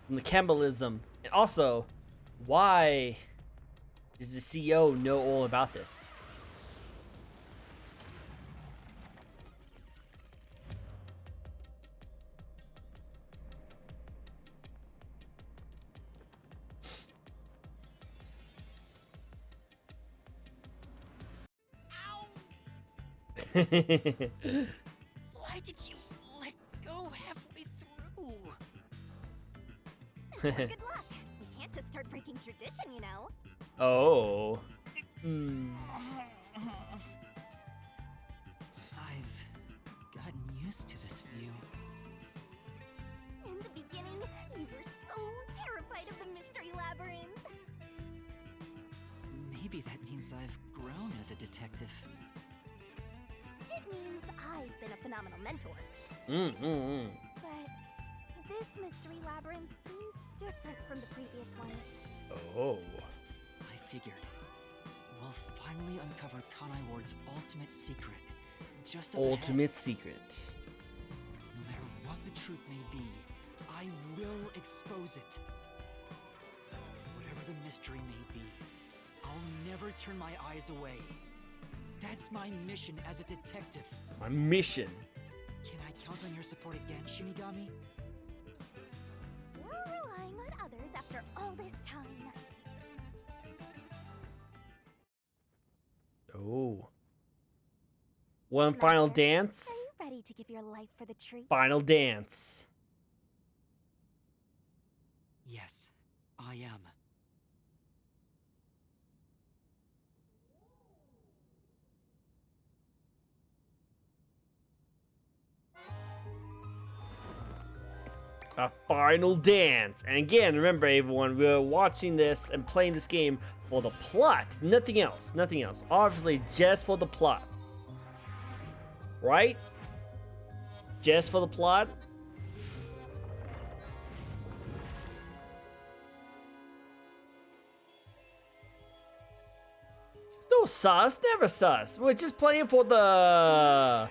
from the cannibalism, and also, why does the CEO know all about this? Why did you let go halfway through? Good luck. We can't just start breaking tradition, you know. Oh. I've gotten used to this view. In the beginning, you were so terrified of the mystery labyrinth. Maybe that means I've grown as a detective. It means I've been a phenomenal mentor. But this mystery labyrinth seems different from the previous ones. Oh. I figured we'll finally uncover Kanai Ward's ultimate secret. Just up Ultimate ahead. secret. No matter what the truth may be, I will expose it. Whatever the mystery may be, I'll never turn my eyes away. That's my mission as a detective. My mission. Can I count on your support again, Shinigami? Still relying on others after all this time. Oh. One final Master, dance. Are you ready to give your life for the truth? Final dance. Yes, I am. A final dance. And again, remember everyone, we're watching this and playing this game for the plot. Nothing else. Nothing else. Obviously, just for the plot. Right? Just for the plot? No sus. Never sus. We're just playing for the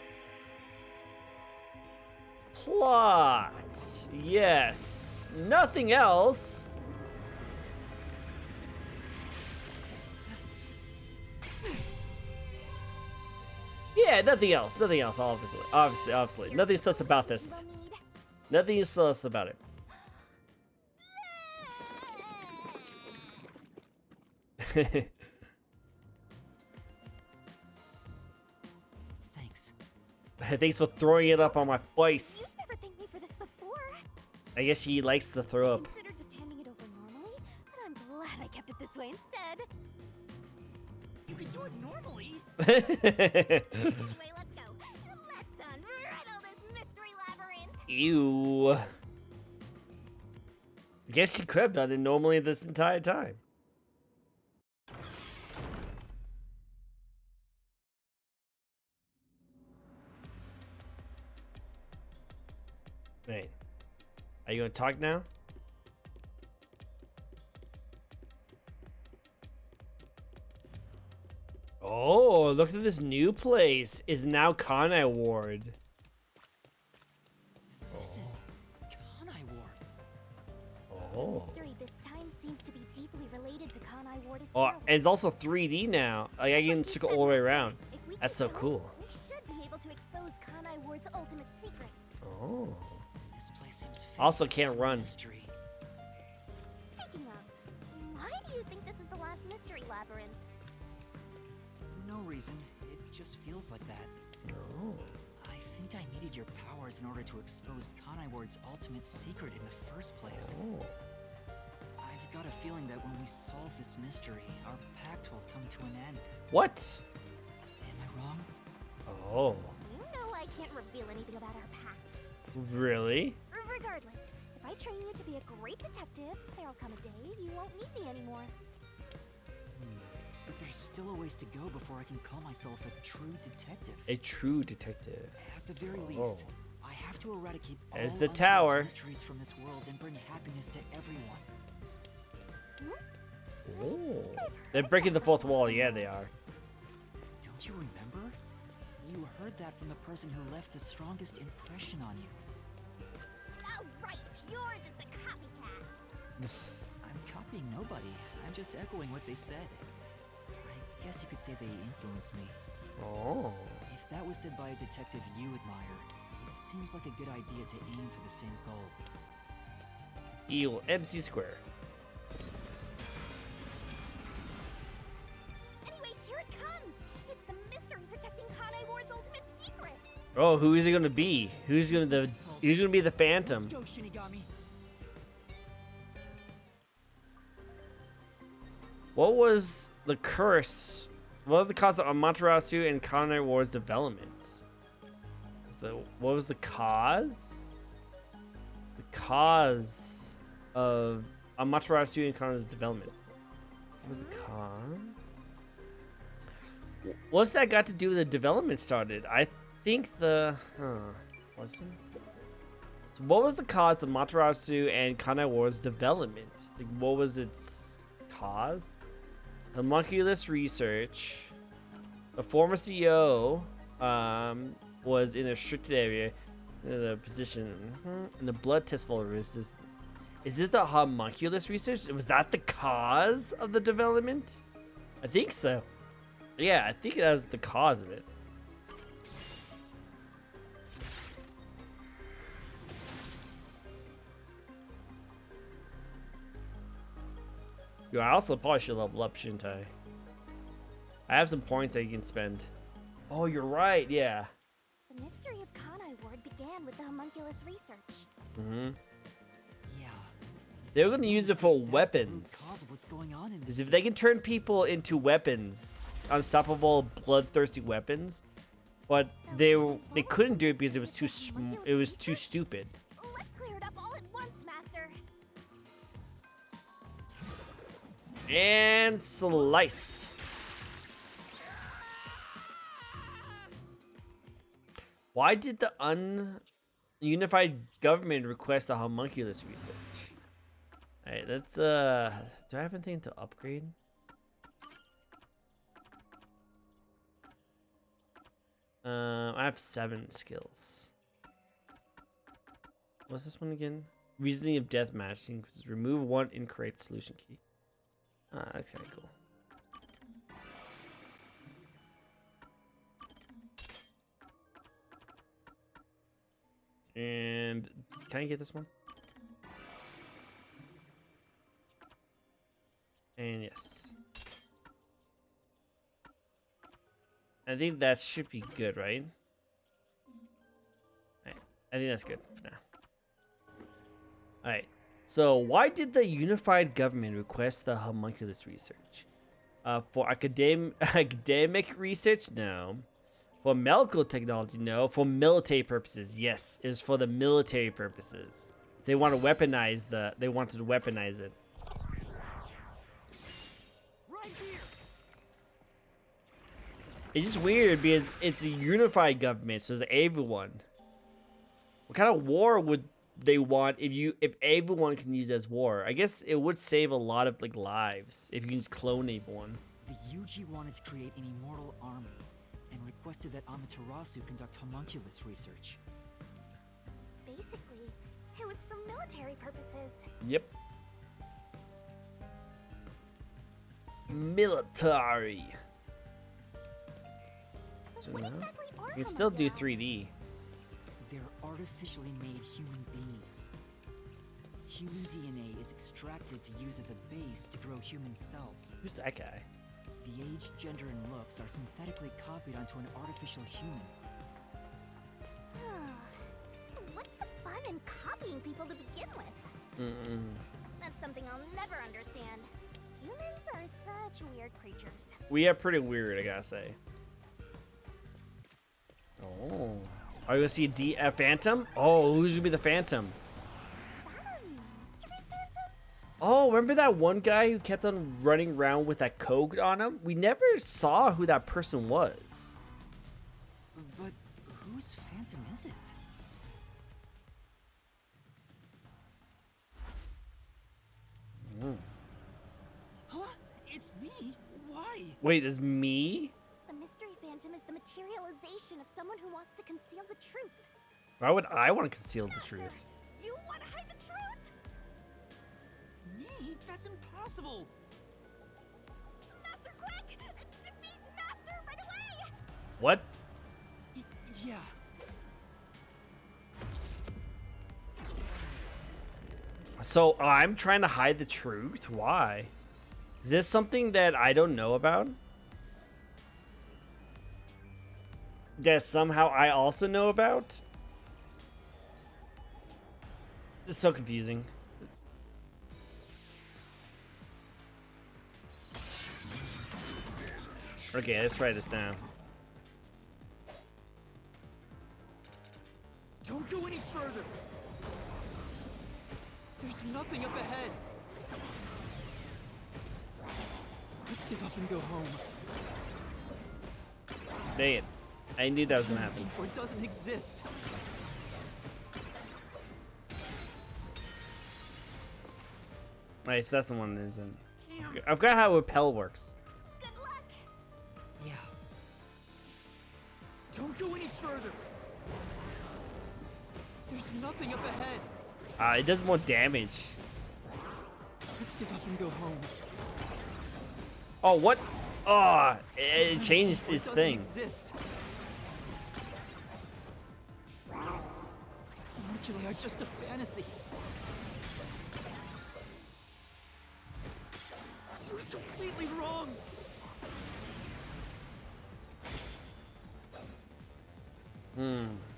plot. Yes. Nothing else. Yeah, nothing else. Nothing else, obviously. Obviously. Nothing sus about this. Evil need. Nothing is sus about it. Thanks. Thanks for throwing it up on my face. You've never thanked me for this before. I guess he likes to throw up. Consider just handing it over normally, but I'm glad I kept it this way instead. You can do it normally. Anyway, let's go. Let's unriddle this mystery labyrinth. Ew. Guess she could have done it normally this entire time. Wait. Are you gonna talk now? Oh, look at this new place. Is now Kanai Ward. This is Kanai Ward. Oh. Mystery this time seems to be deeply related to Kanai Ward Oh, itself. and it's also 3D now. Like I can just go all the way around. If we That's keep so going, cool. We should be able to expose Kanai Ward's ultimate secret. Oh. This place seems Also filled can't with run. mystery. Speaking of, why do you think this is the last mystery labyrinth? No reason. It just feels like that. Oh. I think I needed your powers in order to expose Kanai Ward's ultimate secret in the first place. Oh. I've got a feeling that when we solve this mystery, our pact will come to an end. What? Am I wrong? Oh. You know I can't reveal anything about our pact. Really? Regardless, if I train you to be a great detective, there'll come a day you won't need me anymore. But there's still a ways to go before I can call myself a true detective. A true detective. At the very Oh. least, I have to eradicate all There's the unsolved tower. mysteries from this world and bring happiness to everyone. Oh. They're breaking the fourth wall. Yeah, they are. Don't you remember? You heard that from the person who left the strongest impression on you. Oh, right, you're just a copycat. I'm copying nobody. I'm just echoing what they said. I guess you could say they influenced me. Oh. If that was said by a detective you admire, it seems like a good idea to aim for the same goal. Equal MC square. Anyway, here it comes. It's the mystery protecting Kanai Ward's ultimate secret. Oh, who is it gonna be? Who's gonna be the Phantom? Let's go, Shinigami. What was the curse? What was the cause of Amaterasu and Kanai Ward's development? What was the cause? The cause of Amaterasu and Kanai's development. What was the cause? What's that got to do with the development started? I think was it? So what was the cause of Amaterasu and Kanai Ward's development? Like, what was its cause? Homunculus research. The former CEO was in a restricted area in the position in the blood test folder. Is it the homunculus research? Was that the cause of the development? I think so. Yeah, I think that was the cause of it. Yo, I also probably should level up, shouldn't I? I have some points that you can spend. Oh, you're right, yeah. The mystery of Kanai Ward began with the homunculus research. Mm-hmm. Yeah. They were gonna use it for That's the root weapons. cause of what's going on in Because this if they can turn people into weapons, unstoppable, bloodthirsty weapons, but they couldn't do it because it was too stupid. Let's clear it up all at once, Master. And slice. Why did the unified government request a homunculus research? Alright, let's do I have anything to upgrade? I have 7 skills. What's this one again? Reasoning of death matching. Remove 1 incorrect solution key. Ah, that's kind of cool. And can I get this one? And yes. I think that should be good, right? Alright, I think that's good for now. Alright, so why did the unified government request the homunculus research? For academic research? No. For medical technology? No. For military purposes? Yes. It was for the military purposes. They want to weaponize they wanted to weaponize it. Right here. It's just weird because it's a unified government, so it's everyone. What kind of war would they want if everyone can use it as war? I guess it would save a lot of lives if you can just clone everyone. The UG wanted to create an immortal army and requested that Amaterasu conduct homunculus research. Basically, it was for military purposes. Yep. Military. So what now exactly are You can still do homunculi? 3D. They're artificially made human beings. Human DNA is extracted to use as a base to grow human cells. Who's that guy? The age, gender, and looks are synthetically copied onto an artificial human. What's the fun in copying people to begin with? That's something I'll never understand. Humans are such weird creatures. We are pretty weird, I gotta say. Oh. Are you gonna see a Phantom? Oh, who's gonna be the Phantom? Is that a mystery phantom? Oh, remember that one guy who kept on running around with that code on him? We never saw who that person was. But whose phantom is it? Huh? It's me? Why? Wait, is me? The mystery phantom is the materialization of someone who wants to conceal the truth. Why would I want to conceal the truth? You want to hide the truth? It's impossible. Master, quick! Defeat Master right away! What? Yeah. So I'm trying to hide the truth? Why? Is this something that I don't know about? That somehow I also know about? It's so confusing. Okay, let's try this now. Don't go any further. There's nothing up ahead. Let's give up and go home. Dang it. I knew that was gonna happen. For it doesn't exist. Alright, so that's the one that isn't. Damn. I've got how repel works. Good luck! Yeah. Don't go any further. There's nothing up ahead. It does more damage. Let's give up and go home. Oh, what? Oh, it changed its It thing. doesn't exist. Homunculi are just a fantasy. I was completely wrong.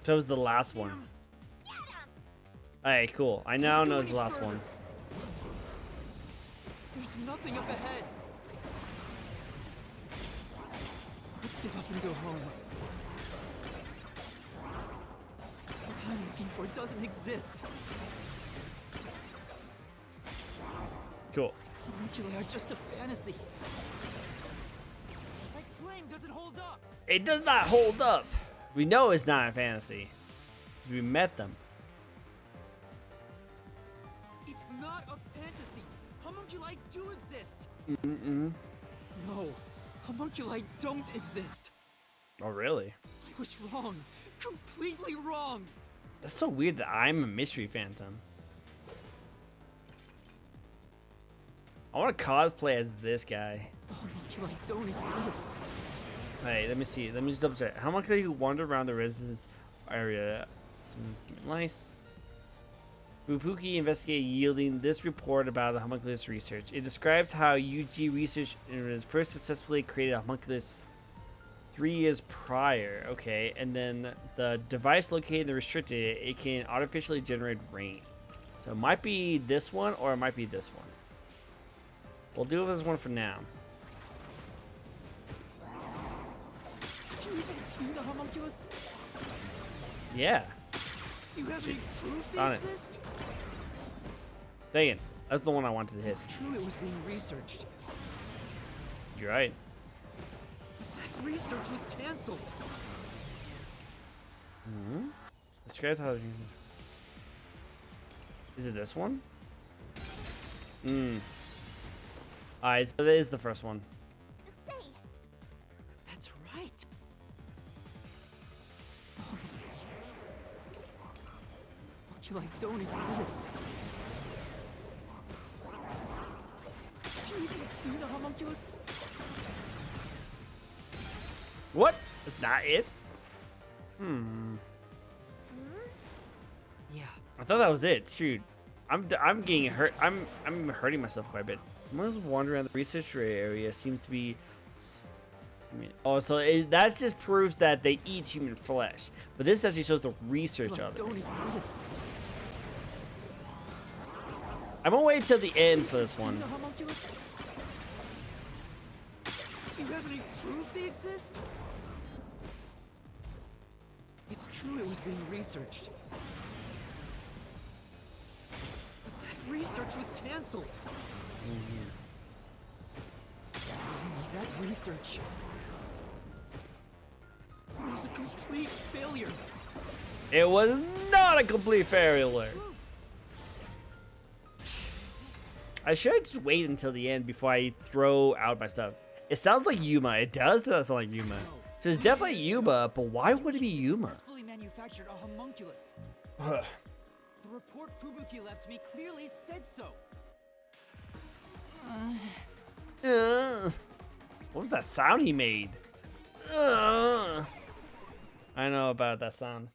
So it was the last one. Get him! Alright, cool. I now know it's the last one. There's nothing up ahead. Let's give up and go home. What I'm looking for doesn't exist. Cool. Homunculi are just a fantasy. That claim doesn't hold up. It does not hold up. We know it's not a fantasy. We met them. It's not a fantasy. Homunculi do exist. No, homunculi don't exist. Oh, really? I was wrong. Completely wrong. That's so weird that I'm a mystery phantom. I want to cosplay as this guy. Homunculi don't exist. Hey, let me see. Let me just double check. How much can you wander around the residence area? Some nice. Bupuki investigated yielding this report about the homunculus research. It describes how UG Research first successfully created a homunculus 3 years prior. Okay, and then the device located in the restricted area, it can artificially generate rain. So it might be this one or it might be this one. We'll do this one for now. Have you even seen the homunculus? Yeah. Do you have any proof On they it. exist? Dang it. That's the one I wanted to hit. It's true it was being researched. You're right. That research was cancelled. Describes how. Is it this one? Alright, so that is the first one. Say, That's right. Homunculi don't exist. Have you even seen a homunculus? What? Is that it? Yeah. I thought that was it. Shoot, I'm getting hurt. I'm hurting myself quite a bit. Someone's wandering around the research area. Seems to be. Oh, so that just proves that they eat human flesh. But this actually shows the research of it. Don't exist. I'm gonna wait till the end for this Seen one. a homunculus? Do you have any proof they exist? It's true it was being researched. But that research was cancelled. That research was a complete failure. It was not a complete failure. I should just wait until the end before I throw out my stuff. It sounds like Yuma. It does sound like Yuma. So it's definitely Yuma, but why would it be Yuma? Successfully manufactured a homunculus. The report Fubuki left me clearly said so. What was that sound he made? I know about that sound.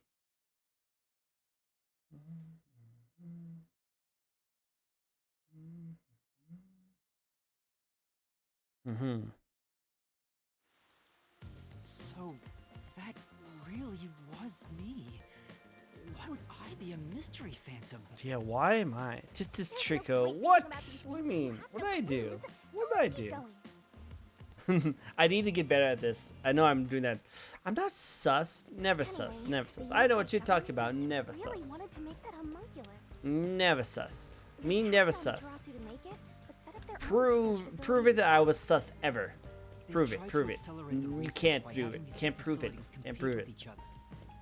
So, that really was me. Why would I be a mystery phantom? Yeah, why am I? Just this There's no Tricko. point thinking What? about these What do you things. mean? have What to did I do? please. What did Let's I keep do? going. I need to get better at this. I know I'm doing that. I'm not sus. Never sus. Anyway, Never the sus. I know what you're unified talking about. government Never really sus. wanted to make that homunculus. Never sus. They Me tasked never Amaterasu sus. to make it, but set up their own Prove research it that I was sus ever. They Prove it. tried to Prove it. accelerate the You research can't by do having it. these Can't two prove it. facilities Can't compete prove with it. each other.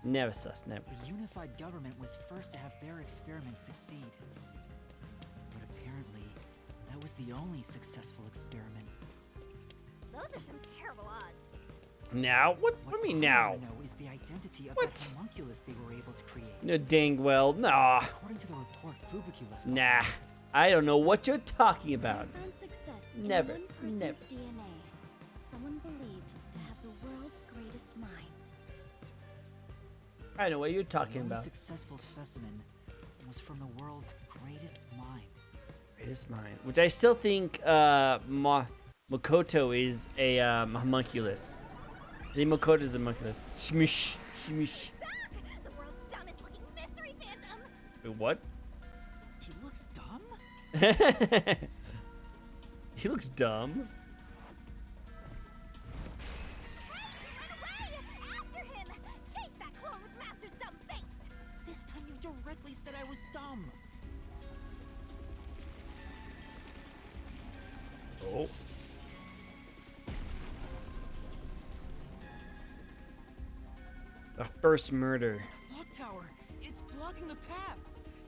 Never sus. Never. The unified government was first to have their experiments succeed. But apparently, that was the only successful experiment. Those are some terrible odds. Now? What do you mean now? I want to know is the identity of What? that homunculus they were able to create. No dang well. Nah. According to the report Fubuki left Nah. I don't know what you're talking about. Found success Never, in one person's never. DNA. Someone believed to have the world's greatest mind. I know what you're The talking only about. successful specimen was from the world's greatest mind. Greatest mind. Which I still think Makoto is a homunculus. I think Makoto is a homunculus. Shmish. Shmish. The world's dumbest looking mystery phantom. Wait, what? He looks dumb? He looks dumb. Run away! After him! Chase that clone with Master's dumb face! This time you directly said I was dumb. Oh. The first murder. Clock tower, it's blocking the path.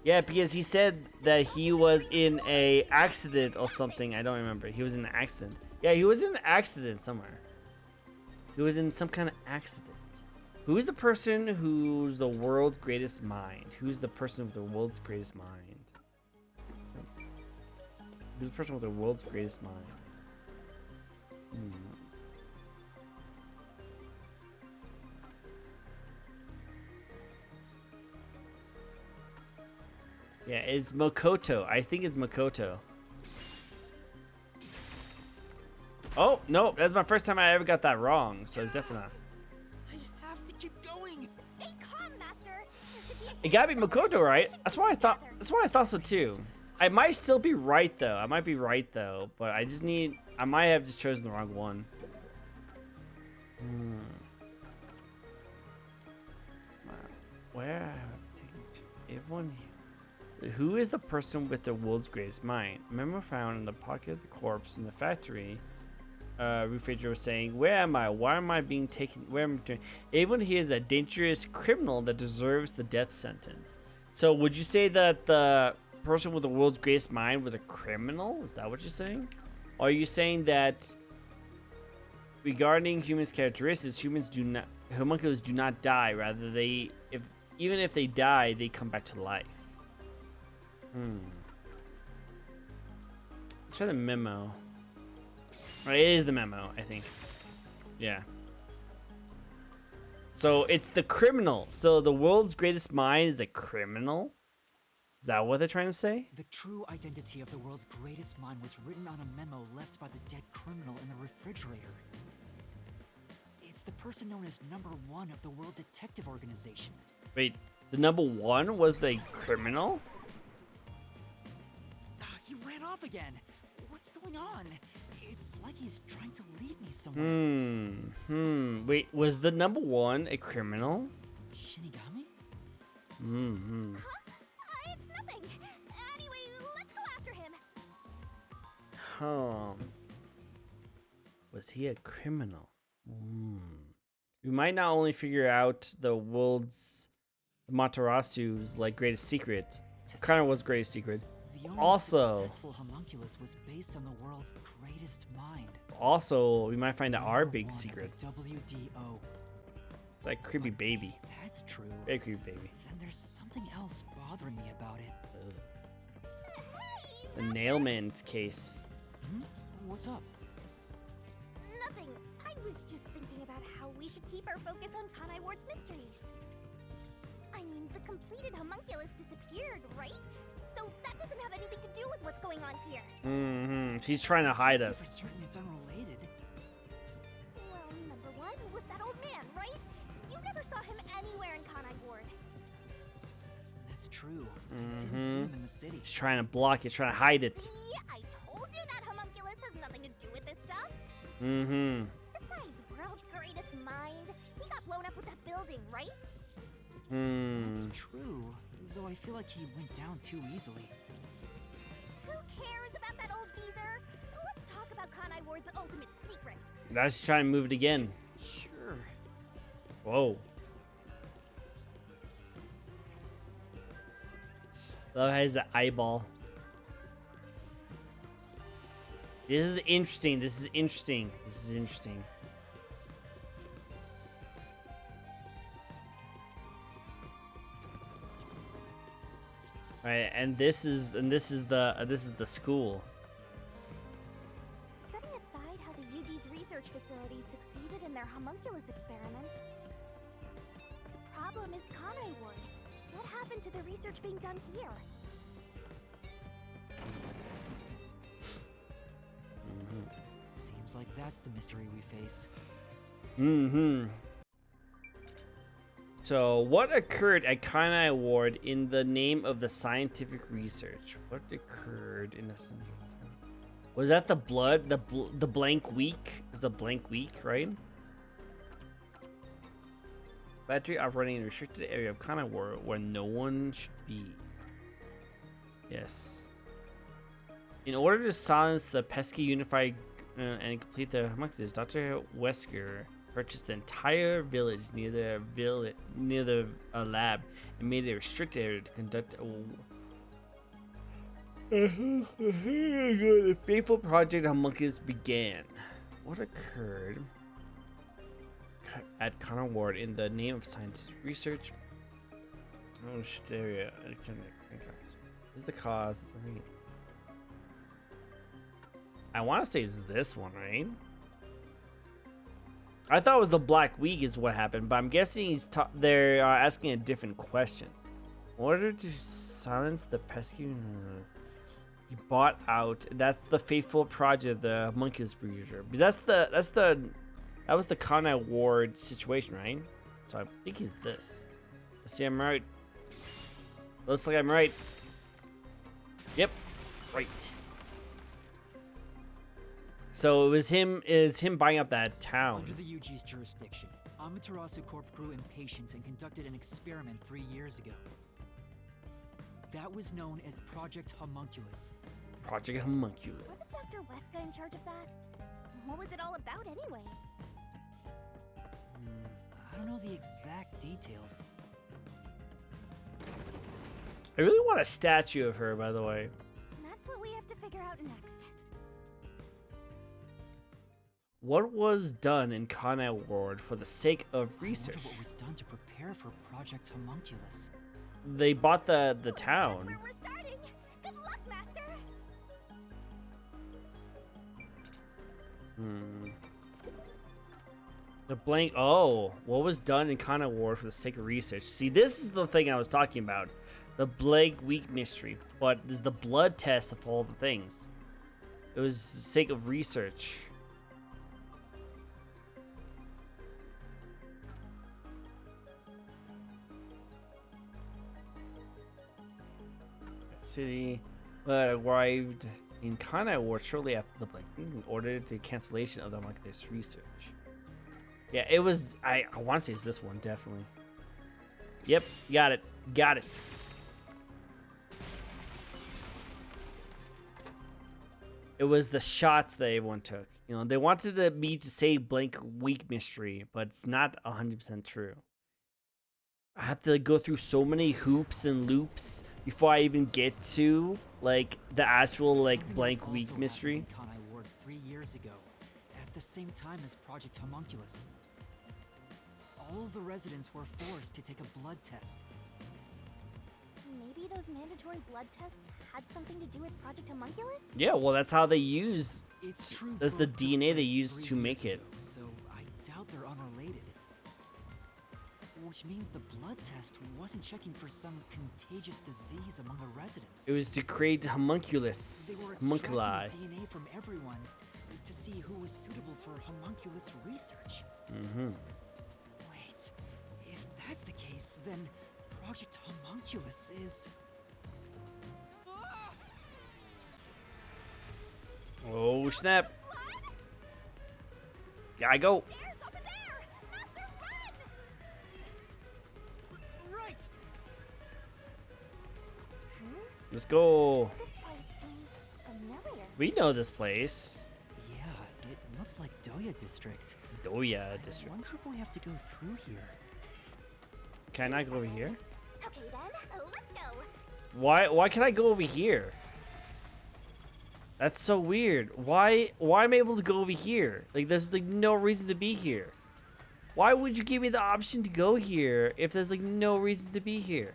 Yeah, because he said that he was in a accident or something. I don't remember. He was in an accident. Yeah, he was in an accident somewhere. He was in some kind of accident. Who's the person who's the world's greatest mind? Who's the person with the world's greatest mind? Who's the person with the world's greatest mind? Yeah, it's Makoto. I think it's Makoto. Oh, no, that's my first time I ever got that wrong, so it's definitely not. I have to keep going. Stay calm, Master! There should It a gotta be hint Makoto, somewhere. right? We should That's why I keep thought. together. That's why I thought so too. I might still be right though. I might be right though, but I just need. I might have just chosen the wrong one. Where? Everyone. Who is the person with the world's greatest mind? Memo found in the pocket of the corpse in the factory. Refrigerator saying, "Where am I? Why am I being taken? Where am I doing?" Everyone here is a dangerous criminal that deserves the death sentence. So, would you say that the person with the world's greatest mind was a criminal? Is that what you're saying? Or are you saying that regarding humans' characteristics, homunculus do not die. Rather, even if they die, they come back to life. Let's try the memo. Right, it is the memo, I think. Yeah. So it's the criminal. So the world's greatest mind is a criminal? Is that what they're trying to say? The true identity of the world's greatest mind was written on a memo left by the dead criminal in the refrigerator. It's the person known as Number 1 of the World Detective Organization. Wait, the number 1 was a criminal? He ran off again. What's going on? It's like he's trying to lead me somewhere. Wait, was the number 1 a criminal? Shinigami? It's nothing. Anyway, let's go after him. Was he a criminal? We might not only figure out the world's Matarasu's like greatest secret. Kind of was greatest secret. The only Also- successful homunculus was based on the world's greatest mind. Also, we might find out our Number big 1 of the secret. WDO. It's like creepy baby. If that's true, Very creepy baby. then there's something else bothering me about it. The Nailment case. What's up? Nothing. I was just thinking about how we should keep our focus on Kanai Ward's mysteries. I mean, the completed homunculus disappeared, right? So that doesn't have anything to do with what's going on here. He's trying to hide For us. certain it's unrelated. Well, number one was that old man, right? You never saw him anywhere in Kanai Ward. That's true. I didn't see him in the city. He's trying to block it, trying to hide it. See, I told you that homunculus has nothing to do with this stuff. Besides, world's greatest mind, he got blown up with that building, right? That's true. Though I feel like he went down too easily. Who cares about that old geezer? Let's talk about Kanai Ward's ultimate secret. Now he's trying to move it again. Sure. Whoa. Love how he's an eyeball. This is interesting. This is interesting. This is interesting. All right, and this is the school. Setting aside how the UG's research facilities succeeded in their homunculus experiment, the problem is Kanai Ward. What happened to the research being done here? Seems like that's the mystery we face. So, what occurred at Kanai Ward in the name of the scientific research? What occurred in the was that the blood, the blank week? It was the blank week, right? Battery operating in a restricted area of Kanai Ward where no one should be. Yes. In order to silence the pesky unified and complete the homunculus, Dr. Wesker purchased the entire village near the lab and made it a restricted area to conduct the fateful project homunculus began. What occurred at Kanai Ward in the name of scientific research? Area. This is the cause. I want to say it's this one, right? I thought it was the Black Week is what happened, but I'm guessing they're asking a different question. In order to silence the pesky, he bought out. That's the faithful project of the homunculus breeder. Because that was the Kanai Ward situation, right? So I'm thinking it's this. Let's see, I'm right. Looks like I'm right. Yep, right. So it was him buying up that town. Under the UG's jurisdiction, Amaterasu Corp grew impatient and conducted an experiment 3 years ago. That was known as Project Homunculus. Project Homunculus. Wasn't Dr. Weska in charge of that? What was it all about anyway? I don't know the exact details. I really want a statue of her, by the way. That's what we have to figure out next. What was done in Kanai Ward for the sake of I research? wonder what was done to prepare for Project Homunculus. They bought the That's town. where we're starting. Good luck, Master. The blank. Oh, what was done in Kanai Ward for the sake of research? See, this is the thing I was talking about. The Blank Week mystery. But there's the blood test of all the things. It was the sake of research. City arrived in Kanai Ward shortly after the Blank Week and ordered the cancellation of the homunculus research. Yeah, it was. I want to say it's this one, definitely. Yep, got it. Got it. It was the shots that everyone took. You know, they wanted me to say Blank Week mystery, but it's not 100% true. I have to go through so many hoops and loops before I even get to like the actual like Something Blank else Week also mystery. happened in Kanai Ward 3 years ago, at the same time as Project Homunculus. All of the residents were forced to take a blood test. Maybe those mandatory blood tests had something to do with Project Homunculus? Yeah, well, that's how they use. It's true. That's the both took DNA they place use 3 to make years it. ago, so I doubt they're unrelated. Which means the blood test wasn't checking for some contagious disease among the residents. It was to create They homunculus, were homunculi. extracting DNA from everyone to see who was suitable for homunculus research. Mm-hmm. Wait, if that's the case, then Project Homunculus is... Oh snap! Gotta go. There's over there! Master, run! Right! Let's go. This place seems familiar. We know this place. Yeah, it looks like Doya District. Doya I district. wonder if we have to go through here. Can I go over here? Okay then, let's go. Why can I go over here? That's so weird. Why am I able to go over here? Like there's like no reason to be here. Why would you give me the option to go here if there's like no reason to be here?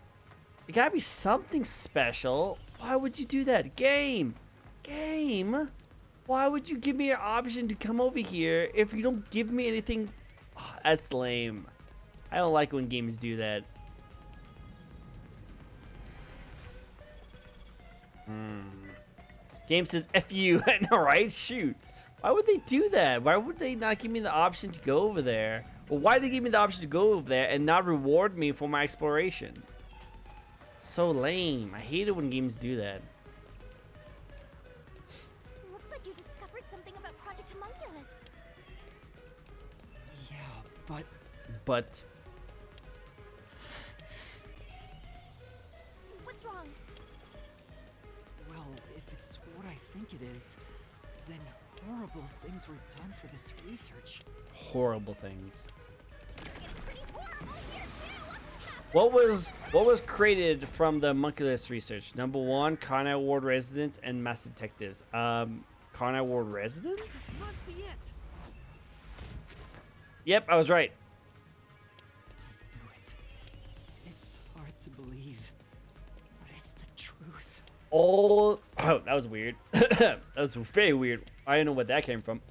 It gotta be something special. Why would you do that? Game. Why would you give me an option to come over here if you don't give me anything? Oh, that's lame. I don't like when games do that. Game says F you. I know, right? Shoot. Why would they do that? Why would they not give me the option to go over there? Well, why did they give me the option to go over there and not reward me for my exploration? So lame. I hate it when games do that. Looks like you discovered something about Project Homunculus. Yeah, but But What's wrong? well, if it's what I think it is, then horrible things were done for this research. horrible things. It's pretty horrible here too! What was created from the homunculus research? Number 1, Carnage Ward residents and mass detectives. Carnage Ward residents? This must be it! Yep, I was right. I knew it. It's hard to believe, but it's the truth. Oh, that was weird. That was very weird. I don't know what that came from.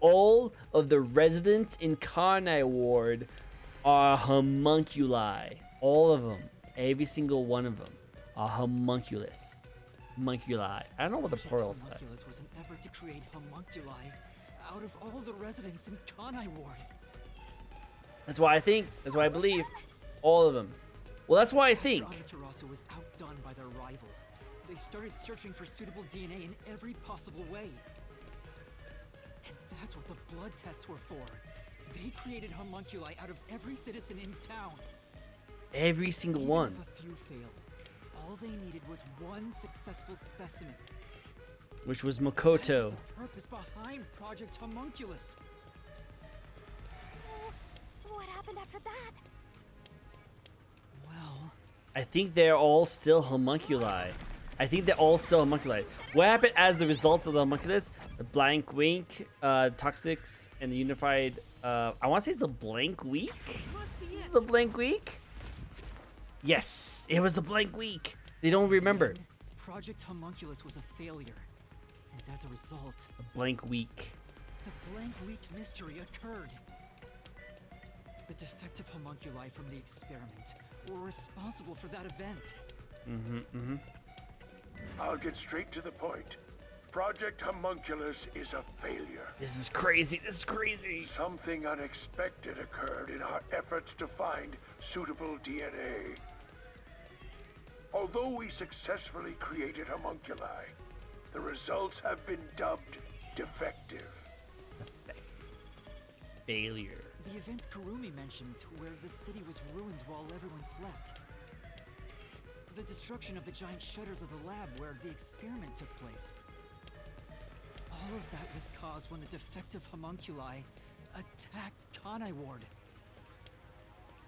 All of the residents in Carnage Ward are homunculi. All of them. Every single one of them are homunculus. Homunculi. I don't know what the Project plural of that. Homunculus was an effort to create homunculi out of all the residents in Kanai Ward. That's why I think. That's why I believe. All of them. Well, that's why I think. After Amaterasu was outdone by their rival, they started searching for suitable DNA in every possible way. And that's what the blood tests were for. They created homunculi out of every citizen in town. Every single Even one. if a few failed, all they needed was one successful specimen. Which was That Makoto. was the purpose behind Project Homunculus. So, what happened after that? Well, I think they're all still homunculi. I think they're all still homunculi. What happened as the result of the homunculus? The blank wink, toxics, and the unified. I want to say it's the blank week. must be it. The blank week. Yes, it was the blank week. They don't remember. Then, Project Homunculus was a failure. And as a result, The blank week. the blank week mystery occurred. The defective homunculi from the experiment were responsible for that event. I'll get straight to the point. Project Homunculus is a failure. This is crazy. This is crazy. Something unexpected occurred in our efforts to find suitable DNA. Although we successfully created homunculi, the results have been dubbed defective. Failure. The event Kurumi mentioned, where the city was ruined while everyone slept. The destruction of the giant shutters of the lab where the experiment took place. All of that was caused when the defective homunculi attacked Kanai Ward.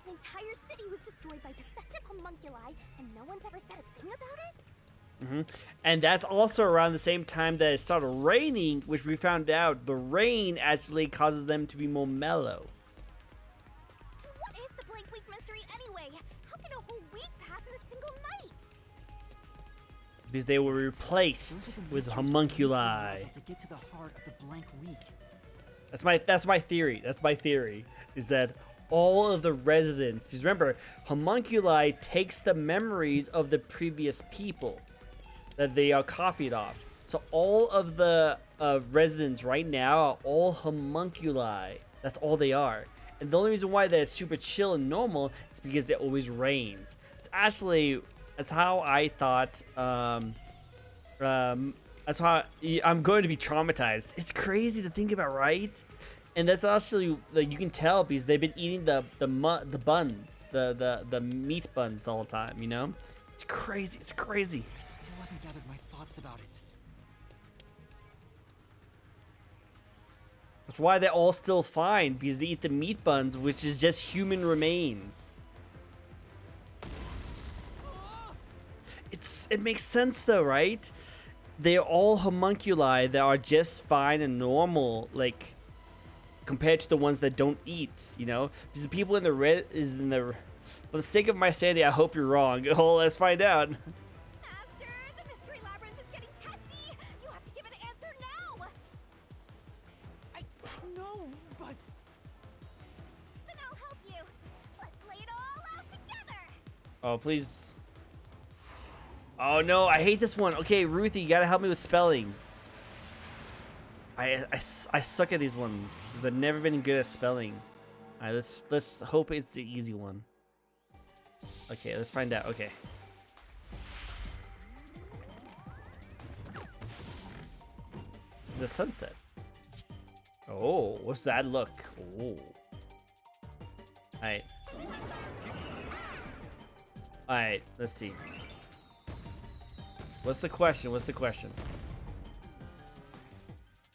An entire city was destroyed by defective homunculi, and no one's ever said a thing about it? And that's also around the same time that it started raining, which we found out the rain actually causes them to be more mellow. What is the blank week mystery anyway? How can a whole week pass in a single night? because they were What replaced are the with mysteries we need to homunculi. unravel to get to the heart of the blank week? That's my theory. That's my theory. Is that all of the residents, because remember, homunculi takes the memories of the previous people that they are copied off. So all of the residents right now are all homunculi. That's all they are. And the only reason why they're super chill and normal is because it always rains. It's actually, that's how I thought, that's how I'm going to be traumatized. It's crazy to think about, right? And that's actually, like, you can tell because they've been eating the buns, the meat buns the whole time, you know? It's crazy. It's crazy. I still haven't gathered my thoughts about it. That's why they're all still fine, because they eat the meat buns, which is just human remains. It makes sense though, right? They're all homunculi that are just fine and normal, like, compared to the ones that don't eat, you know? Because the people in the red is in the... For the sake of my sanity, I hope you're wrong. Oh, let's find out. Master, the mystery labyrinth is getting testy. You have to give an answer now. I know, but Then I'll help you. Let's lay it all out together. Oh, please. Oh, no, I hate this one. Okay, Ruthie, you gotta help me with spelling. I suck at these ones because I've never been good at spelling. All right, let's hope it's the easy one. Okay, let's find out. Okay. It's a sunset. Oh, what's that look? Oh. All right. All right, let's see. What's the question? What's the question?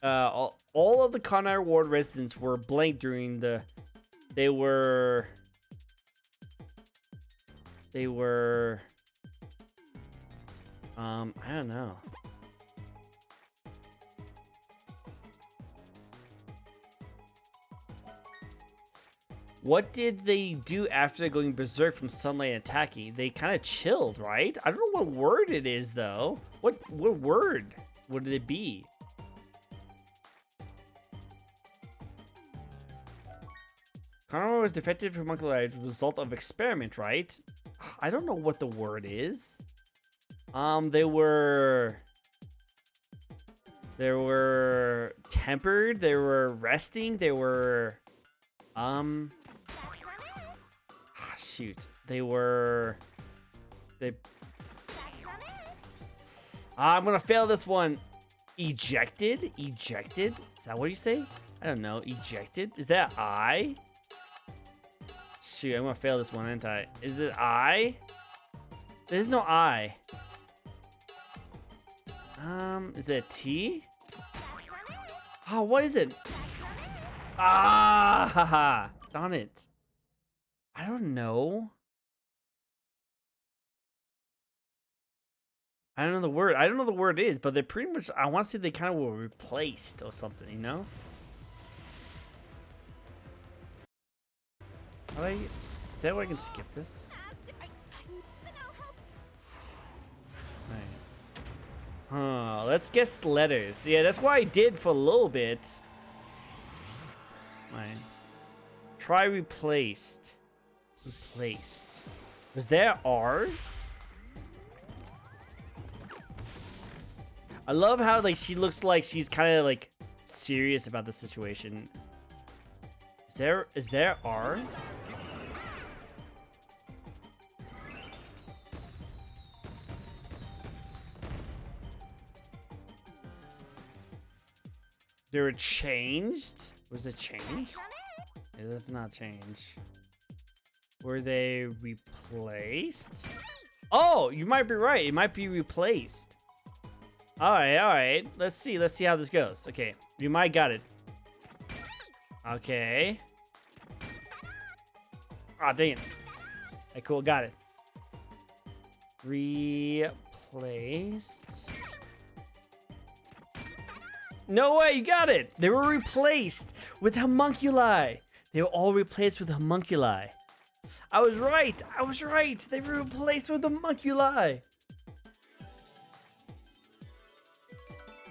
All of the Conrad Ward residents were blank during the... They were... I don't know. What did they do after going berserk from sunlight and attacking? They kind of chilled, right? I don't know what word it is, though. What word would it be? Conrad was defective from homunculi as a result of experiment, right? I don't know what the word is. They were tempered, they were resting, they were shoot. They I'm gonna fail this one. Ejected? Ejected? Is that what you say? I don't know. Ejected? Is that I? Shoot, I'm gonna fail this one, ain't I? Is it I? There's no I. Is it a T? Oh, what is it? Ah, haha. Darn it. I don't know. I don't know the word. I don't know the word is, but they're pretty much, I want to say they kind of were replaced or something, you know? Is that where I can skip this? Right. Let's guess the letters. Yeah, that's what I did for a little bit. Right. Try replaced. Replaced. Was there R? I love how like she looks like she's kind of like serious about the situation. Is there R? They were changed? Was it changed? It did not change. Were they replaced? Oh, you might be right. It might be replaced. All right. Let's see how this goes. Okay, you might got it. Okay. Ah, dang it. Okay, cool, got it. Replaced. No way, you got it. They were replaced with homunculi. They were all replaced with homunculi. I was right. They were replaced with homunculi.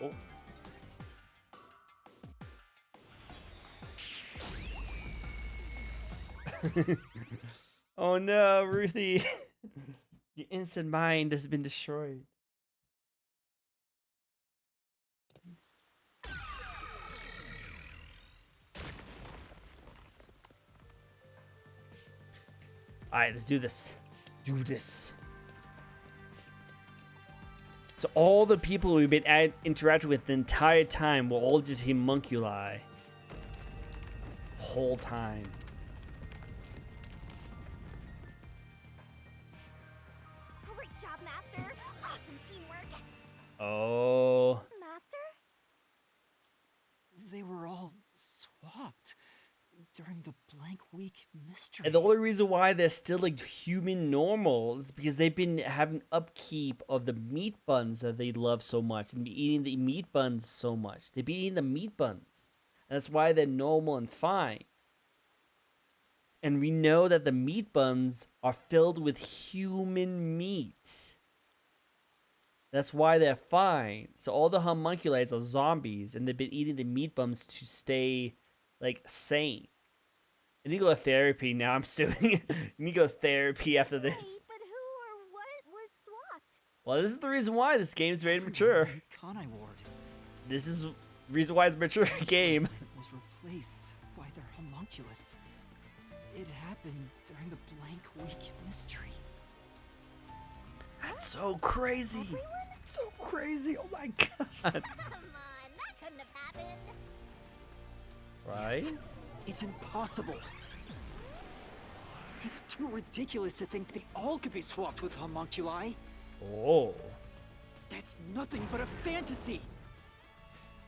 Oh. Oh no, Ruthie. Your innocent mind has been destroyed. Alright, let's do this. Do this. So all the people we've been interacting with the entire time will all just homunculi. Whole time. Great job, Master. Awesome teamwork. Oh. Master? They were all swapped during the blank week mystery. And the only reason why they're still like human normal is because they've been having upkeep of the meat buns that they love so much and be eating the meat buns so much. They've been eating the meat buns. And that's why they're normal and fine. And we know that the meat buns are filled with human meat. That's why they're fine. So all the homunculites are zombies and they've been eating the meat buns to stay like sane. I need to go to therapy now. I'm suing. I need to go to therapy after this. Wait, but who or what was swapped? Well, this is the reason why this game's very mature. Kanai Ward. This is the reason why it's a mature game. Was replaced by their homunculus. It happened during the blank week mystery. That's so crazy. Everyone? So crazy. Oh my god. Come on, that couldn't have happened. Right? It's impossible. It's too ridiculous to think they all could be swapped with homunculi. Oh. That's nothing but a fantasy.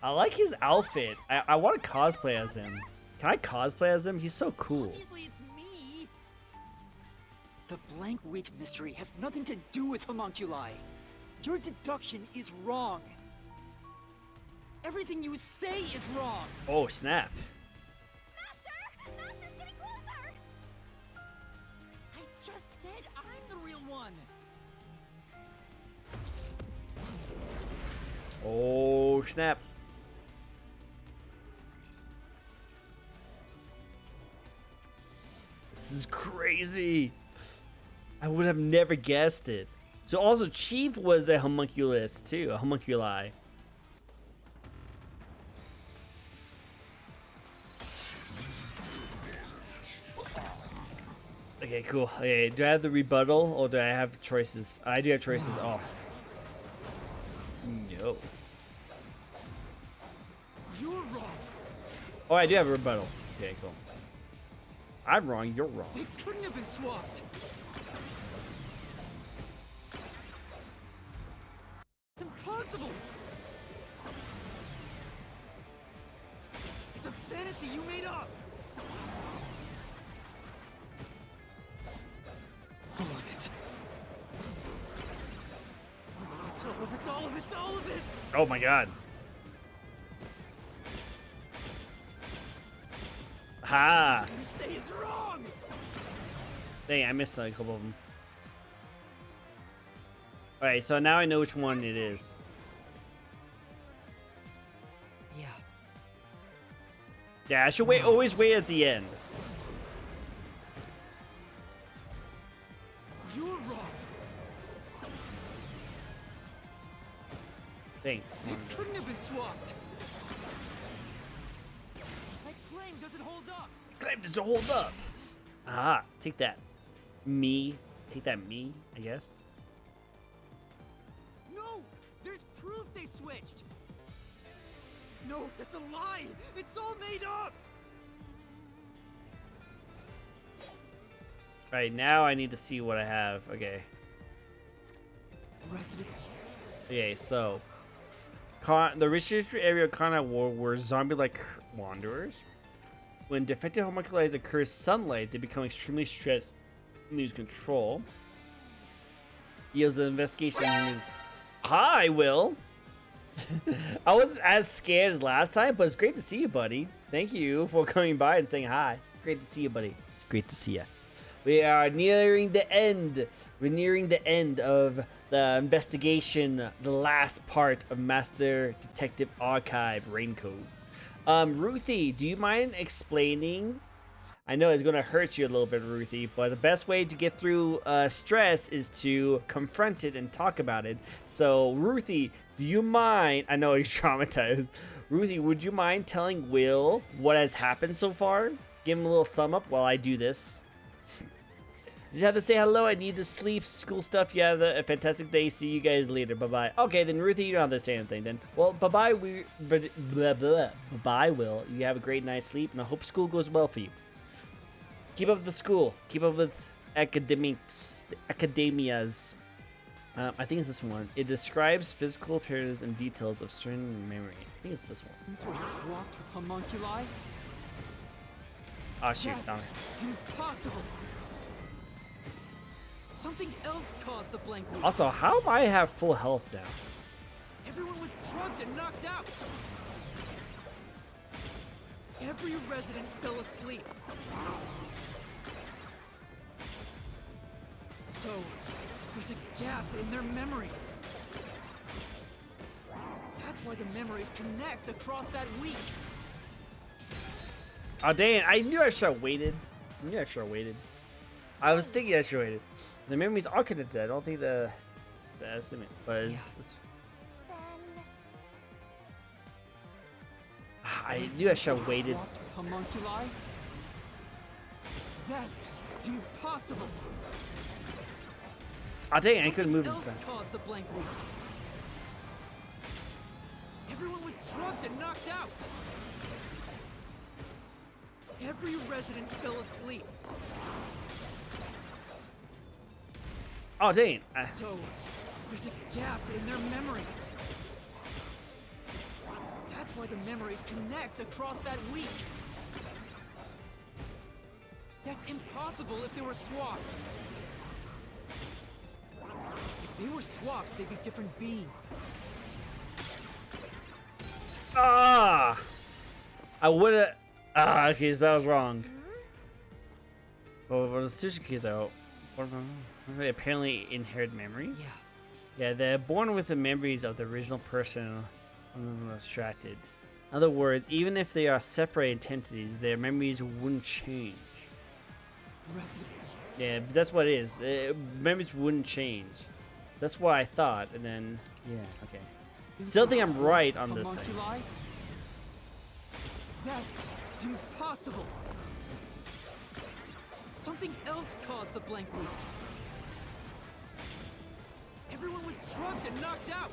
I like his outfit. I want to cosplay as him. Can I cosplay as him? He's so cool. Obviously, it's me. The blank week mystery has nothing to do with homunculi. Your deduction is wrong. Everything you say is wrong. Oh, snap. Master! Master's getting closer! I just said I'm the real one. Oh, snap. This is crazy. I would have never guessed it. So also Chief was a homunculus too, a homunculi. Okay, cool. Okay, do I have the rebuttal or do I have choices? I do have choices. Oh. No. You're wrong. Oh, I do have a rebuttal. Okay, cool. I'm wrong, you're wrong. They couldn't have been swapped. Impossible. It's a fantasy you made up. All of it. It's all of it, all of it, all of it. Oh my god. Ha! You say is wrong. Dang, I missed a couple of them. Alright, so now I know which one it is. Yeah. Yeah, I should wait. Always wait at the end. You're wrong. Dang. They couldn't have been swapped. My claim doesn't hold up. Claim doesn't hold up. Ah, take that. Me. Take that, me, I guess. No! There's proof they switched! No, that's a lie! It's all made up! Alright, now I need to see what I have. Okay. Resident. Okay, so. The restricted area of Kanai Ward were zombie-like wanderers. When defective homunculi occurs sunlight, they become extremely stressed and lose control. Yields an investigation. Hi, Will. I wasn't as scared as last time, but it's great to see you, buddy. Thank you for coming by and saying hi. Great to see you, buddy. It's great to see you. We are nearing the end. We're nearing the end of the investigation, the last part of Master Detective Archive Raincoat. Ruthie, do you mind explaining? I know it's gonna hurt you a little bit, Ruthie, but the best way to get through stress is to confront it and talk about it. So, Ruthie, do you mind? I know you're traumatized. Ruthie, would you mind telling Will what has happened so far? Give him a little sum up while I do this. Just have to say hello. I need to sleep. School stuff. You have a fantastic day. See you guys later. Bye bye. Okay, then Ruthie, you don't have to say anything then. Well, bye bye. Bye, Will. You have a great night's sleep, and I hope school goes well for you. Keep up with the school. Keep up with academics. Academias. I think it's this one. It describes physical appearance and details of certain memory. I think it's this one. These were swapped with homunculi? Oh shoot! That's impossible. Something else caused the blank week. Also, how am I have full health now? Everyone was drugged and knocked out. Every resident fell asleep. So, there's a gap in their memories. That's why the memories connect across that week. Oh dang! I knew I should have waited. I was thinking I should have waited. The memories are connected. I don't think the estimate, but it's Then I knew I should have waited. Swapped with homunculi? That's impossible. Oh dang! I couldn't move Something this else time. caused the blank week. Everyone was drugged and knocked out. Every resident fell asleep. Oh dang! So, there's a gap in their memories. That's why the memories connect across that week. That's impossible if they were swapped. If they were swapped, they'd be different beings. Ah! I would have. Ah, okay, so that was wrong. Well, the Suzuki though, they apparently inherit memories. Yeah, they're born with the memories of the original person when was extracted. In other words, even if they are separate entities, their memories wouldn't change. Resident. Yeah, but that's what it is. Memories wouldn't change. That's what I thought, and then yeah, okay. Still think I'm right on this thing. Homunculi? That's impossible. Something else caused the blank week. Everyone was drugged and knocked out.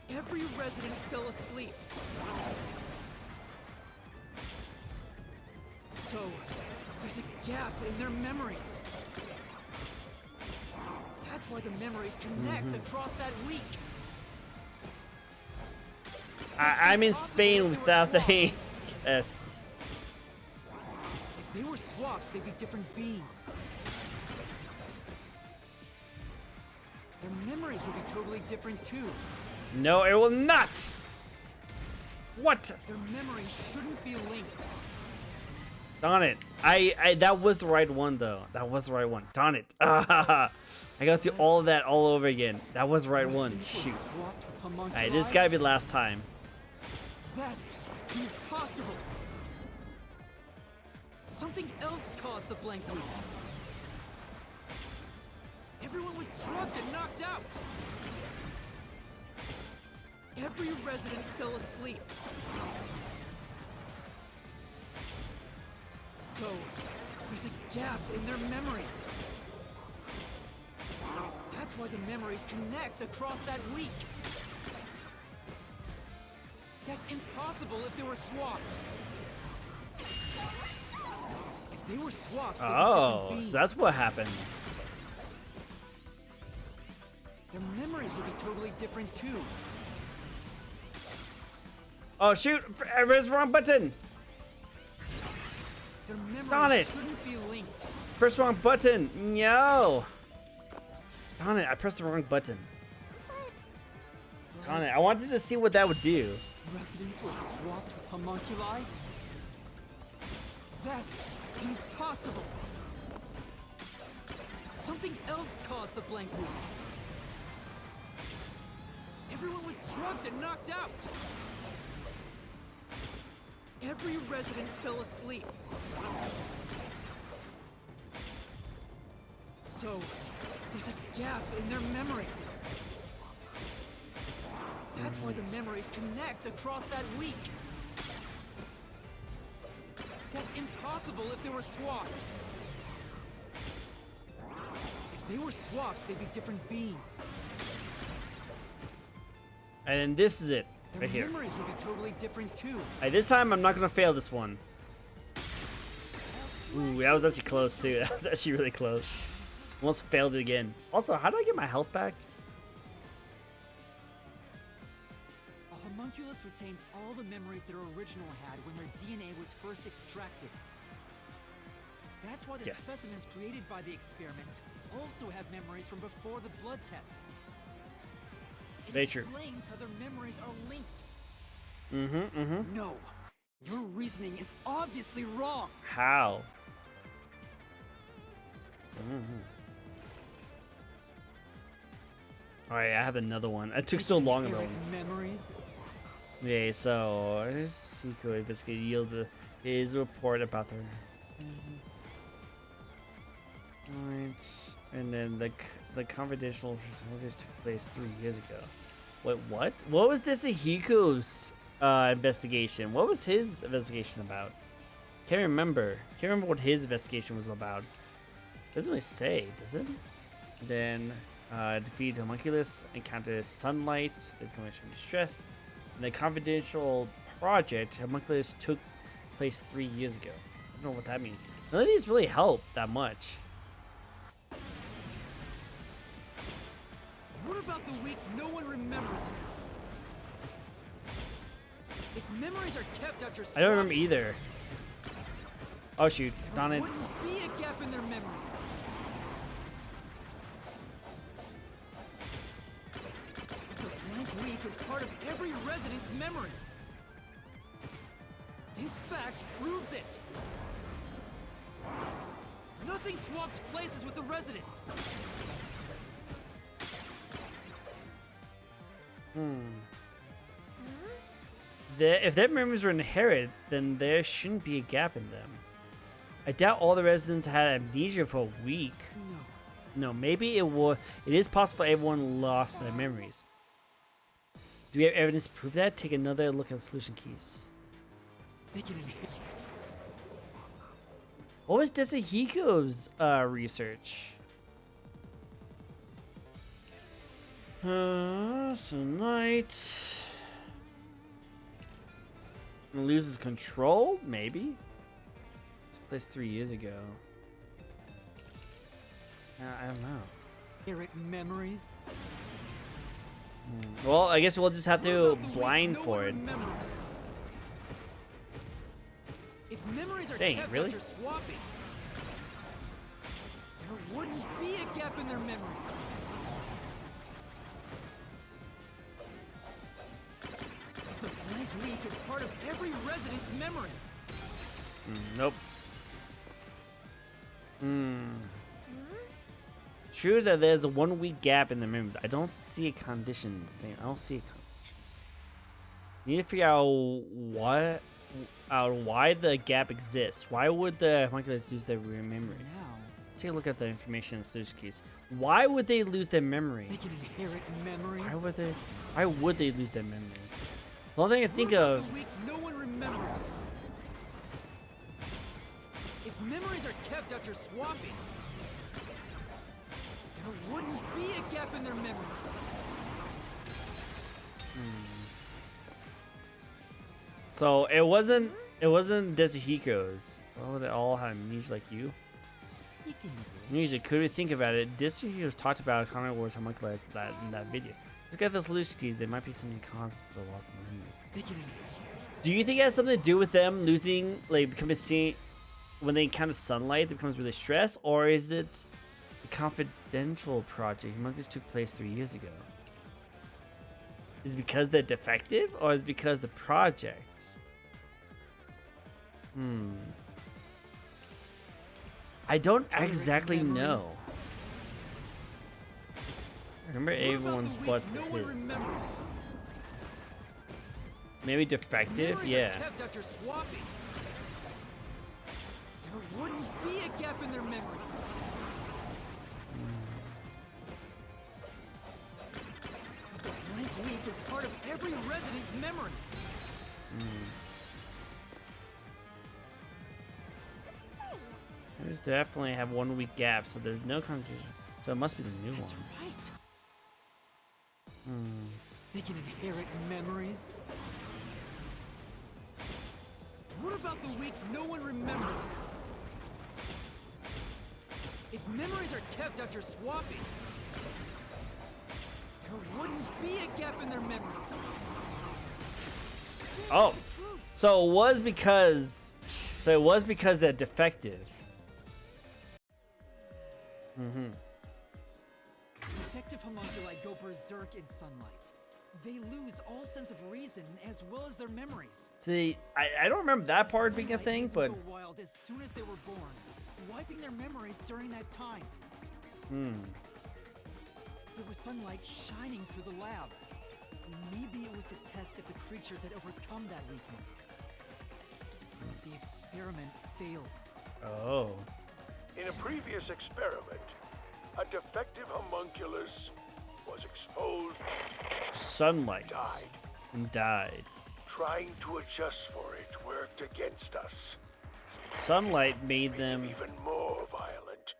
Every resident fell asleep. So, there's a gap in their memories. That's why the memories connect across that week. I'm in Spain without the S. If they were swapped, they'd be different beings. Their memories would be totally different too. No, it will not. What? Their memories shouldn't be linked. Darn it. I that was the right one though. That was the right one. Darn it. I got to do all of that all over again. That was the right one. Shoot. Alright, this gotta be the last time. That's impossible. Something else caused the blank week. Everyone was drugged and knocked out. Every resident fell asleep. So, there's a gap in their memories. That's why the memories connect across that week. That's impossible if they were swapped. If they were swapped, they'd be different Oh, beings. so that's what happens. Their memories would be totally different too. Oh shoot! I pressed the wrong button. Their memories Darn it. shouldn't be linked. Press the wrong button. No. Darn it! I pressed the wrong button. Darn it! I wanted to see what that would do. Residents were swapped with homunculi? That's Impossible! Something else caused the blank week. Everyone was drugged and knocked out. Every resident fell asleep. So, there's a gap in their memories. That's why the memories connect across that week. That's impossible if they were swapped. If they were swapped, they'd be different beings. And then this is it, Their right here. memories would be totally different too. Alright, this time I'm not gonna fail this one. Ooh, that was actually close too. That was actually really close. Almost failed it again. Also, how do I get my health back? A homunculus retains all the memories their original had when their DNA was first extracted. That's why the Yes. specimens created by the experiment also have memories from before the blood test. It Very true. explains how their memories are linked. Mm-hmm. No, your reasoning is obviously wrong. How? Alright, I have another one. It took so long though. Inherit memories. Okay, so Hiko investigated yielded his report about their. Alright, and then the confidential focus took place 3 years ago. Wait, what? What was this Hiko's investigation? What was his investigation about? Can't remember. Can't remember what his investigation was about. Doesn't really say, does it? Then defeat homunculus, encounter sunlight, the commission distressed. And the confidential project homunculus took place 3 years ago. I don't know what that means. None of these really help that much. What about the week no one remembers? If memories are kept after I don't remember swapping, either. Oh shoot, darn there it. wouldn't be a gap in their memories. The blank week is part of every resident's memory. This fact proves it. Nothing swapped places with the residents. If their memories were inherited, then there shouldn't be a gap in them. I doubt all the residents had amnesia for a week. No, maybe it is possible everyone lost their memories. Do we have evidence to prove that? Take another look at the solution keys. They can inherit. What was Desahiko's research? Tonight. Loses control? Maybe? This place 3 years ago. I don't know. Inherit memories. Well, I guess we'll just have What to about the week blind no for one it. remembers? If memories are Dang, kept really? after swapping, there wouldn't be a gap in their memories. The blank week is part of every resident's memory. Nope. True that there's a 1 week gap in the memories. I don't see a condition saying. I don't see a condition. You need to figure out why the gap exists. Why would the homunculus lose their memory? Now, Let's take a look at the information in the solution keys. Why would they lose their memory? they can inherit memories. Why would they lose their memory? The only thing I think What about of. the week no one remembers? If memories are kept after swapping, there wouldn't be a gap in their memories. So it wasn't Desahiko's. Oh, they all have amnesia like you. Speaking of Amnesia, could we think about it? Desahiko's talked about Common Wars homunculus in that video. Let's get the solution keys. There might be something caused the loss of memories. they can Do you think it has something to do with them losing, like, becoming seen when they encounter sunlight, it becomes really stressed, or is it the confidential project homunculus took place 3 years ago? Is it because they're defective, or is it because the project? I don't Whatever exactly know. memories. I remember What about everyone's the week but no one his. remembers? Maybe defective? Memories Yeah. are kept after swapping. There wouldn't be a gap in their memories. But the blank week is part of every resident's memory. Say, There's definitely have 1 week gap, so there's no confusion. So it must be the new That's one. right. They can inherit memories. What about the week no one remembers? If memories are kept after swapping, there wouldn't be a gap in their memories. Oh, so it was because they're defective. Defective homunculi go berserk in sunlight. They lose all sense of reason as well as their memories. See, I don't remember that part being a Sunlight thing, made but them go wild as soon as they were born, wiping their memories during that time. There was sunlight shining through the lab. Maybe it was to test if the creatures had overcome that weakness. The experiment failed. oh, In a previous experiment, a defective homunculus was exposed, sunlight died. and died. Trying to adjust for it worked against us. Sunlight made Them them even more violent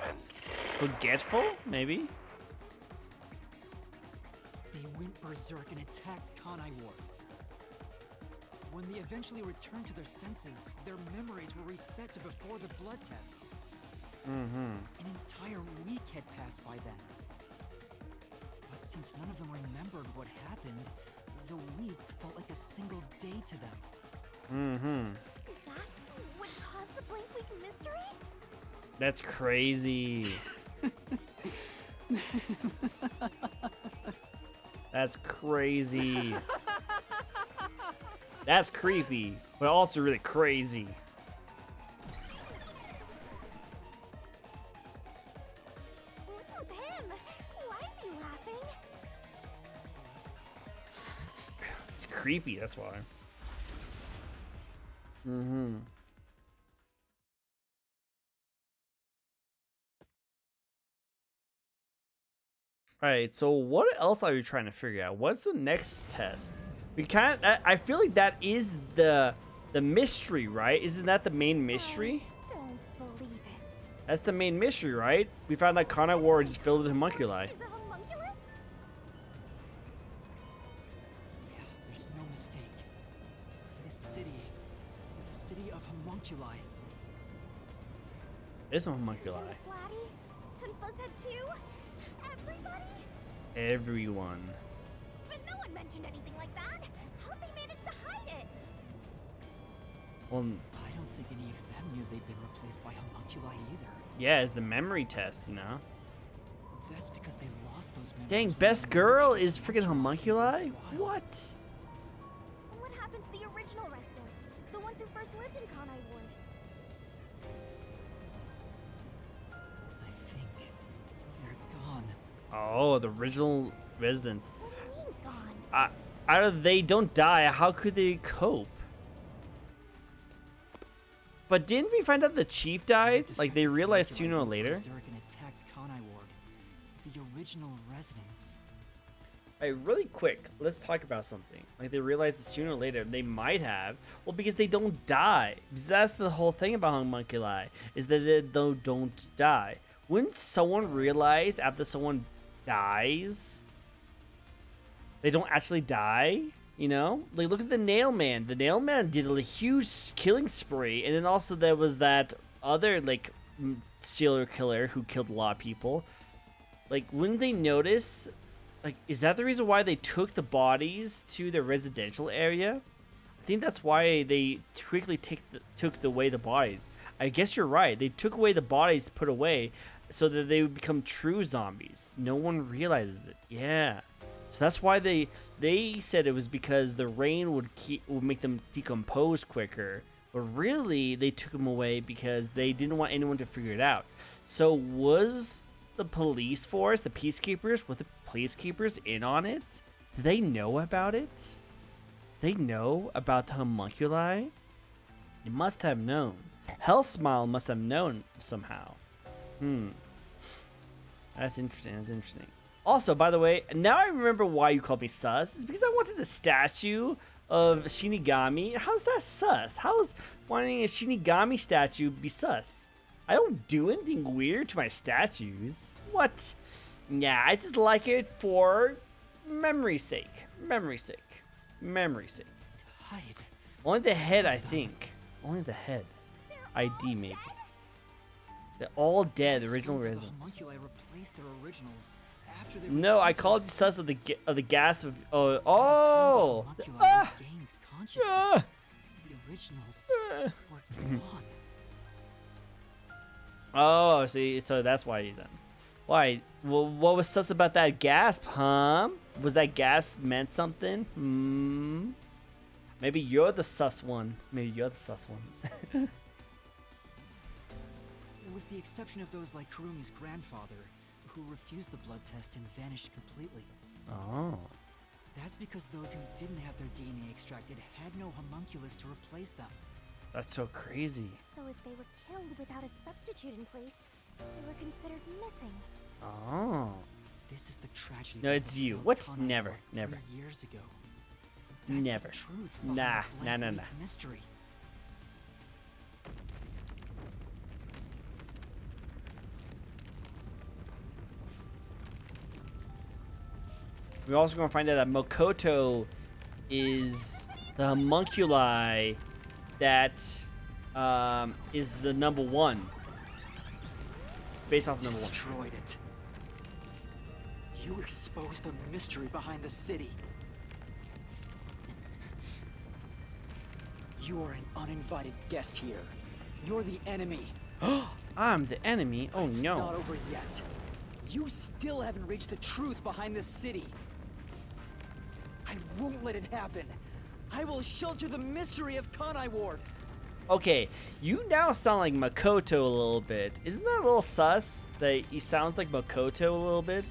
and forgetful, maybe. They went berserk and attacked Kanai Ward. When they eventually returned to their senses, their memories were reset to before the blood test. An entire week had passed by then. But since none of them remembered what happened, the week felt like a single day to them. that's what caused the blank week mystery? That's crazy. That's crazy. That's creepy, but also really crazy. What's with him? Why is he laughing? It's creepy, that's why. Alright, so what else are you trying to figure out? What's the next test? We can't. I feel like that is the mystery, right? Isn't that the main mystery? Don't believe it. That's the main mystery, right? We found that Kanai Ward is filled with homunculi. Is a homunculus? Yeah, there's no mistake. This city is a city of homunculi. It's a homunculi. And Flatty? And Fuzzhead too? Everybody? Everyone. But no one mentioned anything like that. How'd they manage to hide it? Well, I don't think any of them knew they'd been replaced by homunculi either. yeah, it's the memory test, you know? That's because they lost those memories. Dang, when best they were girl just is freaking homunculi? wild. What? And what happened to the original residents? The ones who first lived in Kanai Ward? I think they're gone. Oh, the original residents. What do you mean gone? Either they don't die, how could they cope? But didn't we find out the chief died? Like, they realized sooner or later? Berserk and attacked Kanai Ward, the original residents. Alright, really quick, let's talk about something. Like, they realized that sooner or later they might have. Well, because they don't die. Because that's the whole thing about homunculi, is that they don't die. Wouldn't someone realize after someone dies, they don't actually die? You know? Like, look at the Nail Man. The Nail Man did a huge killing spree, and then also there was that other, like, serial killer who killed a lot of people. Like, wouldn't they notice? Like, is that the reason why they took the bodies to the residential area? I think that's why they quickly took away the bodies. I guess you're right. They took away the bodies put away so that they would become true zombies. No one realizes it. Yeah. So that's why they said it was because the rain would make them decompose quicker but really they took him away because they didn't want anyone to figure it out. So was the police force, the peacekeepers, were the peacekeepers in on it? Did they know about it? They know about the homunculi? You must have known. Hellsmile must have known somehow. That's interesting. That's interesting. Also, by the way, now I remember why you called me sus. It's because I wanted the statue of Shinigami. How's that sus? How's wanting a Shinigami statue be sus? I don't do anything weird to my statues. What? Yeah, I just like it for memory's sake. Memory's sake. Memory's sake. Tide. Only the head, I think. Only the head. ID, maybe. They're all dead, the original residents. Homunculi replaced their originals after they No, I called you sus of the gas of oh. Ah! Gained consciousness. The originals were gone. Oh, see, so that's why you done. Why? Well, what was sus about that gasp, huh? Was that gas meant something? Maybe you're the sus one. Maybe you're the sus one. With the exception of those like Kurumi's grandfather, who refused the blood test and vanished completely. Oh. That's because those who didn't have their DNA extracted had no homunculus to replace them. That's so crazy. So if they were killed without a substitute in place, they were considered missing. Oh. This is the tragedy. No, that it's you. befell What? Kanawa Never, 3 never. years ago. That's Never. The truth Nah, behind the nah, Black nah. Lake mystery. We're also going to find out that Makoto is the homunculi that is the number one. It's based off number one. Destroyed it. You exposed the mystery behind the city. You are an uninvited guest here. You're the enemy. I'm the enemy? Oh It's no. not over yet. You still haven't reached the truth behind this city. I won't let it happen. I will shelter the mystery of Kanai Ward. Okay, you now sound like Makoto a little bit. Isn't that a little sus that he sounds like Makoto a little bit?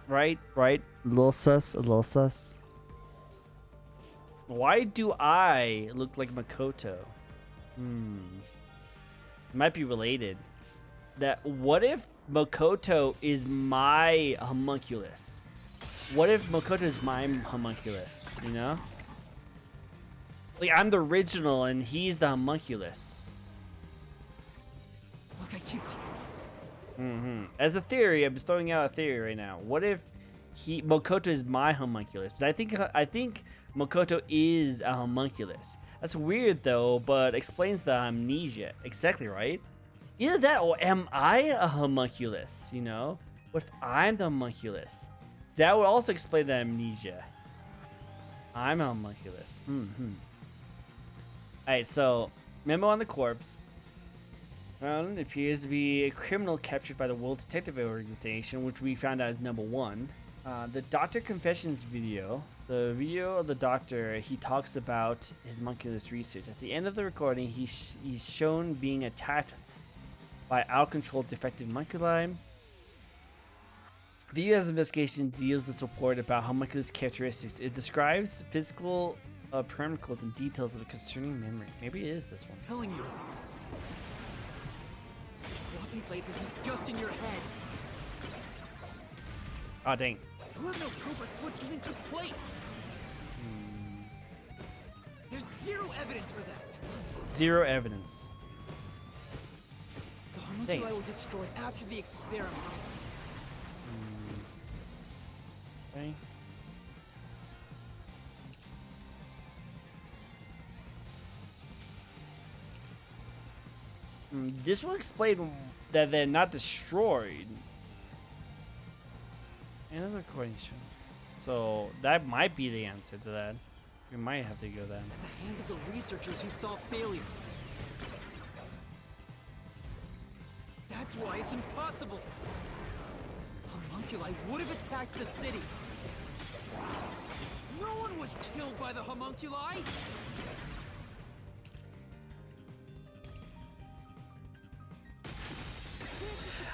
Right? A little sus, a little sus. Why do I look like Makoto? Might be related. What if Makoto is my homunculus? What if Makoto is my homunculus, you know? Like, I'm the original and he's the homunculus. Look, I can't. As a theory, I'm throwing out a theory right now. What if Makoto is my homunculus? Because I think Makoto is a homunculus. That's weird though, but explains the amnesia. Exactly right. Either that or am I a homunculus? You know, what if I'm the homunculus? That would also explain the amnesia. I'm a homunculus. Alright, so memo on the corpse. Found appears to be a criminal captured by the World Detective Organization, which we found out is number one. The Doctor Confessions video. The video of the doctor, he talks about his homunculus research. At the end of the recording, he's shown being attacked by out-controlled defective homunculi. Video as investigation deals this report about homunculus characteristics. It describes physical parameters and details of a concerning memory. Maybe it is this one. Telling you. Swapping places is just in your head. Oh, dang. You have no proof a switch even took place. There's zero evidence for that. Zero evidence. The homunculi Dang. were destroyed after the experiment. Okay. This will explain that they're not destroyed. Another recording show. So that might be the answer to that. We might have to go then. The hands of the researchers who saw failures. That's why it's impossible. Homunculi would have attacked the city. No one was killed by the homunculi!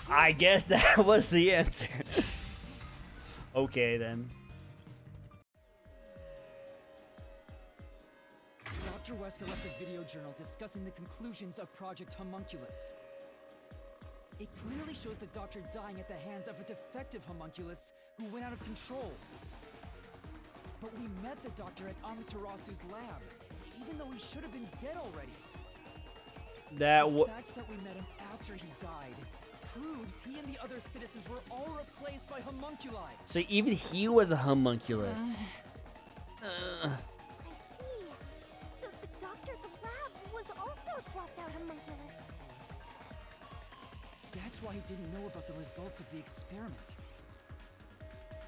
I guess that was the answer. Okay, then. Dr. Wesker left a video journal discussing the conclusions of Project Homunculus. It clearly shows the doctor dying at the hands of a defective homunculus who went out of control. But we met the doctor at Amaterasu's lab, even though he should have been dead already. The fact that we met him after he died proves he and the other citizens were all replaced by homunculi. So even he was a homunculus. I see. So the doctor at the lab was also a swapped out homunculus. That's why he didn't know about the results of the experiment.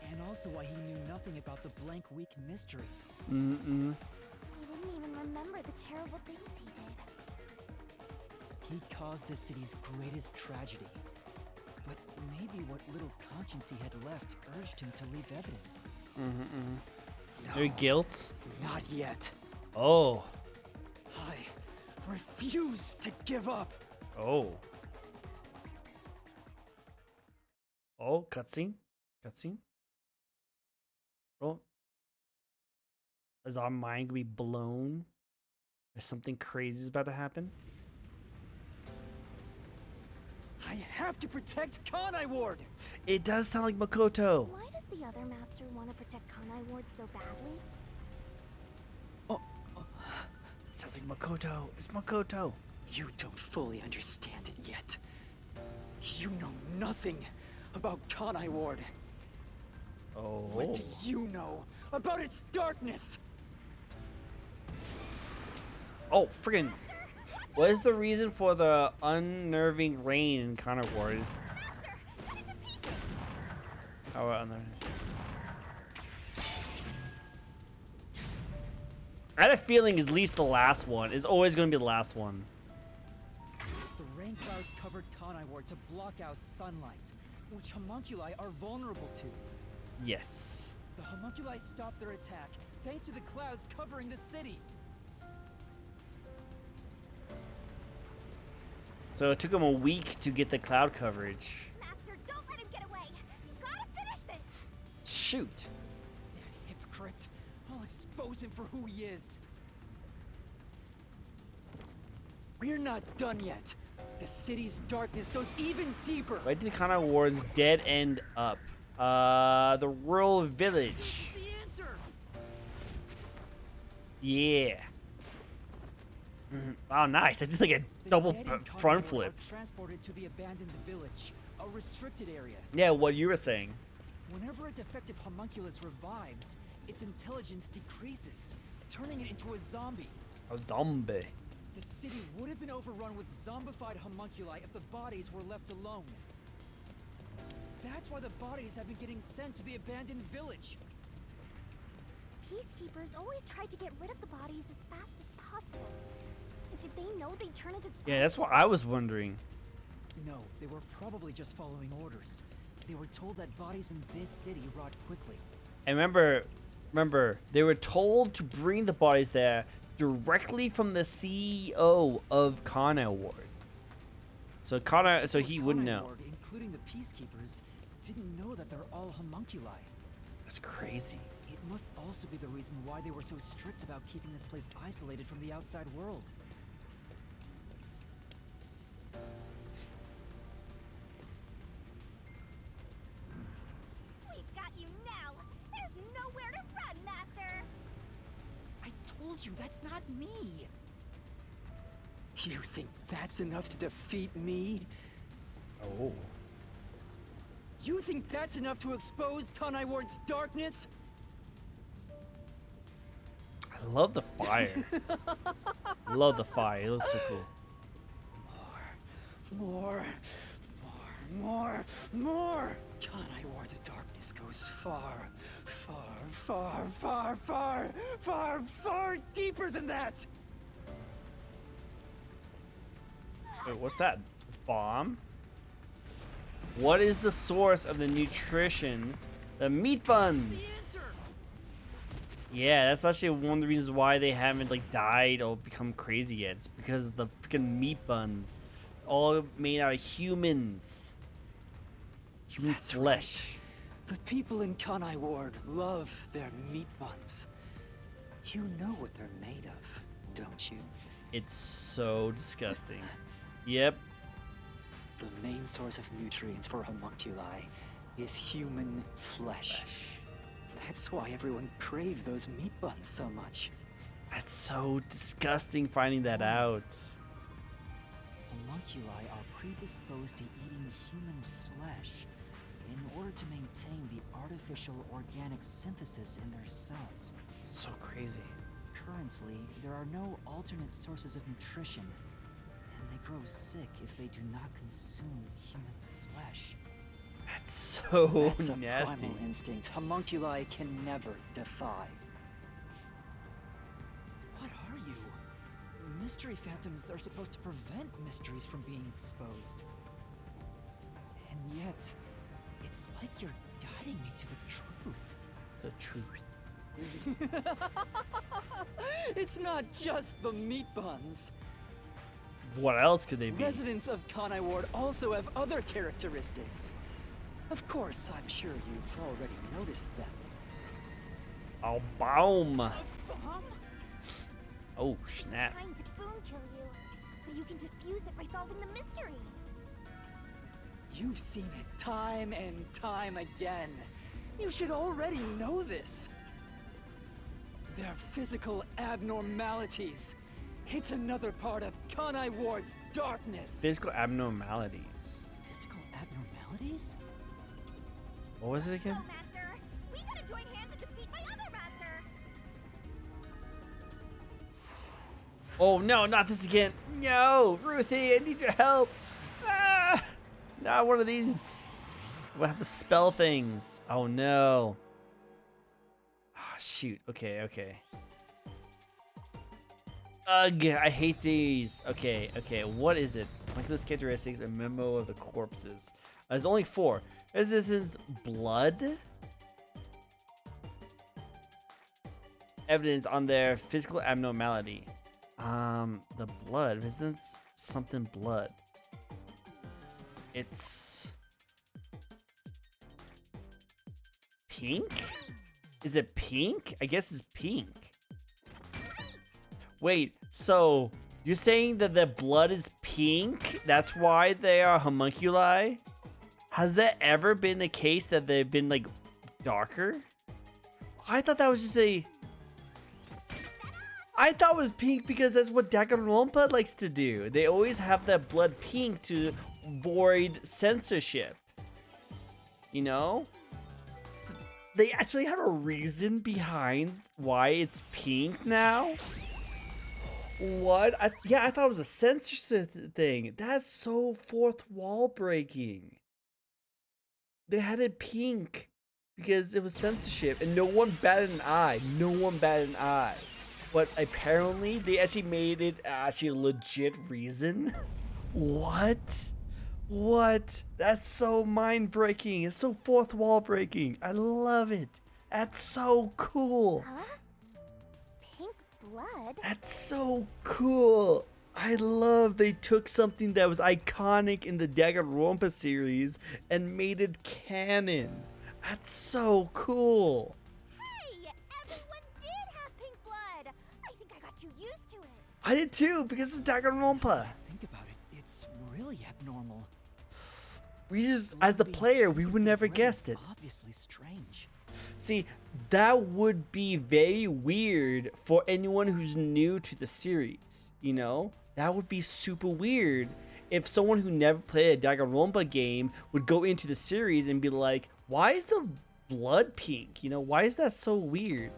And also why he knew nothing about the blank week mystery. He didn't even remember the terrible things he did. He caused the city's greatest tragedy. But maybe what little conscience he had left urged him to leave evidence. Your guilt? Not yet. Oh. I refuse to give up. Oh. Oh, cutscene? Cutscene? Oh. Is our mind gonna be blown? Is something crazy about to happen? I have to protect Kanai Ward! It does sound like Makoto. Why does the other master want to protect Kanai Ward so badly? It sounds like Makoto. It's Makoto. You don't fully understand it yet. You know nothing about Kanai Ward. Oh. What do you know about its darkness? Oh, friggin'. What is the reason for the unnerving rain in Connor Ward? Oh, unnerving. I had a feeling at least the last one is always going to be the last one. The rain clouds covered Kanai Ward to block out sunlight, which homunculi are vulnerable to. Yes. The homunculi stopped their attack thanks to the clouds covering the city. So it took him a week to get the cloud coverage. Master, don't let him get away. You gotta finish this. Shoot. That hypocrite. I'll expose him for who he is. We're not done yet. The city's darkness goes even deeper. Why did Connor Ward's dead end up? The rural village. The answer. Yeah. Oh, nice. I just like a double front flip. Transported to the abandoned village, a restricted area. Yeah, what you were saying. Whenever a defective homunculus revives, its intelligence decreases, turning it into a zombie. A zombie. The city would have been overrun with zombified homunculi if the bodies were left alone. That's why the bodies have been getting sent to the abandoned village. Peacekeepers always tried to get rid of the bodies as fast as possible. Did they know they'd turn into zombies? Yeah, that's what I was wondering. No, they were probably just following orders. They were told that bodies in this city rot quickly. And remember, they were told to bring the bodies there directly from the CEO of Connor Ward. So he wouldn't know. Ward, including the peacekeepers, didn't know that they're all homunculi. That's crazy. It must also be the reason why they were so strict about keeping this place isolated from the outside world. We've got you now. There's nowhere to run, Master. I told you, that's not me. You think that's enough to defeat me? Oh. You think that's enough to expose Kanai Ward's darkness? I love the fire. Love the fire. It looks so cool. More. Kanai Ward's darkness goes far deeper than that. Wait, what's that? Bomb? What is the source of the nutrition? The meat buns. Yeah, that's actually one of the reasons why they haven't like died or become crazy yet. It's because of the freaking meat buns, all made out of humans, human That's flesh. right. The people in Kanai Ward love their meat buns. You know what they're made of, don't you? It's so disgusting. Yep. The main source of nutrients for homunculi is human flesh. That's why everyone craved those meat buns so much. That's so disgusting finding that out. Homunculi are predisposed to eating human flesh in order to maintain the artificial organic synthesis in their cells. It's so crazy. Currently, there are no alternate sources of nutrition, and they grow sick if they do not consume human flesh. That's so That's a nasty. primal instinct homunculi can never defy. What are you? Mystery phantoms are supposed to prevent mysteries from being exposed. And yet, it's like you're guiding me to the truth. The truth. It's not just the meat buns. What else could they be? Residents of Kanai Ward also have other characteristics. Of course, I'm sure you've already noticed them. Oh, boom. Bomb? Oh, He's snap. trying to boom kill you, but you can defuse it by solving the mystery. You've seen it time and time again. You should already know this. They're physical abnormalities. It's another part of Kanai Ward's darkness. Physical abnormalities. Physical abnormalities? What was it again? Go, Master! We gotta join hands and defeat my other master! Oh no, not this again. No, Ruthie, I need your help. Ah, not one of these. We'll have to spell things. Oh no. Ah, shoot. Okay, okay. Ugh, I hate these. Okay, okay. What is it? Look at this characteristics and memo of the corpses. There's only 4. Resistance blood. Evidence on their physical abnormality. The blood. Resistance something blood. It's pink? Is it pink? I guess it's pink. Wait, so you're saying that their blood is pink? That's why they are homunculi? Has that ever been the case that they've been like darker? I thought that was just a... I thought it was pink because that's what Danganronpa likes to do. They always have that blood pink to avoid censorship. You know? So they actually have a reason behind why it's pink now? What? Yeah, I thought it was a censorship thing. That's so fourth wall breaking. They had it pink because it was censorship and no one batted an eye. No one batted an eye. But apparently they actually made it actually a legit reason. What? What? That's so mind breaking. It's so fourth wall breaking. I love it. That's so cool. Huh? Pink blood? That's so cool. I love they took something that was iconic in the Danganronpa series and made it canon. That's so cool. Hey! Everyone did have pink blood! I think I got too used to it. I did too because it's Danganronpa. Think about it. It's really abnormal. We just, as the player, we would never guessed it. Obviously strange. See, that would be very weird for anyone who's new to the series, you know? That would be super weird if someone who never played a Danganronpa game would go into the series and be like, why is the blood pink? You know, why is that so weird?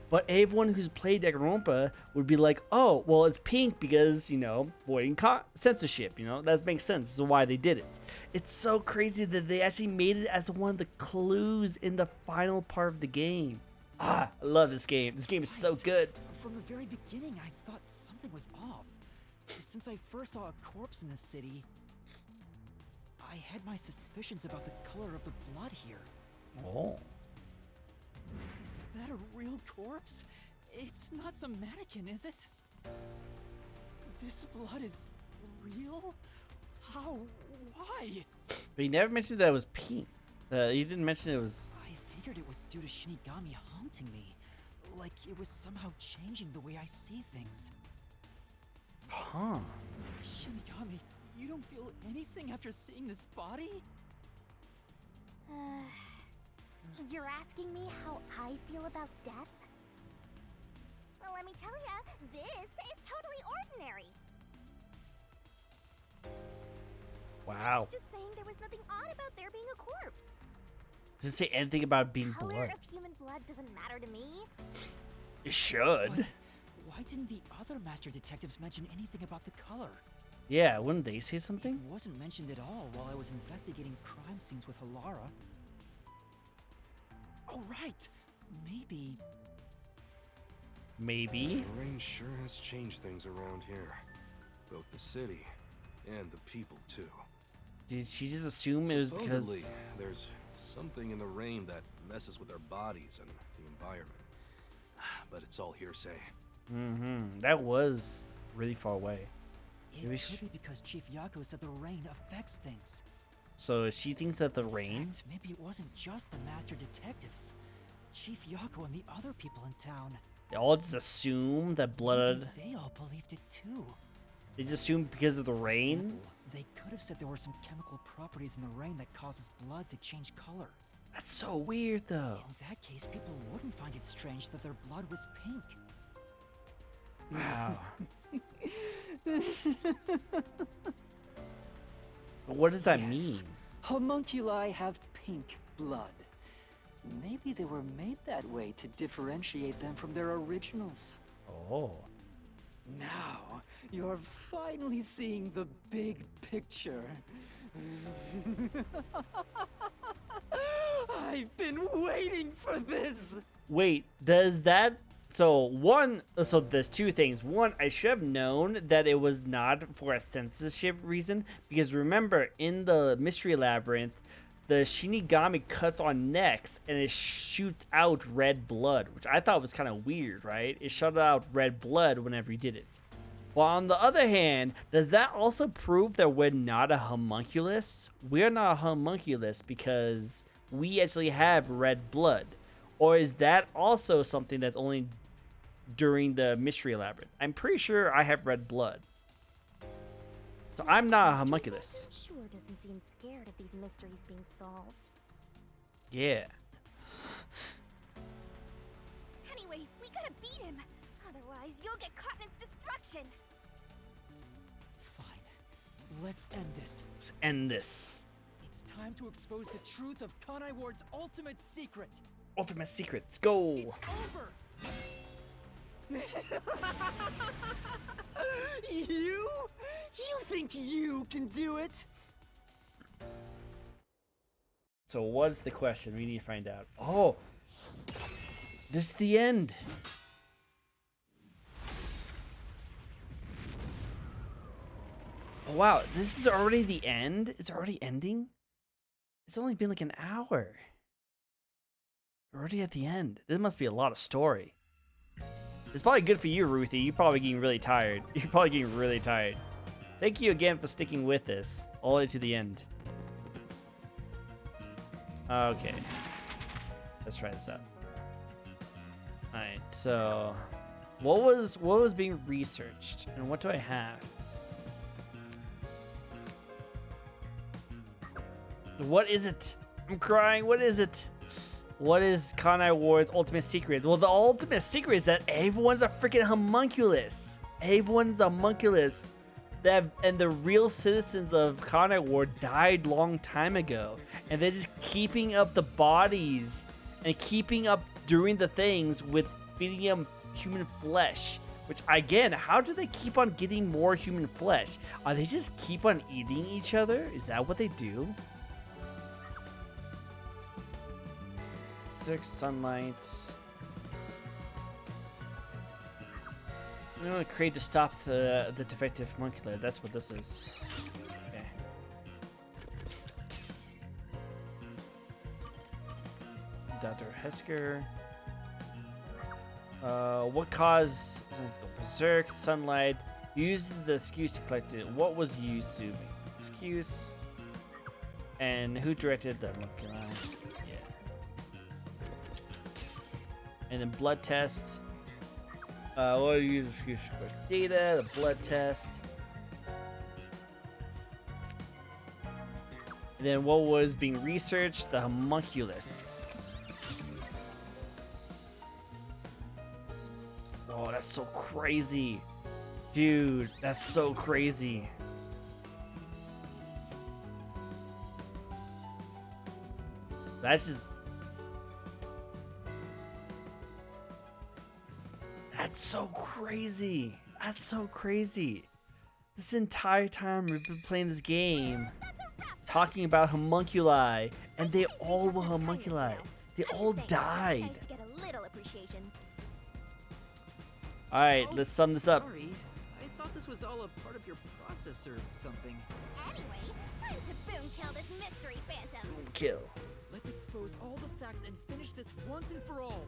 But everyone who's played Danganronpa would be like, oh, well, it's pink because, you know, avoiding censorship, you know? That makes sense. This is why they did it. It's so crazy that they actually made it as one of the clues in the final part of the game. Ah, I love this game. This game is so good. From the very beginning, I thought something was off. Since I first saw a corpse in the city, I had my suspicions about the color of the blood here. Oh. Is that a real corpse? It's not some mannequin, is it? This blood is real? How? Why? But you never mentioned that it was pink. You didn't mention it was. I figured it was due to Shinigami haunting me. Like it was somehow changing the way I see things. Huh. Shinigami, you don't feel anything after seeing this body? You're asking me how I feel about death? Well, let me tell ya, this is totally ordinary. Wow. It's just saying there was nothing odd about there being a corpse. Does it say anything about being Color blood? of human blood doesn't matter to me. It should. But why didn't the other master detectives mention anything about the color? Yeah, wouldn't they say It something? wasn't mentioned at all while I was investigating crime scenes with Halara. Oh, right. Maybe. Maybe. The rain sure has changed things around here. Both the city and the people, too. Did she just assume it was Supposedly, because? there's something in the rain that messes with our bodies and the environment. But it's all hearsay. Mm-hmm. That was really far away. It Maybe could be because Chief Yako said the rain affects things. So she thinks that the rain. And maybe it wasn't just the master detectives. Chief Yako and the other people in town. They all just assume that blood. Maybe they all believed it too. They just assume because of the For rain. example, they could have said there were some chemical properties in the rain that causes blood to change color. That's so weird, though. In that case, people wouldn't find it strange that their blood was pink. Wow. But what does that mean? Homunculi have pink blood. Maybe they were made that way to differentiate them from their originals. Oh. Now, you're finally seeing the big picture. I've been waiting for this! Wait, does that so there's two things. One, I should have known that it was not for a censorship reason, because remember in the mystery labyrinth, the Shinigami cuts on necks and it shoots out red blood, which I thought was kind of weird, right? It shot out red blood whenever he did it. Well, on the other hand, does that also prove that we're not a homunculus? We're not a homunculus because we actually have red blood. Or is that also something that's only during the mystery labyrinth? I'm pretty sure I have red blood. So I'm not a homunculus. Sure doesn't seem scared of these mysteries being solved. Yeah. Anyway, we gotta beat him. Otherwise, you'll get caught in its destruction. Fine. Let's end this. Let's end this. It's time to expose the truth of Kanai Ward's ultimate secret. Ultimate secret. Let's go. It's over! You? You think you can do it? So what's the question? We need to find out. Oh. This is the end. Oh, wow. This is already the end? It's already ending? It's only been like an hour. We're already at the end. This must be a lot of story. It's probably good for you, Ruthie. You're probably getting really tired. You're probably getting really tired. Thank you again for sticking with this all the way to the end. Okay. Let's try this out. Alright, so what was being researched and what do I have? What is it? I'm crying. What is it? What is Kanai Ward's ultimate secret? Well, the ultimate secret is that everyone's a freaking homunculus. Everyone's a homunculus. And the real citizens of Kanai Ward died long time ago. And they're just keeping up the bodies and keeping up doing the things with feeding them human flesh. Which, again, how do they keep on getting more human flesh? Are they just keep on eating each other? Is that what they do? Sunlight. We want to create to stop the defective homuncular. That's what this is. Okay. Dr. Hesker. What caused something to go berserk? Sunlight uses the excuse to collect it. What was used to make the excuse? And who directed the homunculi? Yeah. And then blood test. What do you use the excuse to collect data? The blood test. And then what was being researched? The homunculus. Oh, that's so crazy. Dude, that's so crazy. That's just... That's so crazy. That's so crazy. This entire time we've been playing this game, talking about homunculi, and they all were homunculi. They all died. Nice to get a little appreciation. Alright, let's sum this up. Sorry, I thought this was all a part of your process or something. Anyway, time to boom kill this mystery phantom. Kill. Let's expose all the facts and finish this once and for all.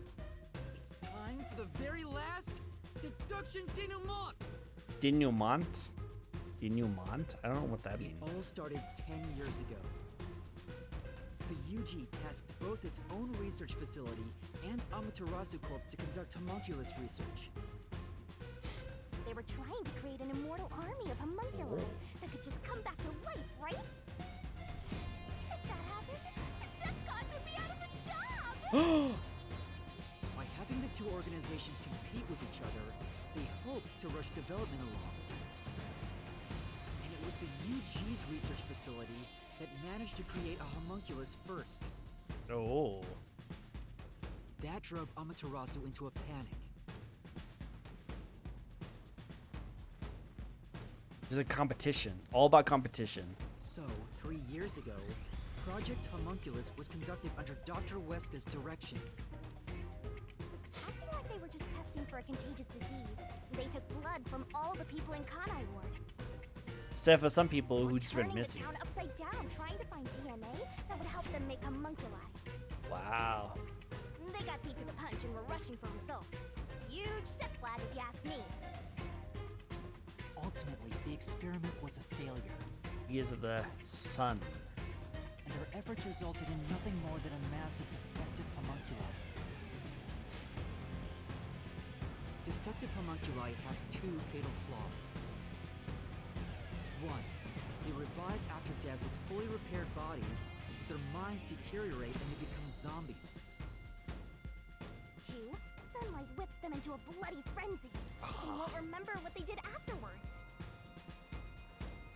It's time for the very last deduction denouement. Denouement? Denouement? I don't know what that It means. all started 10 years ago. The UG tasked both its own research facility and Amaterasu Corp to conduct homunculus research. They were trying to create an immortal army of homunculi that could just come back to life, right? If that happened, the death gods would be out of a job! By having the two organizations compete with each other, they hoped to rush development along. And it was the UG's research facility that managed to create a homunculus first. Oh. That drove Amaterasu into a panic. There's a competition. All about competition. So, 3 years ago, Project Homunculus was conducted under Dr. Weska's direction. Acting like they were just testing for a contagious disease, they took blood from all the people in Kanai Ward. Except for some people who just went Turning the missing. town upside down, trying to find DNA that would help them make homunculi. Wow. They got beat to the punch and were rushing for results. Huge death flag if you ask me. Ultimately, the experiment was a failure, Years of the sun. and their efforts resulted in nothing more than a mass of defective homunculi. Defective homunculi have two fatal flaws. One, they revive after death with fully repaired bodies, but their minds deteriorate and they become zombies. Two, sunlight whips them into a bloody frenzy. They won't remember what they did afterwards.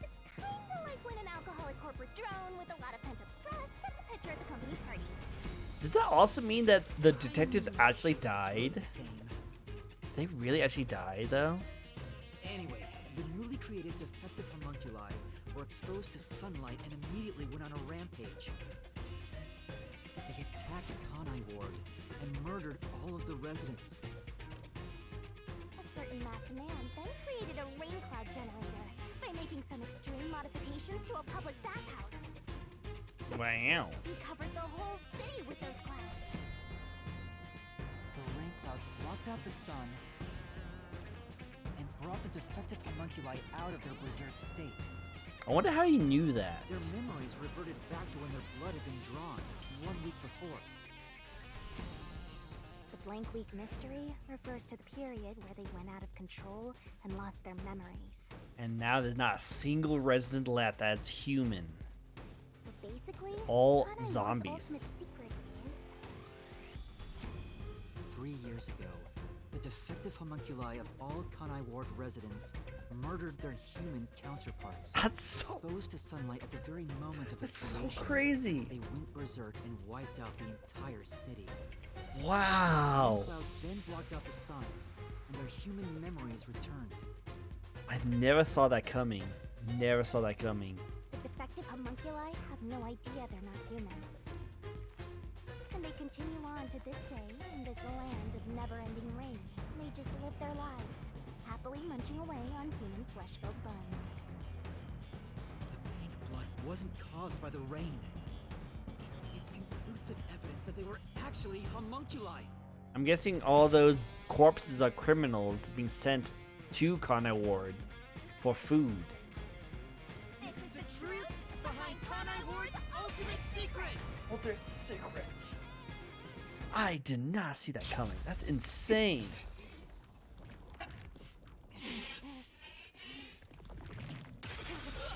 It's kinda like when an alcoholic corporate drone with a lot of pent-up stress gets a picture at the company party. Does that also mean that the detectives actually died? The same. They really actually died, though? Anyway, the newly created defective homunculi were exposed to sunlight and immediately went on a rampage. They attacked Kanai Ward and murdered all of the residents. A certain masked man then created a rain cloud generator by making some extreme modifications to a public bathhouse. Wow. He covered the whole city with those clouds. The rain clouds blocked out the sun and brought the defective homunculi out of their berserk state. I wonder how he knew that. Their memories reverted back to when their blood had been drawn 1 week before. The blank week mystery refers to the period where they went out of control and lost their memories. And now there's not a single resident left that's human. So basically, All Kanai Ward's zombies. ultimate secret is 3 years ago, the defective homunculi of all Kanai Ward residents murdered their human counterparts. That's so... Exposed to sunlight at the very moment of That's its so creation, crazy. they went berserk and wiped out the entire city. Wow. Clouds then blocked out the sun, and their human memories returned. I never saw that coming. Never saw that coming. the defective homunculi have no idea they're not human. And they continue on to this day in this land of never-ending rain. They just live their lives, happily munching away on human flesh-filled bones. The pink blood wasn't caused by the rain. It's conclusive evidence that they were actually homunculi. I'm guessing all those corpses are criminals being sent to Kanai Ward for food. This is the truth behind Kanai Ward's ultimate secret. Ultimate secret. I did not see that coming. That's insane.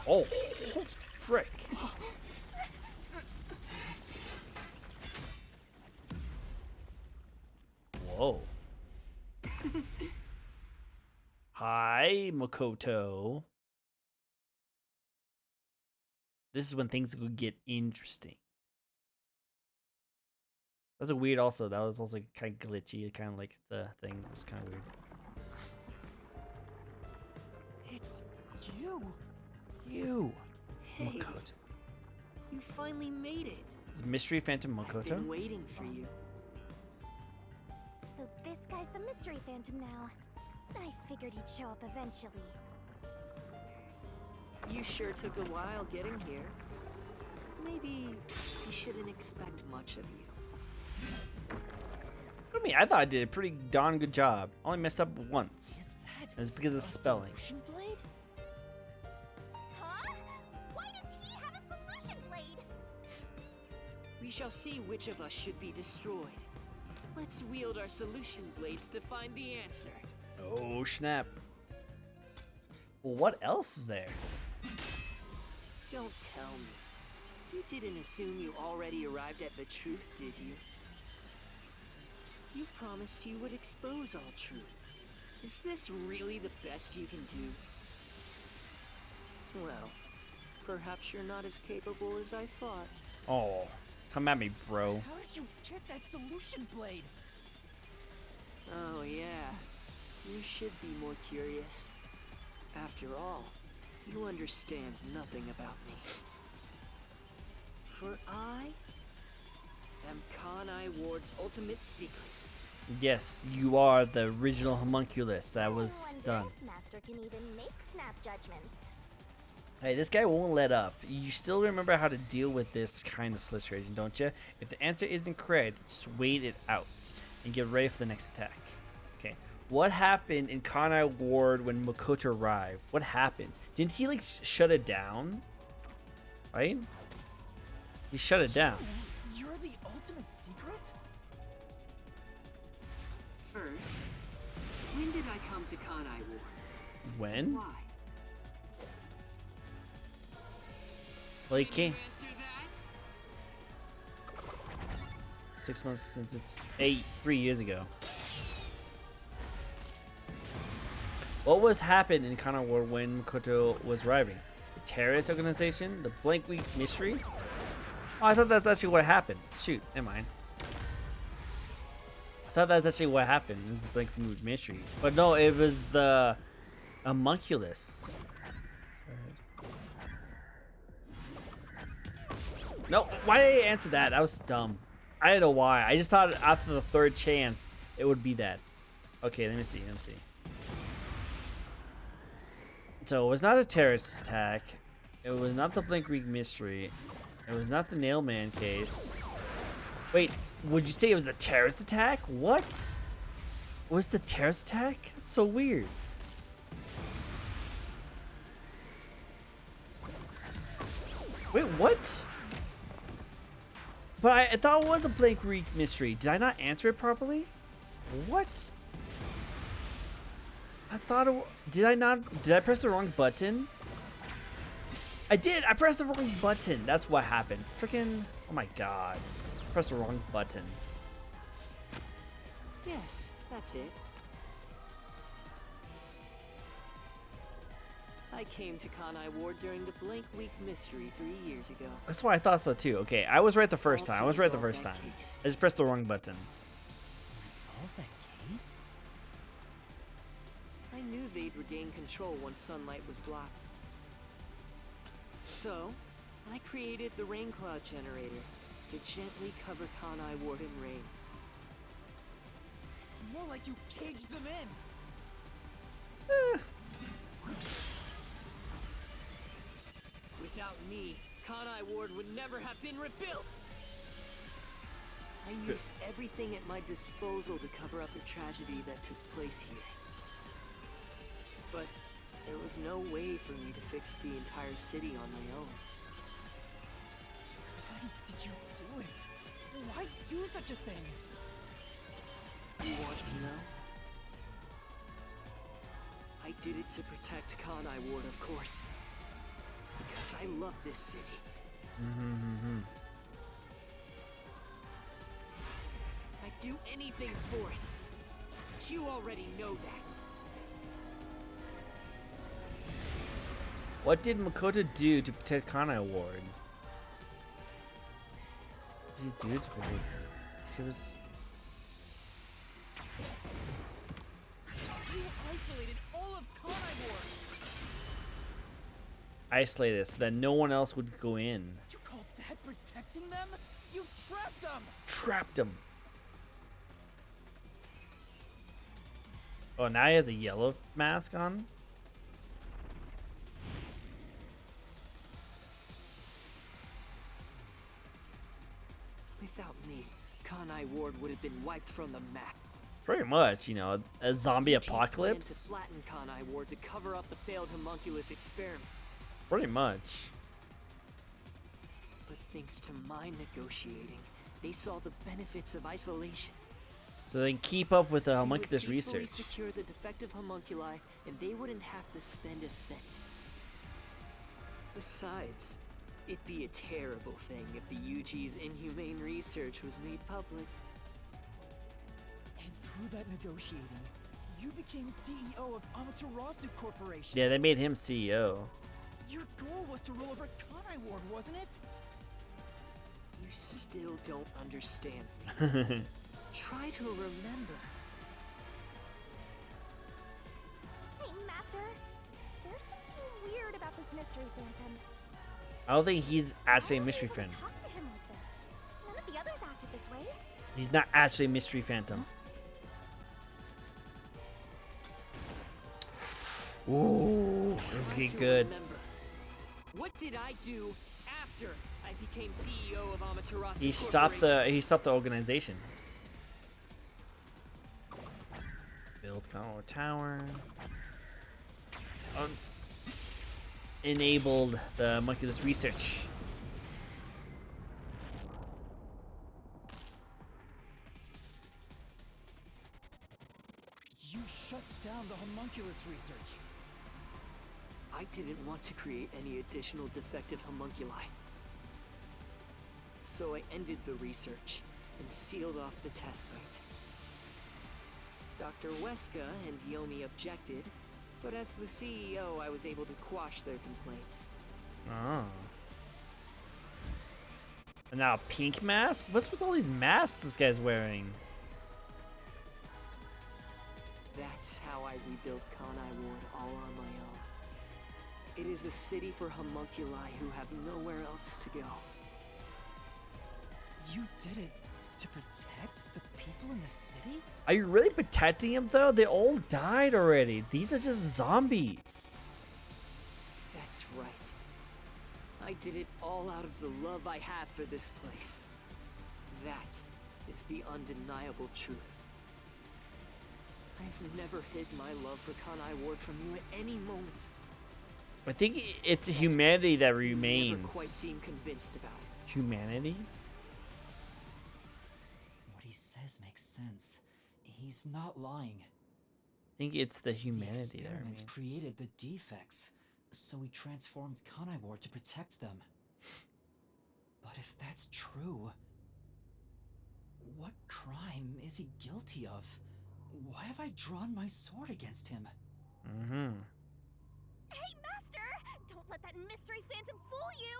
Oh, frick. Whoa. Hi, Makoto. This is when things could get interesting. That's a weird also. That was also kind of glitchy. Kind of like the thing was kind of weird. It's you. You, Hey, Makoto. you finally made it. Is Mystery Phantom I've Makoto? been waiting for you. So this guy's the mystery phantom now. I figured he'd show up eventually. You sure took a while getting here. Maybe we shouldn't expect much of you. I mean, I thought I did a pretty darn good job. I only messed up once. Is that It's because of spelling. solution blade? Huh? Why does he have a solution blade? We shall see which of us should be destroyed. Let's wield our solution blades to find the answer. Oh, snap. Well, what else is there? Don't tell me. You didn't assume you already arrived at the truth, did you? You promised you would expose all truth. Is this really the best you can do? Well, perhaps you're not as capable as I thought. Oh, come at me, bro. How did you get that solution blade? Oh, yeah. You should be more curious. After all, you understand nothing about me. For I am Kanai Ward's ultimate secret. Yes, you are the original homunculus that was I done. wonder if Master can even make snap judgments. Hey, this guy won't let up. You still remember how to deal with this kind of situation, don't you? If the answer isn't correct, just wait it out and get ready for the next attack. Okay. What happened in Kanai Ward when Makoto arrived? What happened? Didn't he like shut it down? Right? He shut it down. You're the ultimate secret? First, when did I come to Kanai Ward? When? Why? Well, he came Answer that? 6 months since it's 3 years ago. What was happened in Kanai Ward when Makoto was arriving? The terrorist organization? The Blank Week mystery? Oh, I thought that's actually what happened. Shoot, never mind. I thought that's actually what happened. It was the Blank Week mystery. But no, it was the homunculus. No, why did I answer that? That was dumb. I don't know why. I just thought after the third chance, it would be that. Okay, let me see. So it was not a terrorist attack. It was not the Blink Week mystery. It was not the Nailman case. Wait, would you say it was the terrorist attack? What? Was the terrorist attack? That's so weird. Wait, what? But I thought it was a Blink Week mystery. Did I not answer it properly? What? I thought it. Did I not? Did I press the wrong button? I did. I pressed the wrong button. That's what happened. Freaking. Oh my god. Pressed the wrong button. Yes, that's it. I came to Kanai Ward during the Blank Week mystery 3 years ago. That's why I thought so too. Okay, I was right the first All time. to I was right the resolve first that time. case. I just pressed the wrong button. Resolve that case? I knew they'd regain control once sunlight was blocked. So, I created the rain cloud generator to gently cover Kanai Ward in rain. It's more like you caged them in. Without me, Kanai Ward would never have been rebuilt. I used everything at my disposal to cover up the tragedy that took place here. But there was no way for me to fix the entire city on my own. Why did you do it? Why do such a thing? You want to know? I did it to protect Kanai Ward, of course. Because I love this city. I'd do anything for it. But you already know that. What did Makoto do to protect Kanai Ward? What did he do to protect her? She was... You isolated all of Kanai Ward. isolated so that no one else would go in. You call that protecting them? You trapped them. Trapped him. Oh, now he has a yellow mask on? Without me, Kanai Ward would have been wiped from the map. Pretty much, you know, a zombie Eugene planned apocalypse. to flatten Kanai Ward to cover up the failed homunculus experiment. Pretty much. But thanks to my negotiating, they saw the benefits of isolation. So they can keep up with the They would homunculus peacefully research. secure the defective homunculi, and they wouldn't have to spend a cent. Besides, it'd be a terrible thing if the UG's inhumane research was made public. And through that negotiating, you became CEO of Amaterasu Corporation. Yeah, they made him CEO. Your goal was to rule over Kanai Ward, wasn't it? You still don't understand me. Try to remember. Hey, Master. There's something weird about this mystery phantom. I don't think he's actually a How are we mystery able to phantom. talk to him like this? None of the others acted this way. He's not actually a mystery phantom. Ooh, this is Try getting to good. remember. What did I do after I became CEO of Amaterasu He stopped the organization. Build Conroe Tower. Enabled the homunculus research. You shut down the homunculus research. I didn't want to create any additional defective homunculi. So I ended the research and sealed off the test site. Dr. Weska and Yomi objected, but as the CEO, I was able to quash their complaints. Oh. And now a pink mask? What's with all these masks this guy's wearing? That's how I rebuilt Kanai Ward all on my own. It is a city for homunculi who have nowhere else to go. You did it to protect the people in the city? Are you really protecting him though? They all died already. These are just zombies. That's right. I did it all out of the love I have for this place. That is the undeniable truth. I've never hid my love for Kanai Ward from you at any moment. I think it's humanity that You never quite remains. seem convinced about it. Humanity? What he says makes sense. He's not lying. I think it's the The humanity that experiments remains. created the defects, so he transformed Kanai Ward to protect them. But if that's true, what crime is he guilty of? Why have I drawn my sword against him? Mm-hmm. Hey, Master! Don't let that mystery phantom fool you!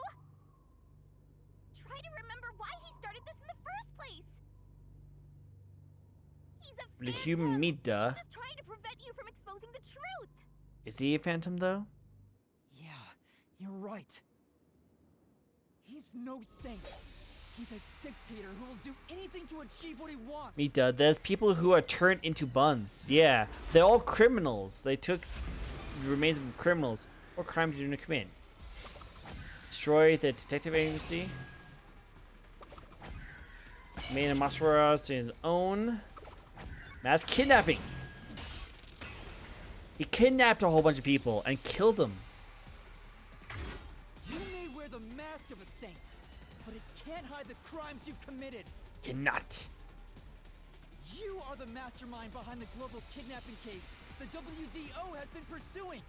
Try to remember why he started this in the first place! He's a phantom! The human meat, duh. He's just trying to prevent you from exposing the truth! Is he a phantom though? Yeah, you're right. He's no saint. He's a dictator who will do anything to achieve what he wants. Mita, there's people who are turned into buns. Yeah, they're all criminals. They took the remains of criminals. What crime did you commit? Destroy the detective agency. Made Amaterasu his own. Mass kidnapping. He kidnapped a whole bunch of people and killed them. You may wear the mask of a saint, but it can't hide the crimes you've committed. Cannot. You are the mastermind behind the global kidnapping case the WDO has been pursuing.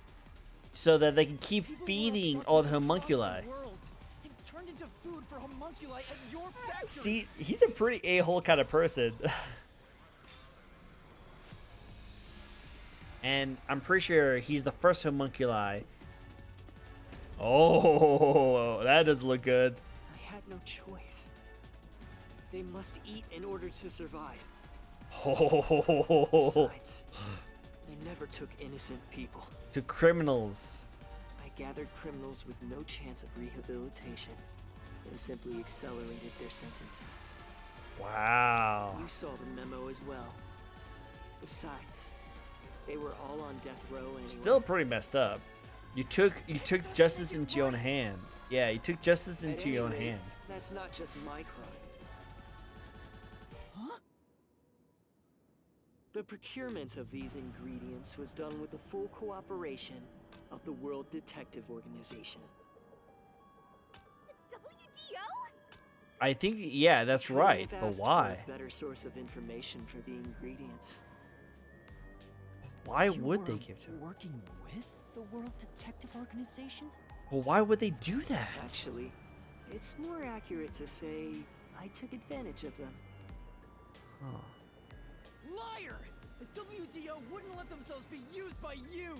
So that they can keep People who feeding abducted all the across homunculi. the world and turned into food for homunculi at your factory. See, he's a pretty a-hole kind of person. And I'm pretty sure he's the first homunculi. Oh, that does look good. I had no choice. They must eat in order to survive. Oh, Besides, I never took innocent people. to criminals. I gathered criminals with no chance of rehabilitation and simply accelerated their sentence. Wow. You saw the memo as well. Besides, they were all on death row anyway. Still pretty messed up. You took justice into your own hand. Yeah, you took justice At into any your own rate, hand. That's not just my crime. Huh? The procurement of these ingredients was done with the full cooperation of the World Detective Organization. The WDO? I think, yeah, that's Couldn't right. have But asked for why? a better source of information for the ingredients. Why You would they were give to him? working with the World Detective Organization? Well, why would they do that? Actually, it's more accurate to say I took advantage of them. Huh. Liar! The WDO wouldn't let themselves be used by you!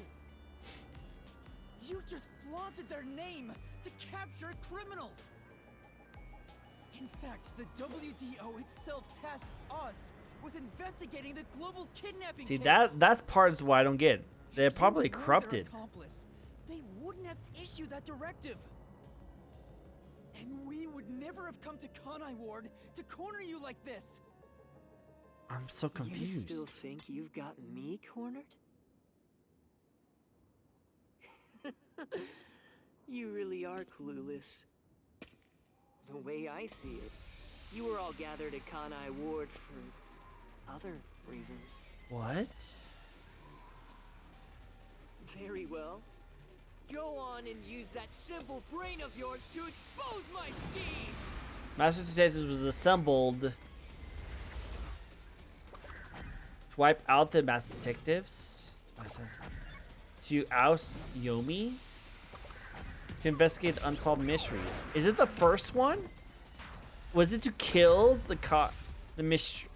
You just flaunted their name to capture criminals! In fact, the WDO itself tasked us with investigating the global kidnapping See, case. that's parts why I don't get. They're If you probably were their corrupted. accomplice, they wouldn't have issued that directive. And we would never have come to Kanai Ward to corner you like this. I'm so You still confused. think you've got me cornered? You really are clueless. The way I see it, you were all gathered at Kanai Ward for other reasons. What? Very well. Go on and use that simple brain of yours to expose my schemes! Master Detectives was assembled to wipe out the Master Detectives, to oust Yomi, to investigate the unsolved mysteries. Is it the first one? Was it to kill the mystery?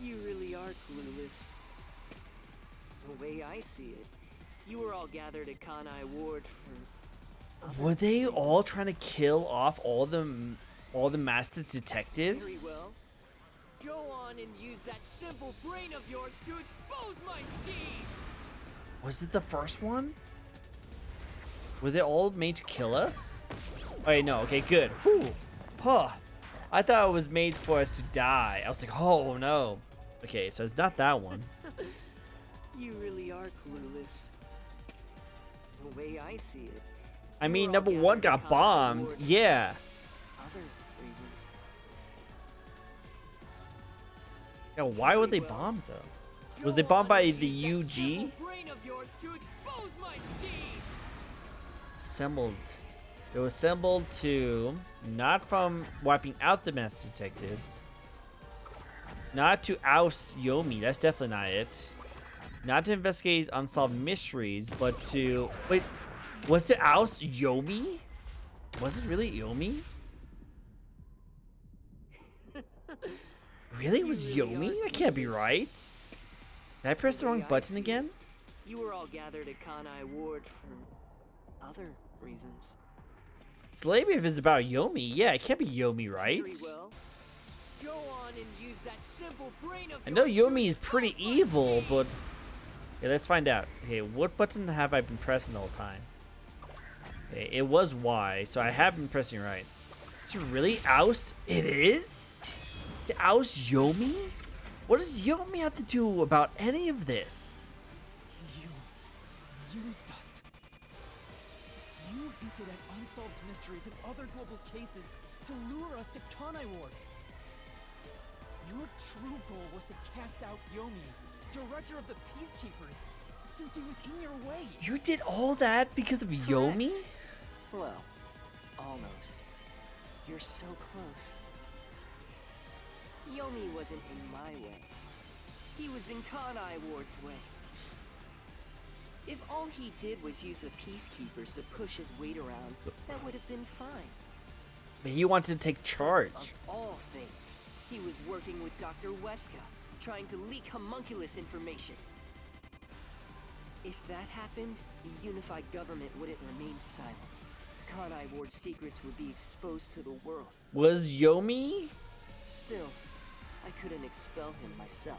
You really are clueless. The way I see it, you were all gathered at Kanai Ward for other Were they reasons. all trying to kill off all the Master Very Detectives? well. Go on and use that simple brain of yours to expose my schemes! Was it the first one? Were they all made to kill us? Oh, wait, no. Okay, good. Whew. Huh. I thought it was made for us to die. I was like, oh no. Okay, so it's not that one. You really are clueless. The way I see it, I you mean, were all number one gathered at got Kanai bombed. Ward for Yeah. other reasons. Yeah, why would they Very well. bomb though? Was Go they bombed on by and the use that UG? simple brain of yours to expose my schemes! Assembled. They were assembled to, not from wiping out the Master Detectives. Not to oust Yomi. That's definitely not it. Not to investigate unsolved mysteries, but to... Wait, was to oust Yomi? Was it really Yomi? Really? It was You really Yomi? are That can't be clueless. right. Did I press the wrong way I button see again? You were all gathered at Kanai Ward for other reasons. It's maybe if it's about Yomi. Yeah, it can't be Yomi, right? Very well. Go on and use that simple brain of I know yours to Yomi is pretty expose my evil, schemes. but... Okay, let's find out. Okay, what button have I been pressing the whole time? Okay, it was Y, so I have been pressing right. To really oust? It is? To oust Yomi? What does Yomi have to do about any of this? You used us. You hinted at unsolved mysteries and other global cases to lure us to Kanai Ward. Your true goal was to cast out Yomi, director of the Peacekeepers, since he was in your way. You did all that because of Yomi? Correct. Well, almost. You're so close. Yomi wasn't in my way. He was in Kanai Ward's way. If all he did was use the Peacekeepers to push his weight around, that would have been fine. But he wanted to take charge. Of all things, he was working with Dr. Weska, trying to leak homunculus information. If that happened, the unified government wouldn't remain silent. Kanai Ward's secrets would be exposed to the world. Was Yomi? Still, I couldn't expel him myself.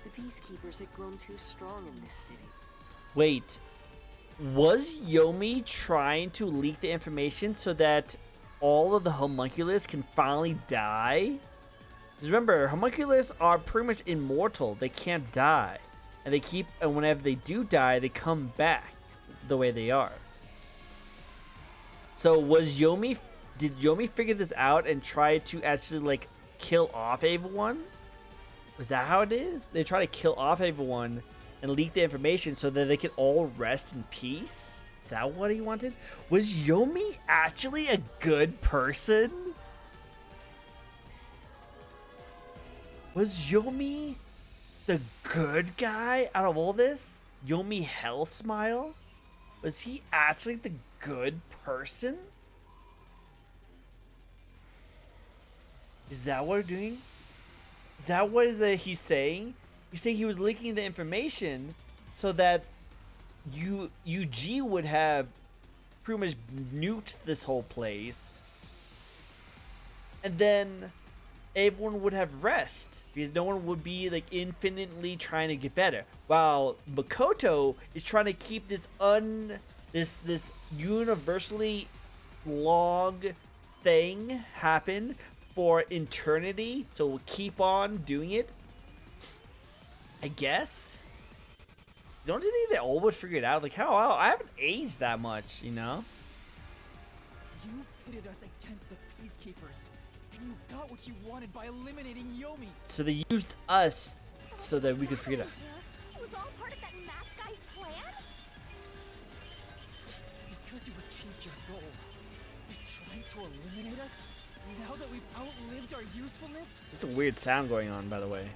The Peacekeepers had grown too strong in this city. Wait. Was Yomi trying to leak the information so that all of the homunculus can finally die? Because remember, homunculus are pretty much immortal. They can't die. And whenever they do die, they come back the way they are. So did Yomi figure this out and try to actually like kill off Ava 1? Was that how it is? They try to kill off Ava 1 and leak the information so that they can all rest in peace? Is that what he wanted? Was Yomi actually a good person? Was Yomi the good guy out of all this? Yomi Hell Smile? Was he actually the good person? Is that what we're doing? Is that what he's saying? He's saying he was leaking the information so that UG would have pretty much nuked this whole place. And then everyone would have rest because no one would be like infinitely trying to get better. While Makoto is trying to keep this universally long thing happen for eternity, so we'll keep on doing it. I guess. Don't you think they all would figure it out? Like, how I haven't aged that much, you know? You pitted us against the Peacekeepers, and you got what you wanted by eliminating Yomi. So they used us so that we could figure it out. It was all part of that mask guy's plan? Because you achieved your goal, you're trying to eliminate us? Now that we've outlived our usefulness? There's a weird sound going on, by the way.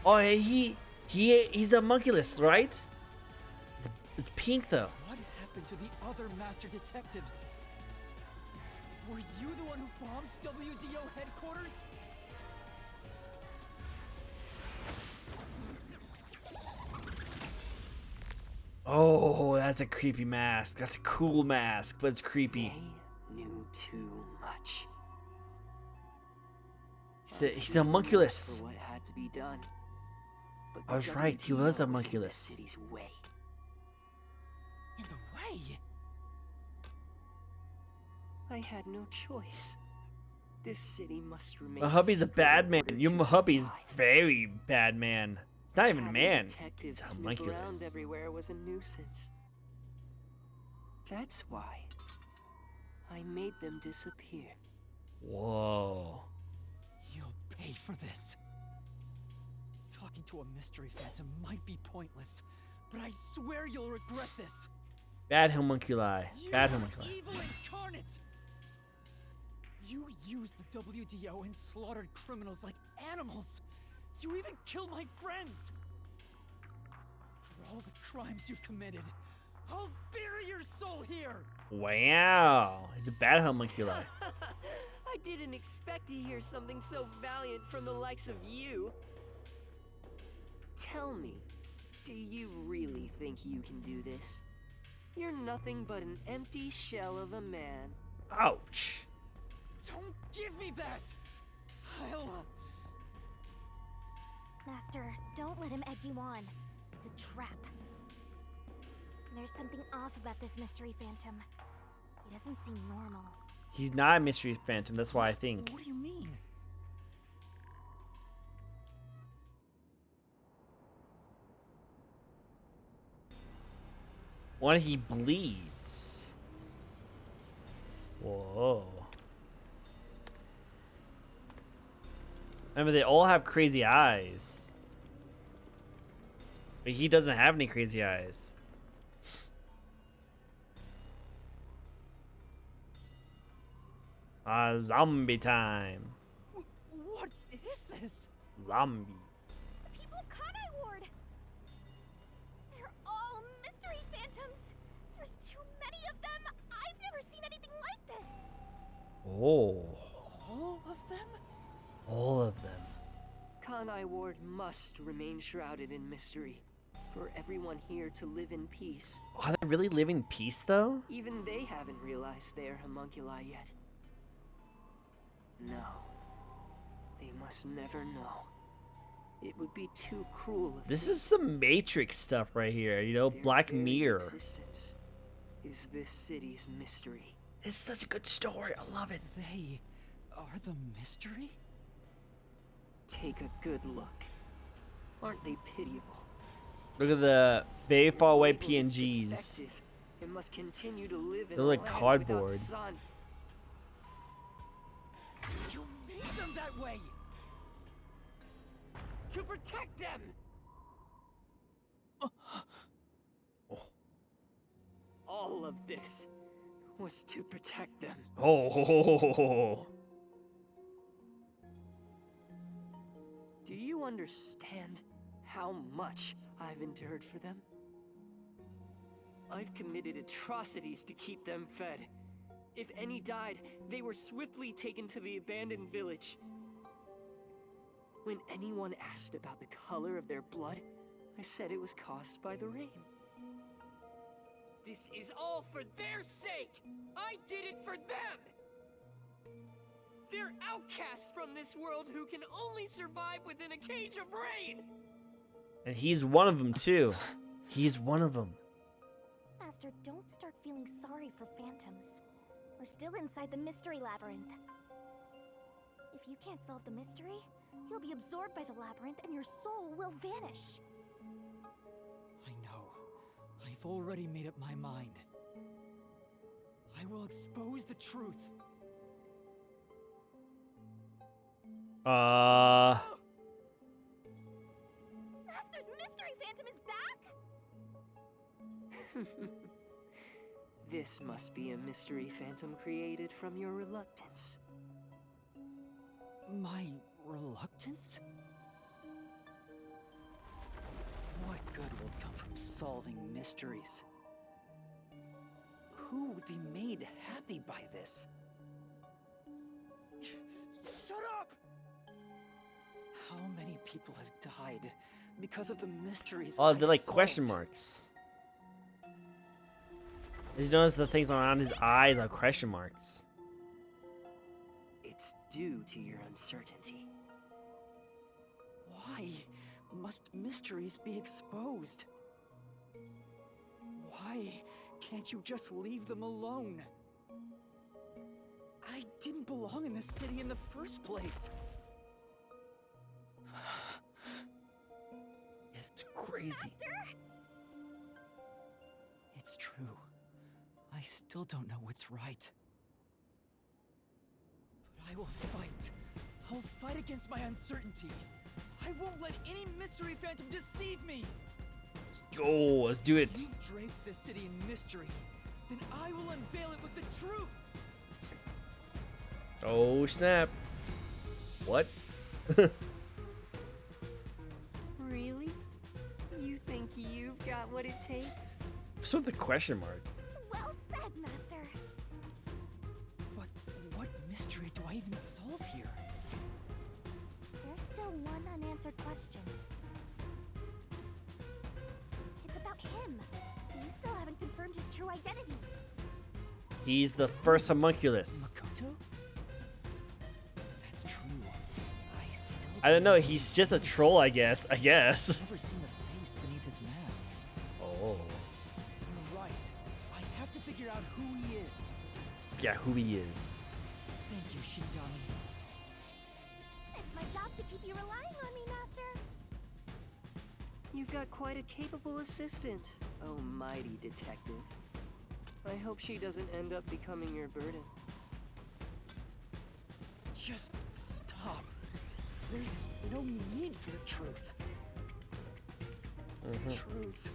Oh, he's a homunculus, right? It's pink though. What happened to the other master detectives? Were you the one who bombed WDO headquarters? Oh, that's a creepy mask. That's a cool mask, but it's creepy. They knew too much. He's a homunculus. For what had to be done. But I was right, he was a WDO in the homunculus. city's way. In the way? I had no choice. This city must remain. My hubby's a secret bad in man. order Your to hubby's survive. very bad man. It's not even a Having man. detectives It's a snoop around homunculus. everywhere was a nuisance. That's why I made them disappear. Whoa. You'll pay for this. Talking to a mystery phantom might be pointless, but I swear you'll regret this. Bad homunculi. You Bad are homunculi. evil incarnate. You used the WDO and slaughtered criminals like animals. You even killed my friends. For all the crimes you've committed, I'll bury your soul here. Wow. He's a bad homunculi. I didn't expect to hear something so valiant from the likes of you. Tell me, do you really think you can do this? You're nothing but an empty shell of a man. Ouch. Don't give me that. I'll... Master, don't let him egg you on. It's a trap. There's something off about this mystery phantom. He doesn't seem normal. He's not a mystery phantom. That's why I think. What do you mean? When he bleeds. Whoa. Remember, they all have crazy eyes. But he doesn't have any crazy eyes. Zombie time. What is this? Zombie. The people of Kanai Ward! They're all mystery phantoms! There's too many of them! I've never seen anything like this! Oh. All of them? All of them. Kanai Ward must remain shrouded in mystery. For everyone here to live in peace. Are they really living peace, though? Even they haven't realized they are homunculi yet. No. They must never know. It would be too cruel if This is some Matrix stuff right here, you know, their Black very Mirror. existence is this city's mystery. This is such a good story. I love it. They are the mystery? Take a good look. Aren't they pitiable? Look at the very far away Labeled as PNGs. defective and must continue to live in They're a like land without cardboard. sun. You made them that way! To protect them! All of this was to protect them. Oh. Do you understand how much I've endured for them? I've committed atrocities to keep them fed. If any died, they were swiftly taken to the abandoned village. When anyone asked about the color of their blood, I said it was caused by the rain. This is all for their sake! I did it for them! They're outcasts from this world who can only survive within a cage of rain! And he's one of them, too. He's one of them. Master, don't start feeling sorry for phantoms. We're still inside the mystery labyrinth. If you can't solve the mystery, you'll be absorbed by the labyrinth and your soul will vanish. I know. I've already made up my mind. I will expose the truth. Master's mystery phantom is back? This must be a mystery phantom created from your reluctance. My reluctance? What good will come from solving mysteries? Who would be made happy by this? Shut up! How many people have died because of the mysteries? Oh, they're I've like question solved? marks. Did you notice the things around his eyes are question marks? It's due to your uncertainty. Why must mysteries be exposed? Why can't you just leave them alone? I didn't belong in this city in the first place. It's crazy. It's true. I still don't know what's right. But I will fight. I'll fight against my uncertainty. I won't let any mystery phantom deceive me. Let's go. Let's do it. You've draped this city in mystery. Then I will unveil it with the truth. Oh, snap. What? Really? You think you've got what it takes? What's with the question mark? Well said, Master. But what mystery do I even solve here? There's still one unanswered question. It's about him. You still haven't confirmed his true identity. He's the first homunculus. Makoto? That's true. I still I don't know. He's just a troll, I guess. I've never seen the face beneath his mask. Oh. You're right. I have to figure out who he is. Yeah, who he is. Thank you, Shinigami. It's my job to keep you relying on me, Master. You've got quite a capable assistant, oh mighty detective. I hope she doesn't end up becoming your burden. Just stop. There's no need for the truth. The truth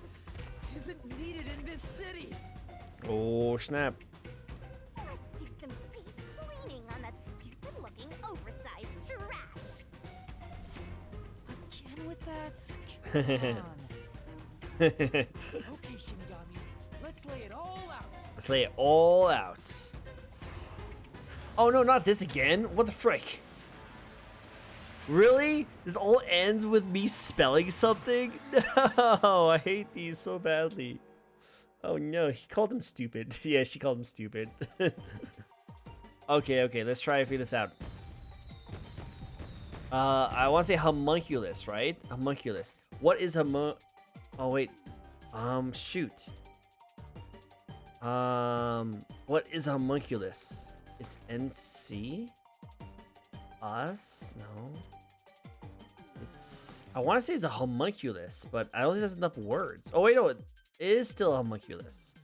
isn't needed in this city. Oh, snap. Let's do some deep cleaning on that stupid-looking, oversized trash. Again with that? Come on. Okay, Shinigami. Let's lay it all out. Let's lay it all out. Oh no, not this again. What the frick? Really? This all ends with me spelling something? No, I hate these so badly. Oh no, he called him stupid. Yeah, she called him stupid. Okay, let's try to figure this out. I want to say homunculus, right? Homunculus. What is oh wait. Shoot. What is homunculus? It's NC? It's us? No. It's... I want to say it's a homunculus, but I don't think that's enough words. Oh, wait, no. It is still a homunculus.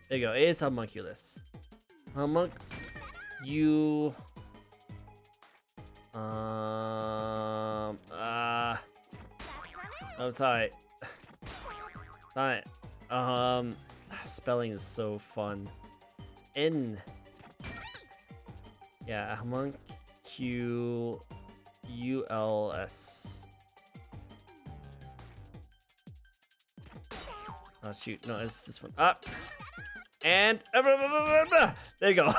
There you go. It is homunculus. You... Oh, sorry. Not it. Spelling is so fun. It's N. Yeah, homunculus. Oh shoot, no, it's this one. Up. And there you go.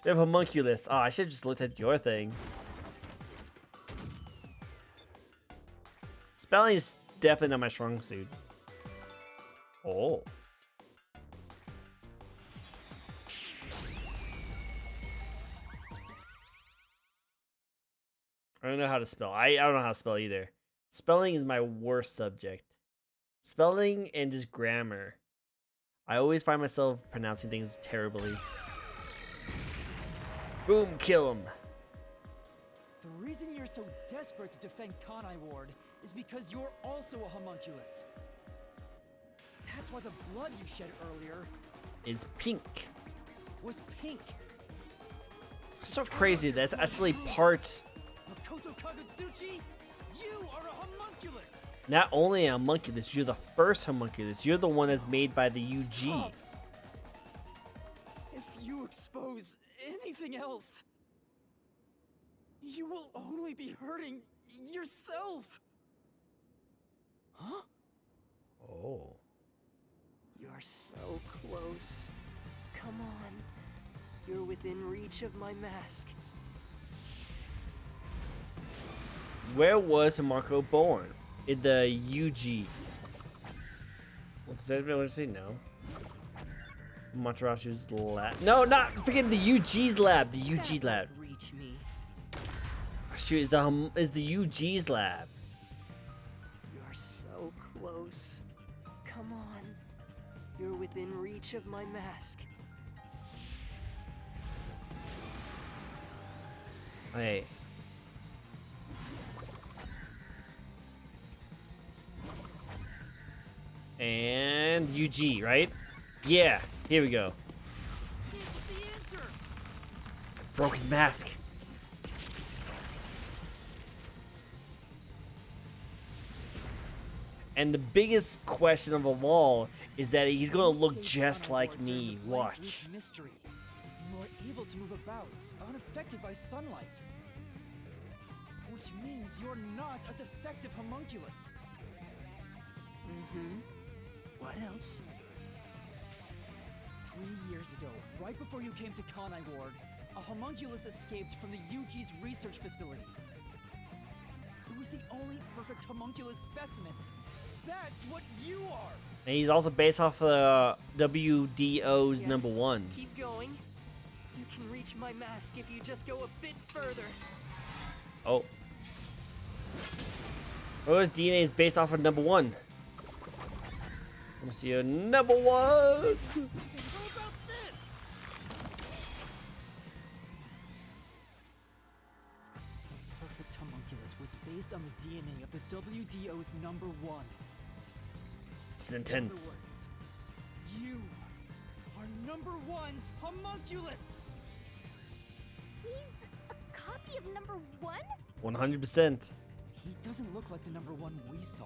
You have homunculus. Oh, I should have just looked at your thing. Spelling is definitely not my strong suit. Oh. I don't know how to spell. I don't know how to spell either. Spelling is my worst subject. Spelling and just grammar. I always find myself pronouncing things terribly. Boom, kill him. The reason you're so desperate to defend Kanai Ward is because you're also a homunculus. That's why the blood you shed earlier Is pink. was pink. So crazy that's actually part. Makoto Kagutsuchi, you are a homunculus. Not only a homunculus, you're the first homunculus. You're the one that's made by the UG. Stop. If you expose anything else, you will only be hurting yourself. Huh? Oh. You're so close. Come on. You're within reach of my mask. Where was Marco born? In the UG. What does everyone say? No. Matarasu's lab. No, not forget the UG's lab. The UG lab. Reach me. Shoot, is the UG's lab. You're so close. Come on. You're within reach of my mask. Hey. And UG, right? Yeah, here we go. It's the answer. Broke his mask. And the biggest question of them all is that he's gonna look just like me. Watch. Mystery. You are able to move about, unaffected by sunlight. Which means you're not a defective homunculus. Mm-hmm. What else? 3 years ago, right before you came to Kanai Ward, a homunculus escaped from the UG's research facility. It was the only perfect homunculus specimen. That's what you are! And he's also based off of WDO's Yes, #1. Keep going. You can reach my mask if you just go a bit further. Oh. Oh, his DNA is based off of #1. Let me see your #1. How about this? The perfect homunculus was beginning of the WDO's number one. It's In other intense. words, you are number one's homunculus! He's a copy of number 1? 100%. He doesn't look like the number one we saw.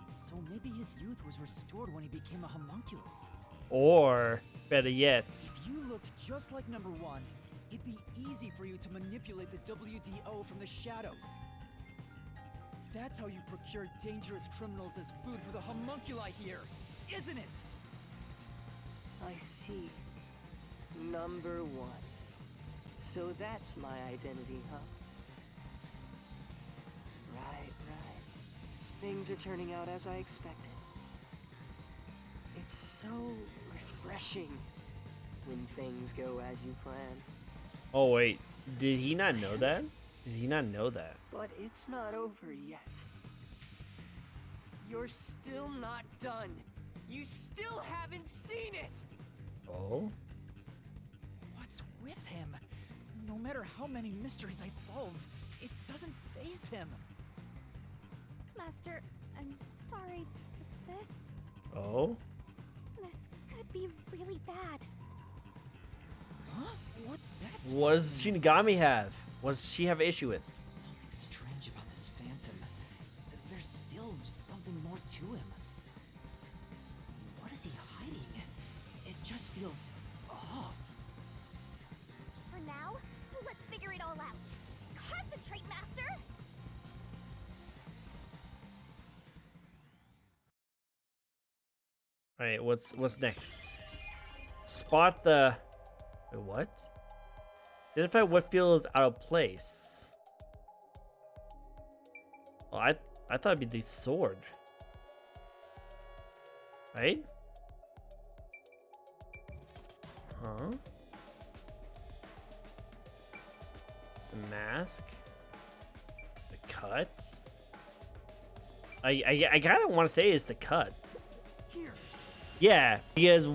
So maybe his youth was restored when he became a homunculus. Or, better yet, If you looked just like number one, it'd be easy for you to manipulate the WDO from the shadows. That's how you procure dangerous criminals as food for the homunculi here, isn't it? I see. Number 1. So that's my identity, huh? Right. Things are turning out as I expected. It's so refreshing when things go as you plan. oh wait, did he not know that? Did he not know that? But it's not over yet. You're still not done. You still haven't seen it! Oh? What's with him? No matter how many mysteries I solve, it doesn't faze him. Master, I'm sorry, but this Oh? could be really bad. Huh? What's that? What does Shinigami have? What does she have issue with? Something strange about this phantom. There's still something more to him. What is he hiding? It just feels off. For now, let's figure it all out. Concentrate, Master! Alright, what's next? Spot the... Wait, what? Identify what feels out of place. Well, I thought it'd be the sword. Right? Huh? The mask? The cut? I kind of want to say it's the cut. Here. Yeah, because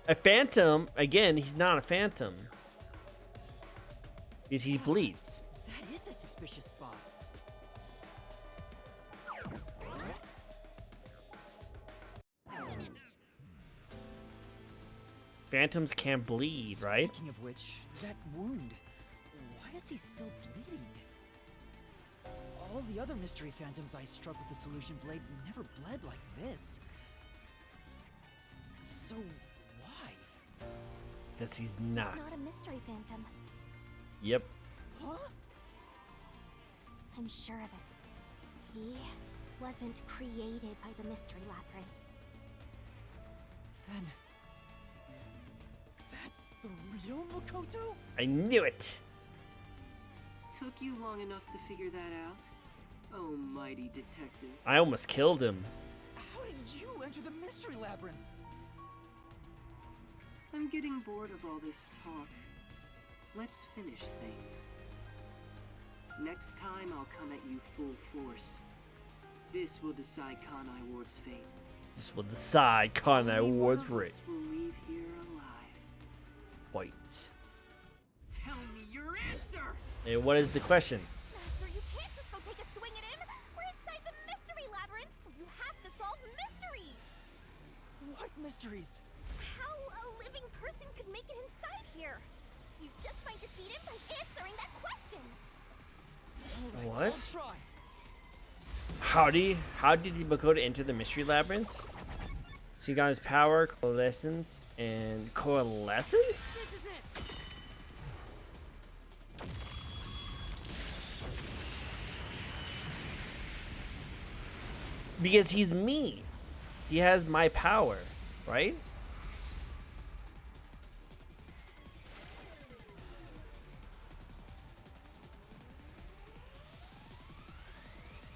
a phantom, again, he's not a phantom. Because he bleeds. That is a suspicious spot. Phantoms can't bleed, right? Speaking of which, that wound. Why is he still bleeding? All the other mystery phantoms I struck with the solution blade never bled like this. So why? Because he's He's not. not a mystery phantom. Yep. Huh? I'm sure of it. He wasn't created by the mystery labyrinth. Then that's the real Makoto? I knew it. Took you long enough to figure that out? Oh, mighty detective. I almost killed him. How did you enter the mystery labyrinth? I'm getting bored of all this talk. Let's finish things. Next time I'll come at you full force. This will decide Kanai Ward's fate. This will decide Kanai Only one Ward's of rate. us will leave here alive. Wait. Tell me your answer! Hey, what is the question? Master, you can't just go take a swing at him! We're inside the mystery labyrinth, so you have to solve mysteries! What mysteries? How a living person could make it inside here? You just might defeat him by answering that question! What? I'll try. How did Makoto enter the mystery labyrinth? So he got his power, coalescence, and coalescence? This is it. Because he's me. He has my power, right?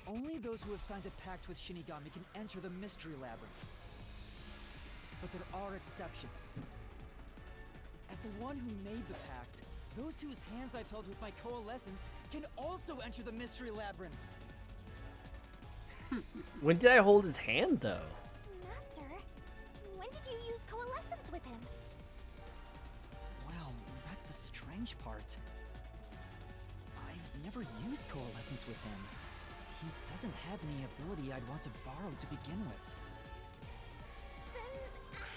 Only those who have signed a pact with Shinigami can enter the mystery labyrinth. But there are exceptions. As the one who made the pact, those whose hands I've held with my coalescence can also enter the mystery labyrinth. When did I hold his hand, though? Master, when did you use coalescence with him? Well, that's the strange part. I've never used coalescence with him. He doesn't have any ability I'd want to borrow to begin with. Then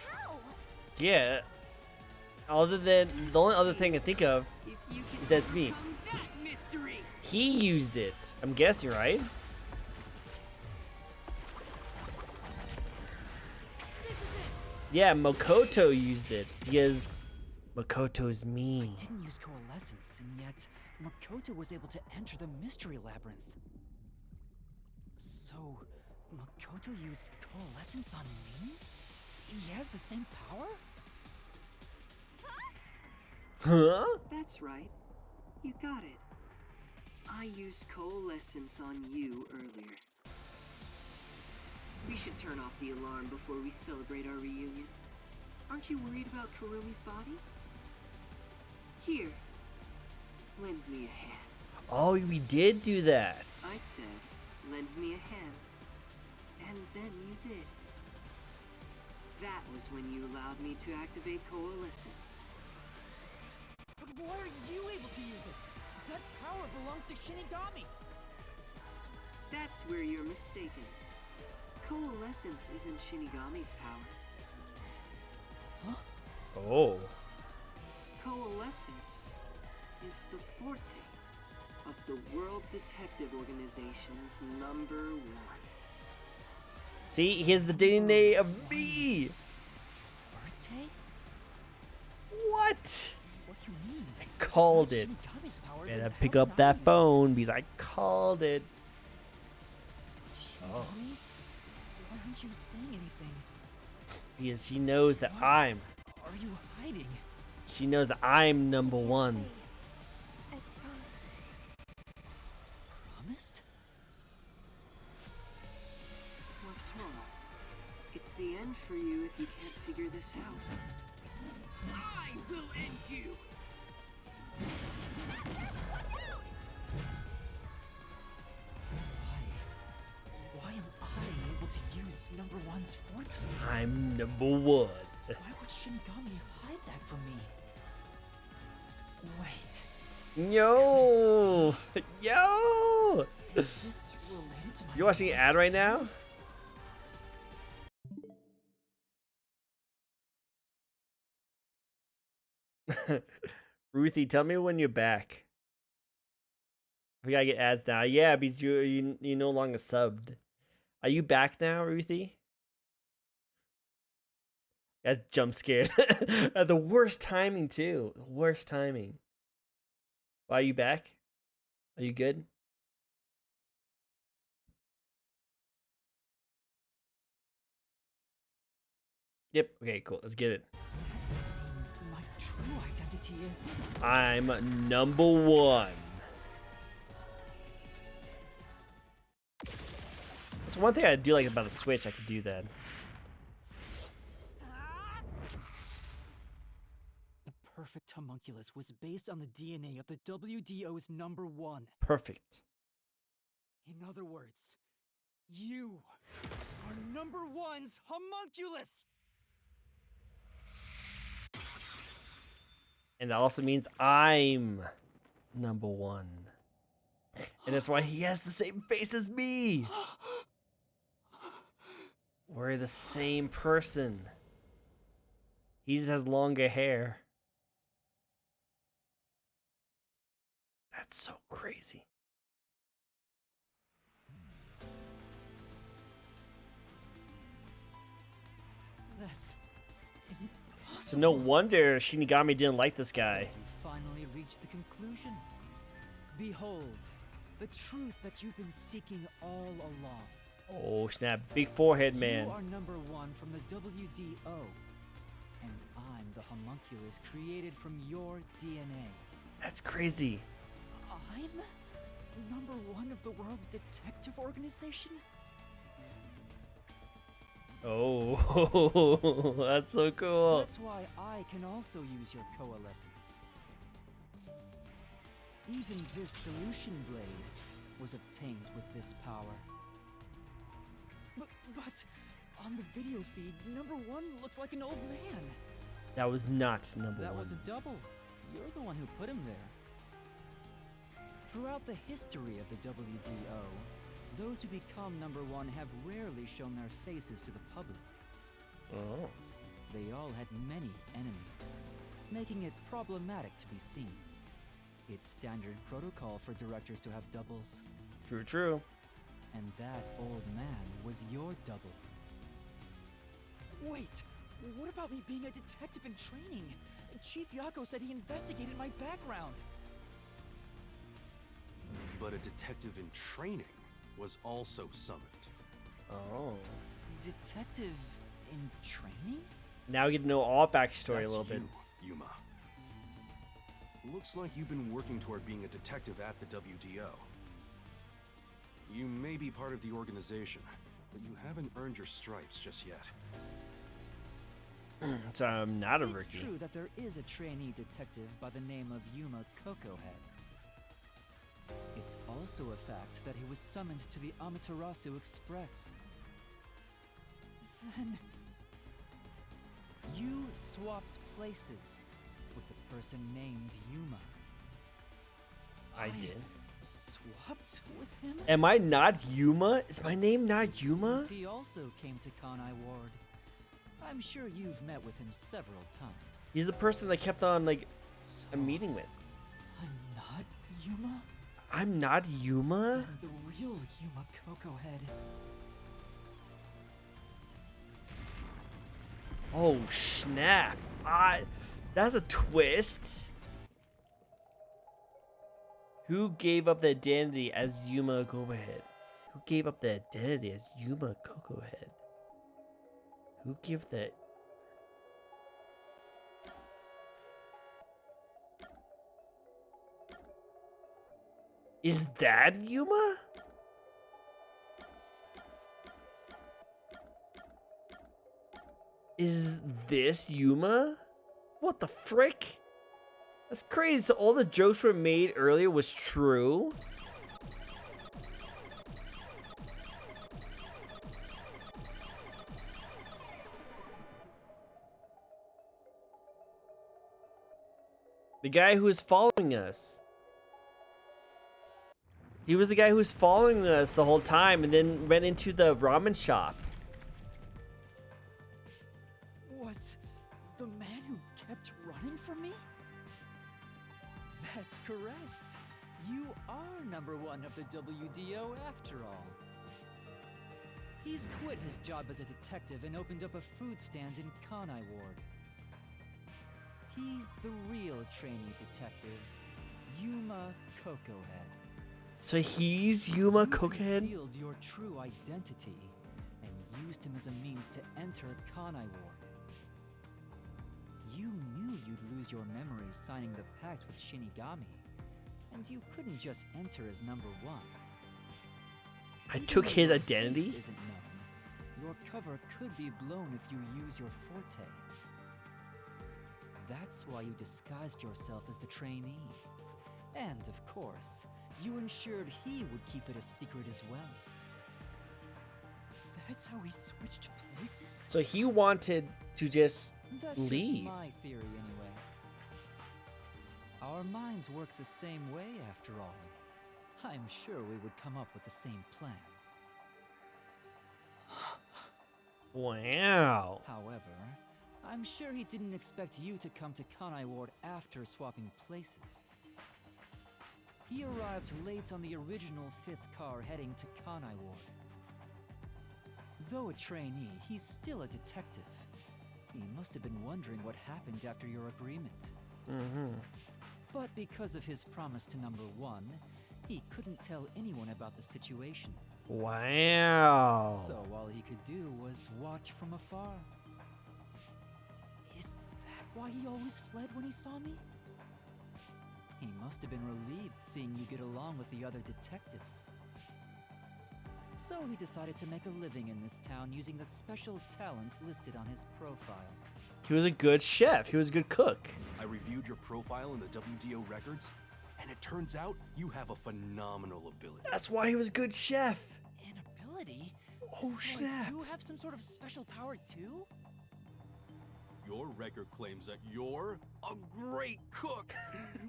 how? Yeah. Other than the only other thing I think of If you can is that it's me. overcome that mystery. He used it. I'm guessing, right? This is it! Yeah, Makoto used it because Makoto's me. I didn't use coalescence, and yet Makoto was able to enter the mystery labyrinth. So, Makoto used coalescence on me? He has the same power? Huh? That's right. You got it. I used coalescence on you earlier. We should turn off the alarm before we celebrate our reunion. Aren't you worried about Kurumi's body? Here. Lend me a hand. Oh, we did do that. I said, lend me a hand. And then you did. That was when you allowed me to activate coalescence. But why are you able to use it? That power belongs to Shinigami! That's where you're mistaken. Coalescence isn't Shinigami's power. Oh. Coalescence is the forte of the World Detective Organization's #1. See, he has the DNA of me. Forte? What? What do you mean? I called it. Shinigami's power, And I then pick how up can I that use phone because I called it. it? Shinigami? Why aren't you saying anything? Because she knows that I'm. Are you hiding? She knows that I'm #1. Say, I promised. Promised? What's wrong? It's the end for you if you can't figure this out. I will end you! Why am I able to use #1's forte? I'm #1. Why would Shinigami hide that from me? Wait, Yo! Yo! is this related to my You're watching an past ad right now? lives? Ruthie, tell me when you're back. We gotta get ads now. Yeah, because you no longer subbed. Are you back now, Ruthie? That's jump scared. At the worst timing too. The worst timing. Are you back? Are you good? Yep. Okay, cool. Let's get it. That must mean my true identity is. I'm #1. That's one thing I do like about the Switch. I could do that. The perfect homunculus was based on the DNA of the WDO's #1. Perfect. In other words, you are #1's homunculus! And that also means I'm #1. And that's why he has the same face as me. We're the same person. He just has longer hair. That's so crazy. That's impossible. So no wonder Shinigami didn't like this guy. So you finally reached the conclusion. Behold, the truth that you've been seeking all along. Oh snap, big forehead man. You are #1 from the WDO, and I'm the homunculus created from your DNA. That's crazy. I'm #1 of the World Detective Organization? Oh, that's so cool. That's why I can also use your coalescence. Even this solution blade was obtained with this power. But on the video feed, #1 looks like an old man. That was not #1. That was a double. You're the one who put him there. Throughout the history of the WDO, those who become #1 have rarely shown their faces to the public. Oh. They all had many enemies, making it problematic to be seen. It's standard protocol for directors to have doubles. True, true. And that old man was your double. Wait, what about me being a detective in training? Chief Yako said he investigated my background. But a detective in training was also summoned. Oh. Detective in training? Now we get to know all backstory That's a little bit. you, Yuma. Looks like you've been working toward being a detective at the WDO. You may be part of the organization, but you haven't earned your stripes just yet. So I'm not a It's rookie. true that there is a trainee detective by the name of Yuma Cocohead. It's also a fact that he was summoned to the Amaterasu Express. Then you swapped places with the person named Yuma. I did. Swapped with him? Am I not Yuma? Is my name not Yuma? Seems he also came to Kanai Ward. I'm sure you've met with him several times. He's the person that kept on like So, a meeting with. I'm not Yuma? I'm not Yuma? I'm the real Yuma Cocohead. Oh snap. That's a twist. Who gave up the identity as Yuma Cocohead? Who gave up the identity as Yuma Cocohead? Who gave the... Is that Yuma? Is this Yuma? What the frick? That's crazy. So all the jokes were made earlier was true? The guy who was following us. He was the guy who was following us the whole time and then went into the ramen shop. Was the man who kept running from me? That's correct. You are #1 of the WDO after all. He's quit his job as a detective and opened up a food stand in Kanai Ward. He's the real trainee detective, Yuma Cocohead. So he's Yuma You Cocohead? concealed your true identity and used him as a means to enter Kanai Ward. You knew you'd lose your memories signing the pact with Shinigami, and you couldn't just enter as #1. I Even took though his your identity? face isn't known, your cover could be blown if you use your forte. That's why you disguised yourself as the trainee. And of course, you ensured he would keep it a secret as well. That's how we switched places? So he wanted to just That's leave. just my theory anyway. Our minds work the same way after all. I'm sure we would come up with the same plan. Wow. However, I'm sure he didn't expect you to come to Kanai Ward after swapping places. He arrived late on the original 5th car heading to Kanai Ward. Though a trainee, he's still a detective. He must have been wondering what happened after your agreement. Mm-hmm. But because of his promise to #1, he couldn't tell anyone about the situation. Wow. So all he could do was watch from afar. Is that why he always fled when he saw me? He must have been relieved seeing you get along with the other detectives. So he decided to make a living in this town using the special talents listed on his profile. He was a good chef. He was a good cook. I reviewed your profile in the WDO records, and it turns out you have a phenomenal ability. That's why he was a good chef. An ability? Oh, so snap. I do have some sort of special power too? Your record claims that you're a great cook.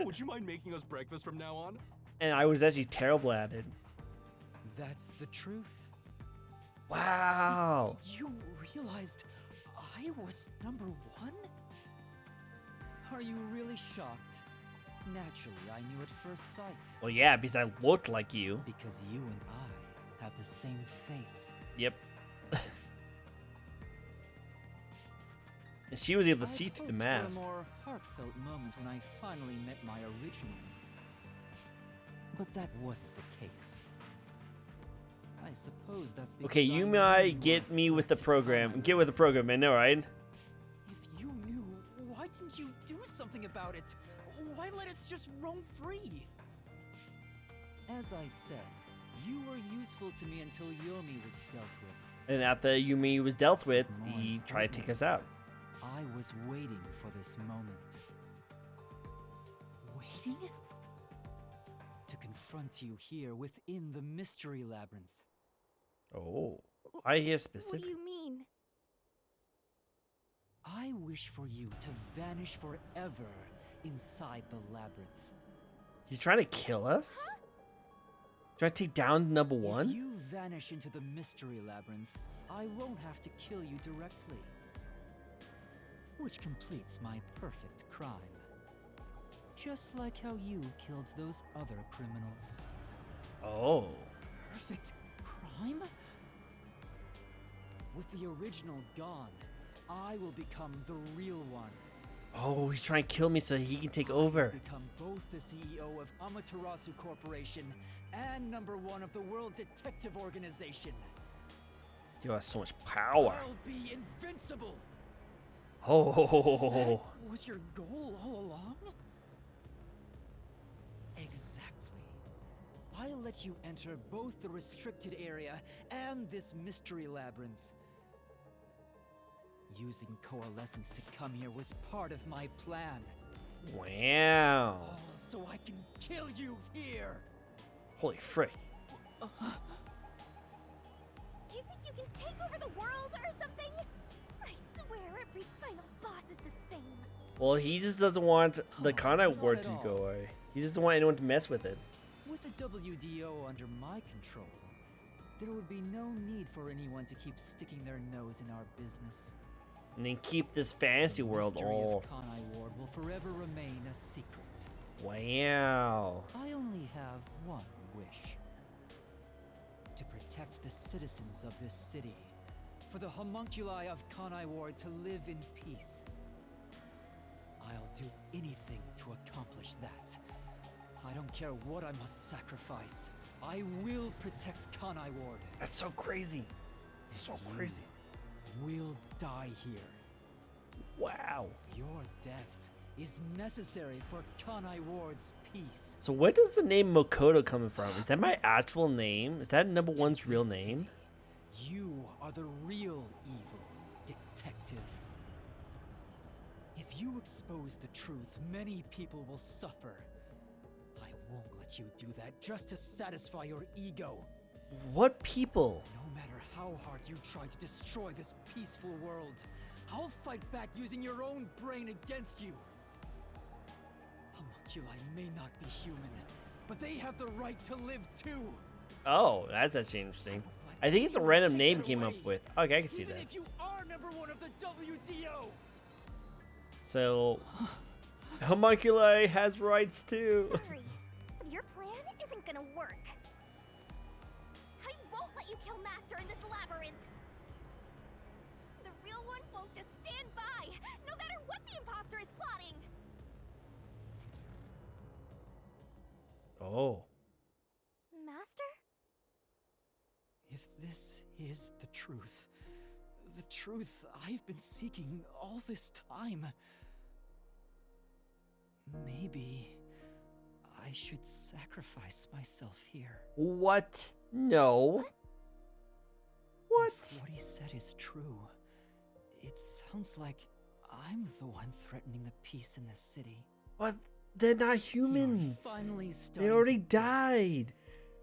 Would you mind making us breakfast from now on? And I was actually terrible at it. that's the truth. Wow. You realized I was number one? Are you really shocked? Naturally, I knew at first sight. Well, yeah, because I looked like you. Because you and I have the same face. Yep. And she was able to see through the mask. For a more heartfelt moment when I finally met my original. But that wasn't the case. I suppose that's because Okay, you I'm might really get more me with the threat to program. Conrad. Get with the program, I know, right? If you knew, why didn't you do something about it? Why let us just roam free? As I said, you were useful to me until Yomi was dealt with. And after Yumi was dealt with, he tried to take us out. I was waiting for this moment. Waiting? To confront you here within the Mystery Labyrinth. Oh, I hear What specific. do you mean? I wish for you to vanish forever inside the labyrinth. You trying to kill us? Trying to take down number If one? you vanish into the Mystery Labyrinth, I won't have to kill you directly. Which completes my perfect crime. Just like how you killed those other criminals. Oh. Perfect crime? With the original gone, I will become the real one. Oh, he's trying to kill me so he can take over. Become both the CEO of Amaterasu Corporation and #1 of the World Detective Organization. You have so much power. I'll be invincible. Oh. That was your goal all along? Exactly. I'll let you enter both the restricted area and this mystery labyrinth. Using coalescence to come here was part of my plan. Wow. All so I can kill you here. Holy frick. You think you can take over the world or something? I swear every final boss is the same. Well, he just doesn't want the Oh, Kana not ward at to all. go away. He doesn't want anyone to mess with it. With the WDO under my control, there would be no need for anyone to keep sticking their nose in our business. And then keep this fantasy The world mystery all. of Kanai Ward will forever remain a secret. Wow. I only have one wish. To protect the citizens of this city. For the homunculi of Kanai Ward to live in peace. I'll do anything to accomplish that. I don't care what I must sacrifice. I will protect Kanai Ward. That's so crazy. So crazy. Will die here. Wow. Your death is necessary for Kanai Ward's peace. So where does the name Makoto coming from? Is that my actual name? Is that #1's real This name? city, you are the real evil, detective. If you expose the truth, many people will suffer. I won't let you do that just to satisfy your ego. What people? No matter how hard you try to destroy this peaceful world, I'll fight back using your own brain against you. Homunculi may not be human, but they have the right to live too. Oh, that's actually interesting. won't let I think it's a anyone random take name that came up away. with. Okay, I can see Even that. if you are #1 of the WDO. So, Homunculi has rights too. Sorry, but your plan isn't gonna work. I won't let you kill Master in this labyrinth. The real one won't just stand by, no matter what the imposter is plotting. Oh. Master? If this is the truth I've been seeking all this time, maybe I should sacrifice myself here. What? No. What? If what he said is true, it sounds like I'm the one threatening the peace in this city. But they're not You're humans. finally They starting already to get it. died.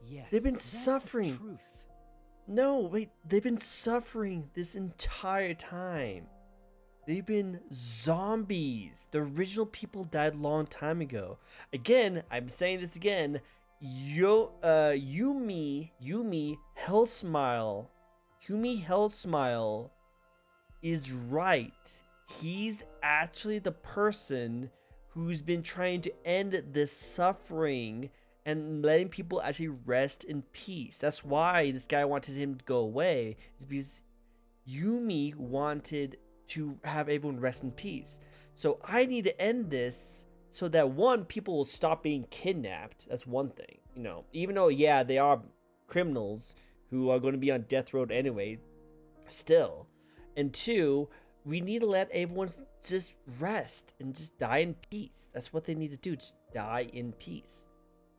Yes, They've been that's the suffering. truth. No, wait, they've been suffering this entire time. They've been zombies. The original people died a long time ago. Again, I'm saying this again. Yumi Hellsmile is right. He's actually the person who's been trying to end this suffering and letting people actually rest in peace. That's why this guy wanted him to go away, is because Yumi wanted to have everyone rest in peace. So I need to end this so that one, people will stop being kidnapped. That's one thing, you know. Even though, yeah, they are criminals who are going to be on death row anyway, still. And two, we need to let everyone just rest and just die in peace. That's what they need to do, just die in peace.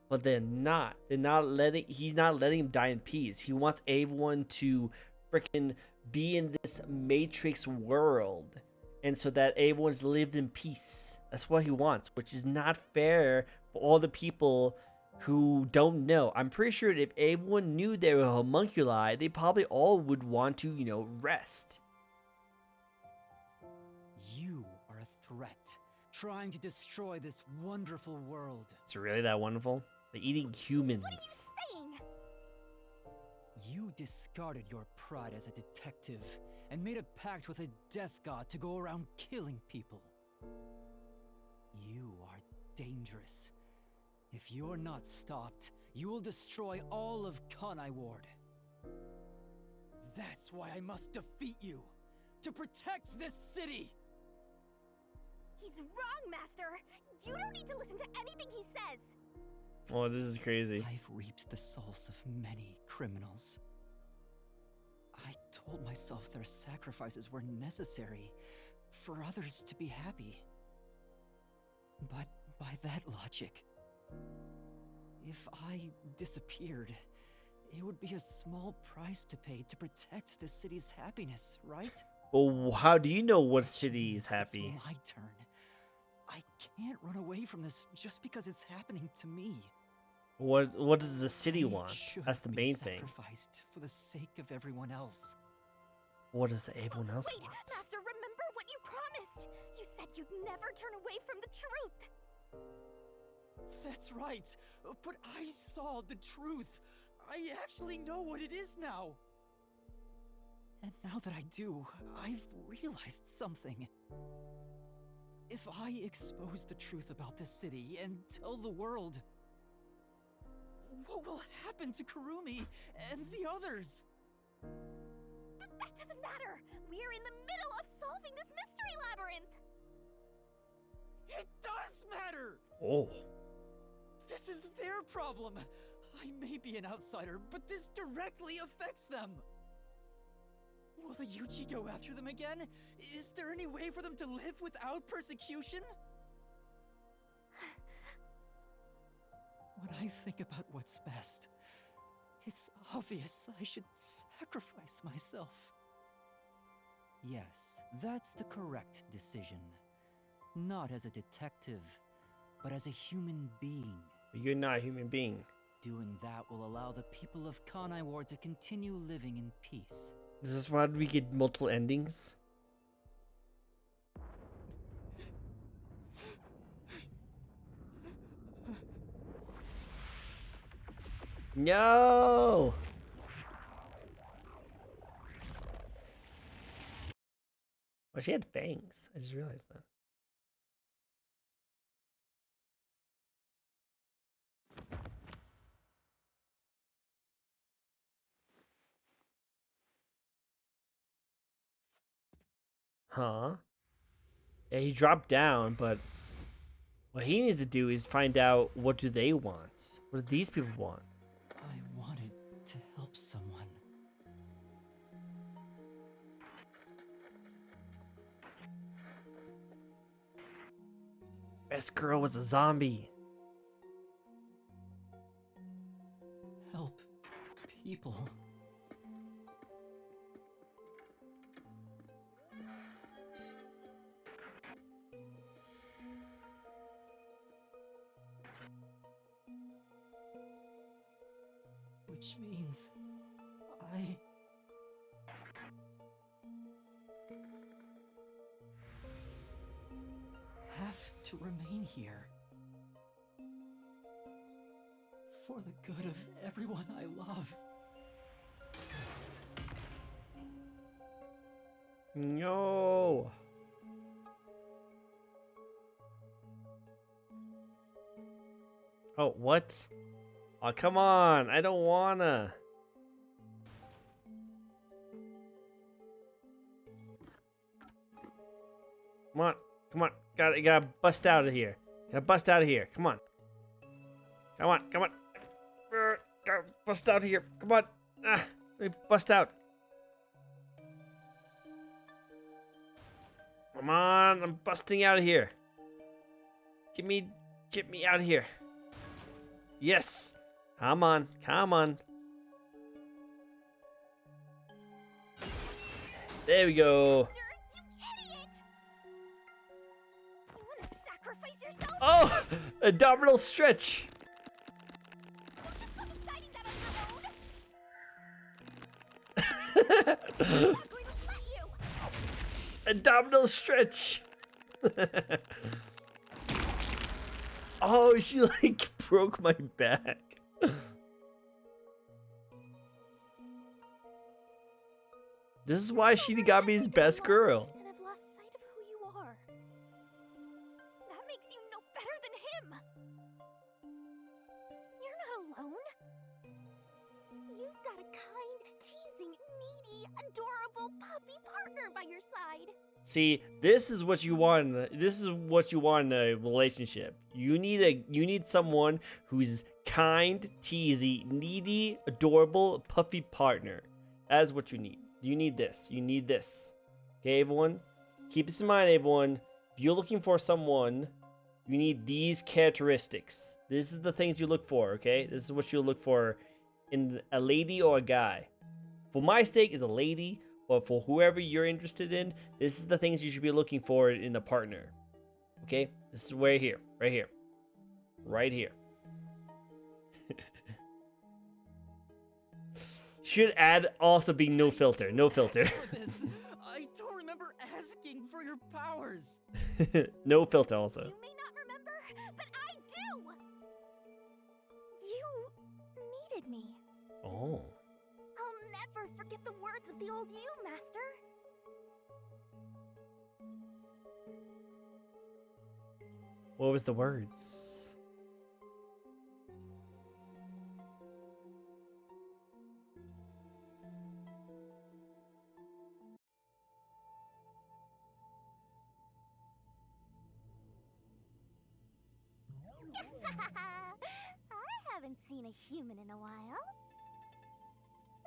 But they're not. He's not letting him die in peace. He wants everyone to freaking be in this Matrix world. And so that everyone's lived in peace. That's what he wants, which is not fair for all the people who don't know. I'm pretty sure if everyone knew they were homunculi, they probably all would want to, you know, rest. You are a threat, trying to destroy this wonderful world. It's really that wonderful? They're eating humans. What are you saying? You discarded your pride as a detective and made a pact with a death god to go around killing people. You are dangerous. If you're not stopped, you will destroy all of Kanai Ward. That's why I must defeat you, to protect this city! He's wrong, Master! You don't need to listen to anything he says! Oh, this is crazy. I've reaped the souls of many criminals. I told myself their sacrifices were necessary for others to be happy. But by that logic, if I disappeared, it would be a small price to pay to protect the city's happiness, right? Well, how do you know what city is happy? It's my turn. I can't run away from this just because it's happening to me. What does the city I want? shouldn't That's the be main thing. sacrificed for the sake of everyone else. What does everyone else Wait, want? Master, remember what you promised! You said you'd never turn away from the truth! That's right, but I saw the truth. I actually know what it is now. And now that I do, I've realized something. If I expose the truth about this city and tell the world, what will happen to Kurumi and the others? But that doesn't matter! We're in the middle of solving this mystery labyrinth! It does matter! Oh. This is their problem. I may be an outsider, but this directly affects them. Will the Yuchi go after them again? Is there any way for them to live without persecution? When I think about what's best, it's obvious I should sacrifice myself. Yes, that's the correct decision. Not as a detective, but as a human being. You're not a human being. Doing that will allow the people of Kanai Ward to continue living in peace. Is this why we get multiple endings? No! Oh, she had fangs. I just realized that. Huh? Yeah, he dropped down, but what he needs to do is find out what do they want? What do these people want? I wanted to help someone. Best girl was a zombie. Help people. Which means I have to remain here For the good of everyone I love. No. Oh, what? Oh, come on. I don't wanna. Come on. Come on. Gotta bust out of here. Gotta bust out of here. Come on. Come on. Come on. Gotta bust out of here. Come on. Let me bust out. Come on. I'm busting out of here. Get me out of here. Yes. Come on. Come on. There we go. You idiot! You want to sacrifice yourself? Oh, abdominal stretch. You're just not deciding that on your own. I'm not going to let you. Abdominal stretch. Oh, she like broke my back. This is why Shinigami's best girl. And I've lost sight of who you are. That makes you no better than him. You're not alone. You've got a kind, teasing, needy, adorable puppy partner by your side. See, this is what you want. This is what you want in a relationship. You need someone who's kind, teasy, needy, adorable, puffy partner. That's what you need. You need this. You need this. Okay, everyone? Keep this in mind, everyone. If you're looking for someone, you need these characteristics. This is the things you look for, okay? This is what you look for in a lady or a guy. For my sake, is a lady, but for whoever you're interested in, this is the things you should be looking for in a partner. Okay? This is right here. Right here. Right here. Should add also be no filter. No filter. I don't remember asking for your powers. No filter also. You may not remember, but I do. You needed me. Oh. I'll never forget the words of the old you, Master. What was the words? I haven't seen a human in a while.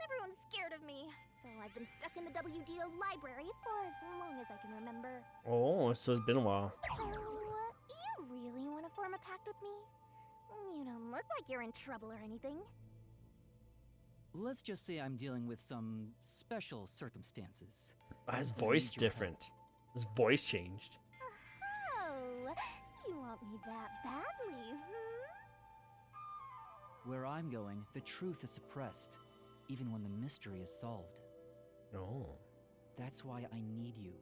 Everyone's scared of me, so I've been stuck in the WDO library for as long as I can remember. Oh, so it's been a while. So, you really want to form a pact with me? You don't look like you're in trouble or anything. Let's just say I'm dealing with some special circumstances. His I voice need your different. His voice changed. Oh, you want me that badly, Where I'm going, the truth is suppressed, even when the mystery is solved. No. That's why I need you.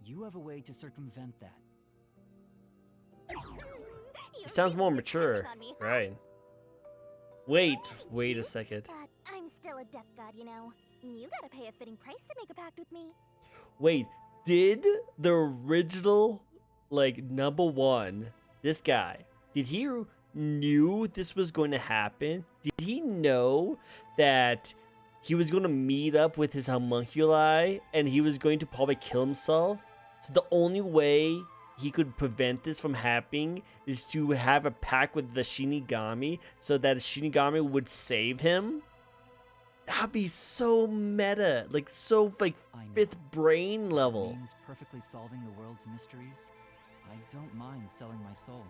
You have a way to circumvent that. He sounds more mature. Right. Wait a second. But I'm still a death god, you know. You gotta pay a fitting price to make a pact with me. Wait, did the original, like, #1, this guy, did he knew this was going to happen? Did he know that he was going to meet up with his homunculi and he was going to probably kill himself? So the only way he could prevent this from happening is to have a pact with the Shinigami so that Shinigami would save him? That'd be so meta, like so like I know. 5th brain level. Means perfectly solving the world's mysteries. I don't mind selling my soul.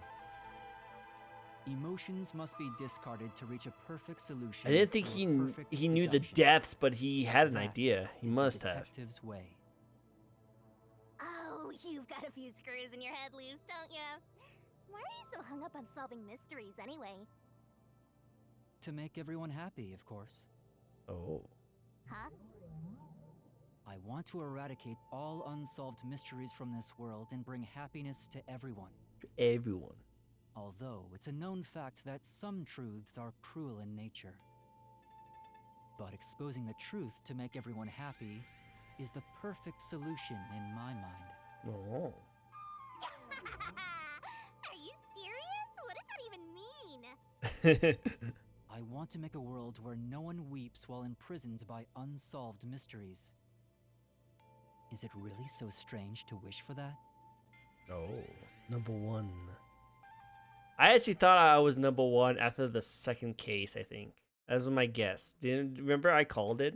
Emotions must be discarded to reach a perfect solution. I didn't think through a perfect he knew the deduction. depths, but he had an That idea. He is must the have. detective's way. Oh, you've got a few screws in your head loose, don't ya? Why are you so hung up on solving mysteries anyway? To make everyone happy, of course. Oh. Huh? I want to eradicate all unsolved mysteries from this world and bring happiness to everyone. Everyone. Although it's a known fact that some truths are cruel in nature. But exposing the truth to make everyone happy is the perfect solution in my mind. Oh. Are you serious? What does that even mean? I want to make a world where no one weeps while imprisoned by unsolved mysteries. Is it really so strange to wish for that? Oh, number one. I actually thought I was number one after the second case, I think. That was my guess. Didn't remember I called it?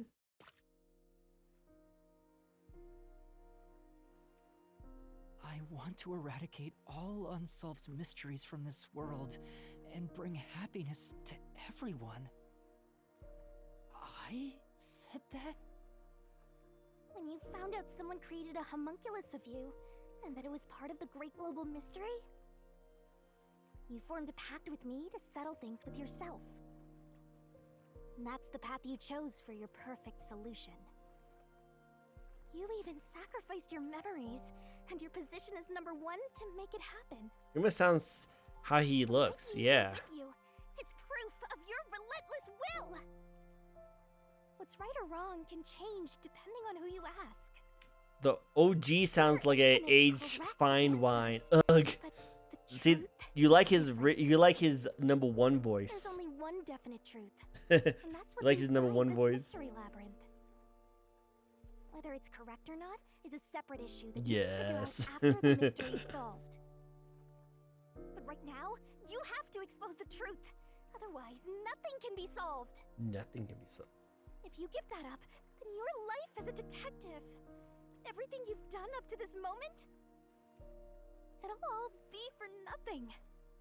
I want to eradicate all unsolved mysteries from this world and bring happiness to everyone. I said that? When you found out someone created a homunculus of you, and that it was part of the great global mystery, you formed a pact with me to settle things with yourself. And that's the path you chose for your perfect solution. You even sacrificed your memories and your position as number one to make it happen. It almost sounds how he looks, yeah. It's proof of your relentless will. What's right or wrong can change depending on who you ask. The OG sounds like a aged fine wine. Ugh. See, you like his number one There's voice. only one definite truth, You and that's what's like his number inside one this voice. mystery labyrinth. Whether it's correct or not is a separate issue that you figure out Yes. after the mystery is solved. But right now, you have to expose the truth. Otherwise, nothing can be solved. Nothing can be solved. If you give that up, then your life as a detective, everything you've done up to this moment, it'll all be for nothing.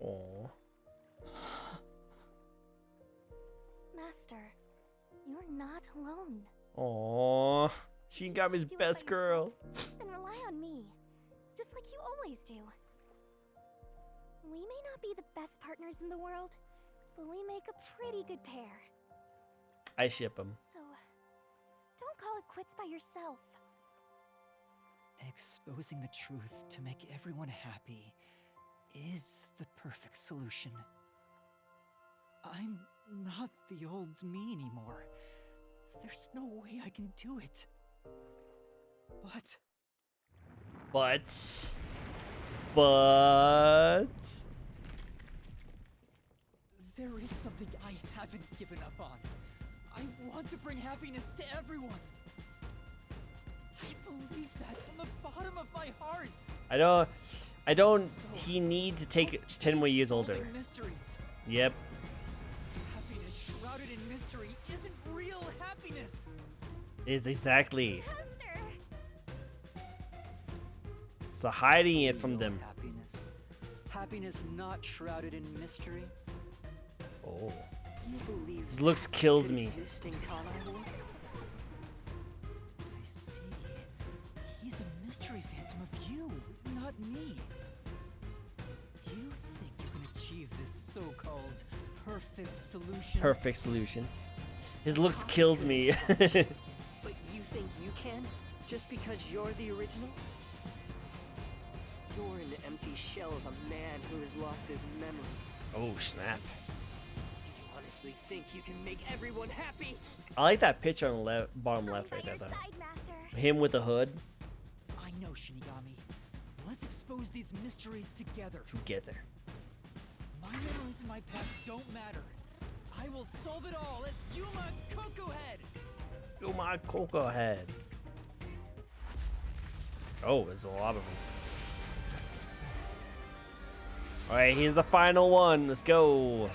Aww. Master, you're not alone. Aww. She got me his Do it best by girl. yourself, then rely on me, just like you always do. We may not be the best partners in the world, but we make a pretty good pair. I ship him. So, don't call it quits by yourself. Exposing the truth to make everyone happy is the perfect solution. I'm not the old me anymore. There's no way I can do it. But there is something I haven't given up on. I want to bring happiness to everyone. I believe that from the bottom of my heart. I don't, he needs to take 10 more years older. Solving mysteries. Yep. Happiness shrouded in mystery isn't real happiness. Is exactly. Master! So hiding it from Real them. Happiness. Happiness not shrouded in mystery. Oh. You believe His looks kills me. exist in Kanai War? I see. He's a mystery phantom of you, not me. You think you can achieve this so-called perfect solution? Perfect solution. His looks kills me. But you think you can? Just because you're the original? You're an empty shell of a man who has lost his memories. Oh, snap. Do you honestly think you can make everyone happy? I like that picture on the bottom left I'm right by there, your though. side, Master. Him with the hood. I know, Shinigami. Let's expose these mysteries together. Together. My memories in my past don't matter. I will solve it all as Yuma Kokuhead! Oh, my cocoa head. Oh, there's a lot of them. Alright, here's the final one. Let's go.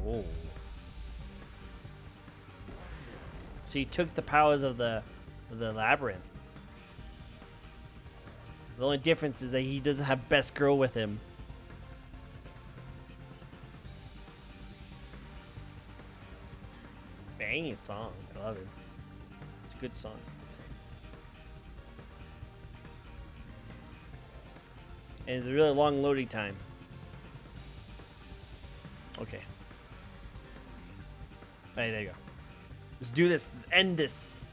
Oh. So he took the powers of the labyrinth. The only difference is that he doesn't have best girl with him. Banging song. I love it. It's a good song. And it's a really long loading time. Okay. Alright, there you go. Let's do this. Let's end this.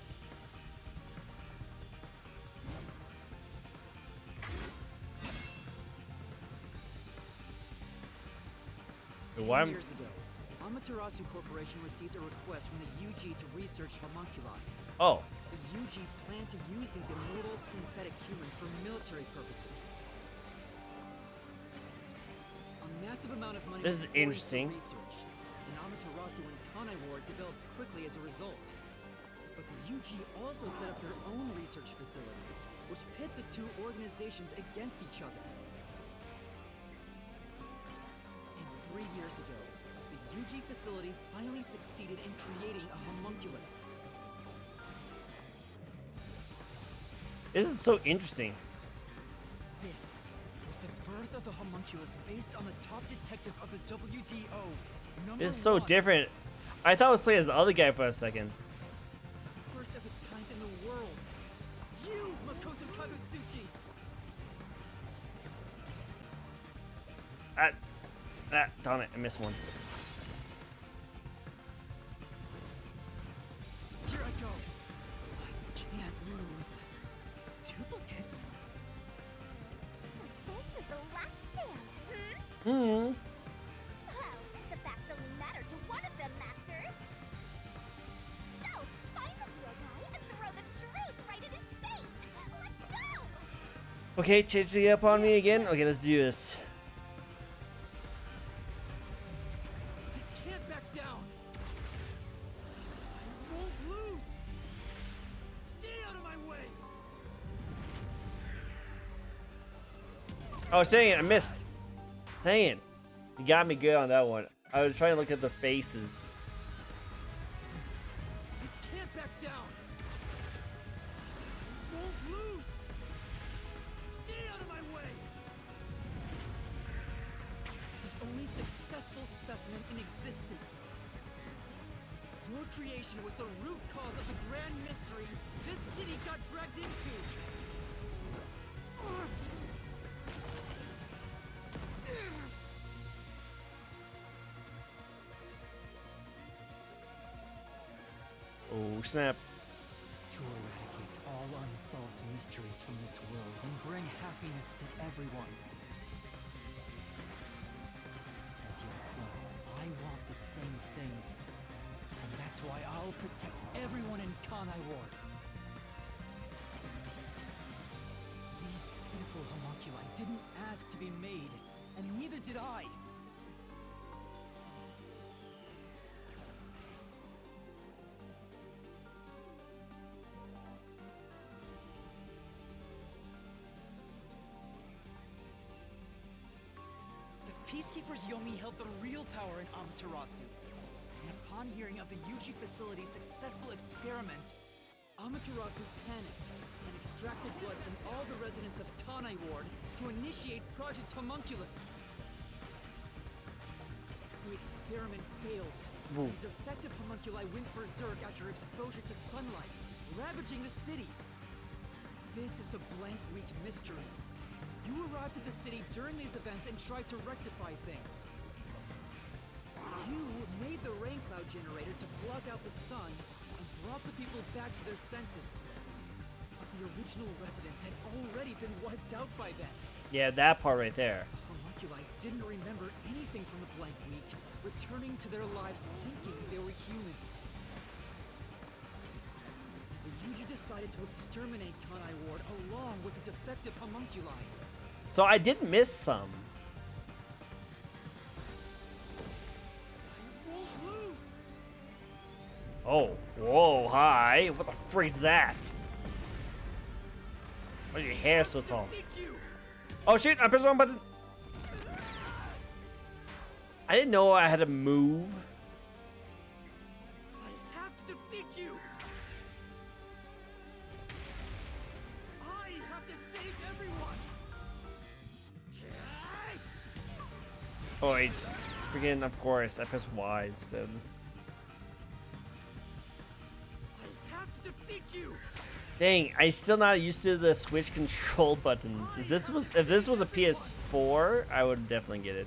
Why 10 am- years ago, Amaterasu Corporation received a request from the UG to research homunculi. Oh, The UG planned to use these immortal synthetic humans for military purposes. A massive amount of money This is was poured into interesting. research, and Amaterasu and Kanai Ward developed quickly as a result. But the UG also set up their own research facility, which pit the two organizations against each other. And 3 years ago, the UG facility finally succeeded in creating a homunculus. this is so interesting. This was the birth of the homunculus based on the top detective of the WDO. This is so different. I thought I was playing as the other guy for a second. First of its kind in the world. You, Makoto Kagutsuchi! Darn it, I missed one. Here I go. I can't lose. Duplicates? So this is the last stand, Hmm. Well, the facts only matter to one of them, Master. So, find the real guy and throw the truth right in his face. Let's go! Okay, chasing up on me again. Okay, let's do this. I can't back down. I won't lose. Stay out of my way. Oh, dang it, I missed. Dang it. You got me good on that one. I was trying to look at the faces. I can't back down. I won't lose. Stay out of my way. The only successful specimen in existence. Your creation was the root cause of the grand mystery this city got dragged into. Oh, snap. To eradicate all unsolved mysteries from this world and bring happiness to everyone. As your clone, I want the same thing. And that's why I'll protect everyone in Kanai Ward. These pitiful homunculi didn't ask to be made, and neither did I. The Peacekeepers Yomi held the real power in Amaterasu. And upon hearing of the UG facility's successful experiment, Amaterasu panicked and extracted blood from all the residents of Kanai Ward to initiate Project Homunculus. The experiment failed. Ooh. The defective homunculi went berserk after exposure to sunlight, ravaging the city. This is the Blank Week mystery. You arrived at the city during these events and tried to rectify things. You made the rain cloud generator to block out the sun and brought the people back to their senses. But the original residents had already been wiped out by then. Yeah, that part right there. The homunculi didn't remember anything from the Blank Week, returning to their lives thinking they were human. The UG decided to exterminate Kanai Ward along with the defective homunculi. So I did miss some. I won't lose! Oh, whoa, hi. What the frick's that? Why is your hair so tall? Defeat you! Oh shit, I pressed the wrong button. I didn't know I had to move. I have to defeat you! I have to save everyone! Oh, it's freaking, of course, I pressed Y instead. I have to defeat you! Dang, I still not used to the Switch control buttons. If this was a PS4, I would definitely get it.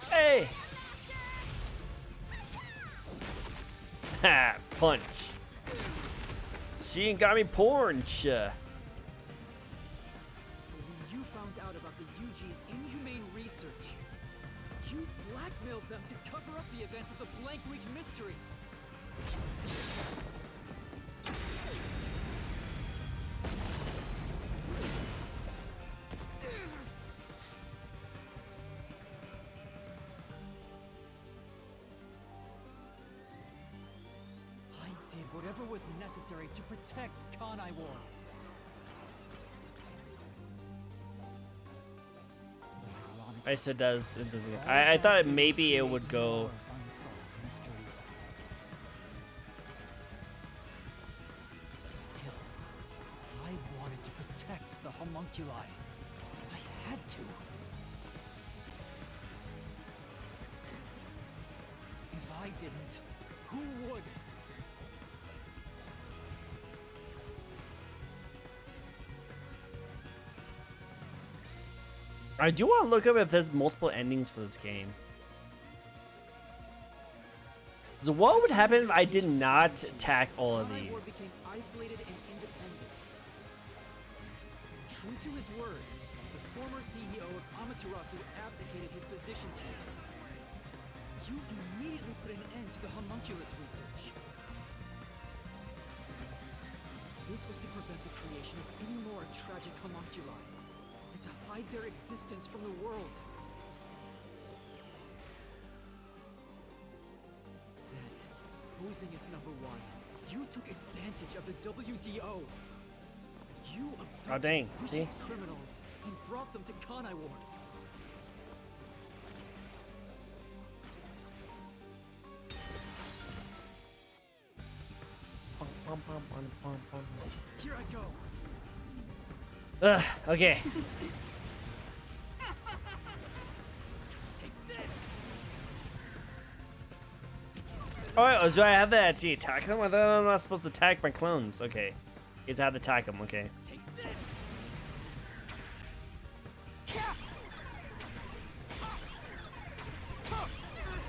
Hey! Ha! Punch. She ain't got me punch. blackmailed them to cover up the events of the Blank Week mystery. I did whatever was necessary to protect Kanai Ward. Alright, so it does. It doesn't. I thought maybe it would go. Unsolved mysteries. Still, I wanted to protect the homunculi. I had to. If I didn't, who would? I do want to look up if there's multiple endings for this game. So what would happen if I did not attack all of Kanai Ward these? became isolated and independent. True to his word, the former CEO of Amaterasu abdicated his position to you. You immediately put an end to the homunculus research. This was to prevent the creation of any more tragic homunculi, and to hide their existence from the world. Then, posing as number one, you took advantage of the WDO. You abducted dang, see? vicious criminals and brought them to Kanai Ward. Here I go. Ugh, okay. Take this. Oh, do I have to actually attack them? I thought I'm not supposed to attack my clones. Okay. Is I have to attack them, okay. Take this.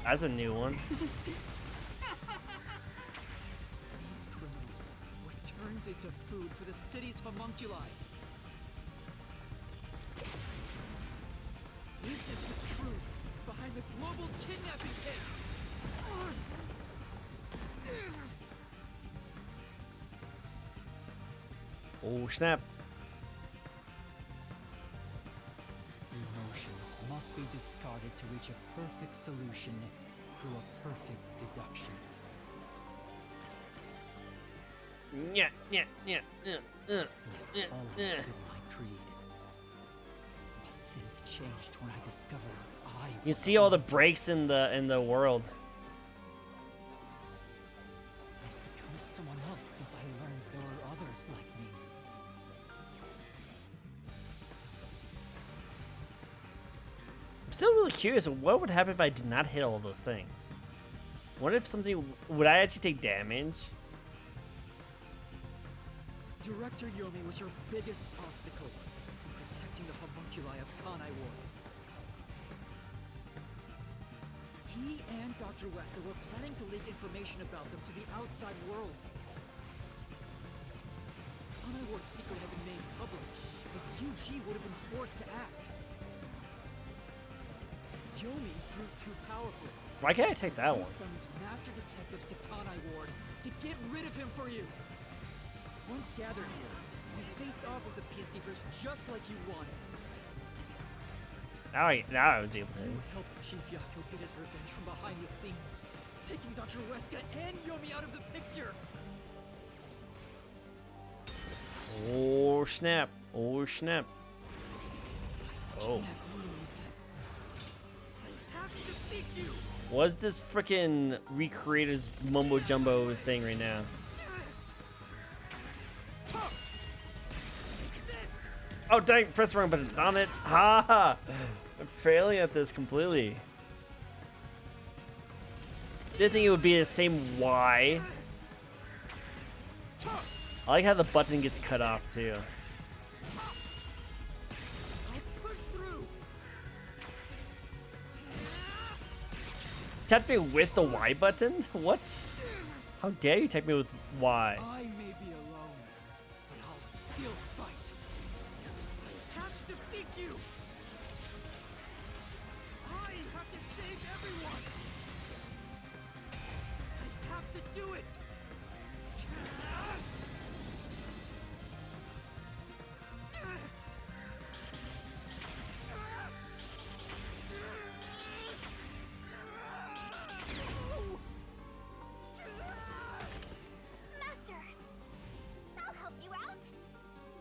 That's a new one. These criminals were turned into food for the city's homunculi. This is the truth behind the global kidnapping case. Oh, snap. Emotions must be discarded to reach a perfect solution through a perfect deduction. Yeah, yeah, yeah, yeah, It's yeah, always yeah. been my creed. But things changed when I discovered I You can see all the breaks in the world. I've become someone else since I learned there were others like me. I'm still really curious. What would happen if I did not hit all those things? What if something? Would I actually take damage? Director Yomi was your biggest obstacle in protecting the homunculi of Kanai Ward. He and Dr. Wesker were planning to leak information about them to the outside world. Kanai Ward's secret had been made public, but UG would have been forced to act. Yomi grew too powerful. Why can't I take that You one? summoned master detectives to Kanai Ward to get rid of him for you. Once gathered here, we faced off with the peacekeepers just like you wanted. Now I was able to. You helped Chief Yako get his revenge from behind the scenes, taking Dr. Weska and Yomi out of the picture. Oh snap! Oh snap! Oh, Can't lose. I have to defeat you. what's this frickin' recreators mumbo jumbo thing right now? Take this. Oh dang! Press the wrong button. Darn it! Ha ha! I'm failing at this completely. Didn't think it would be the same Y. I like how the button gets cut off too. I'll push through. Tap me with the Y button? What? How dare you tap me with Y? I may be alone, but I'll still fight. I have to defeat you. I have to save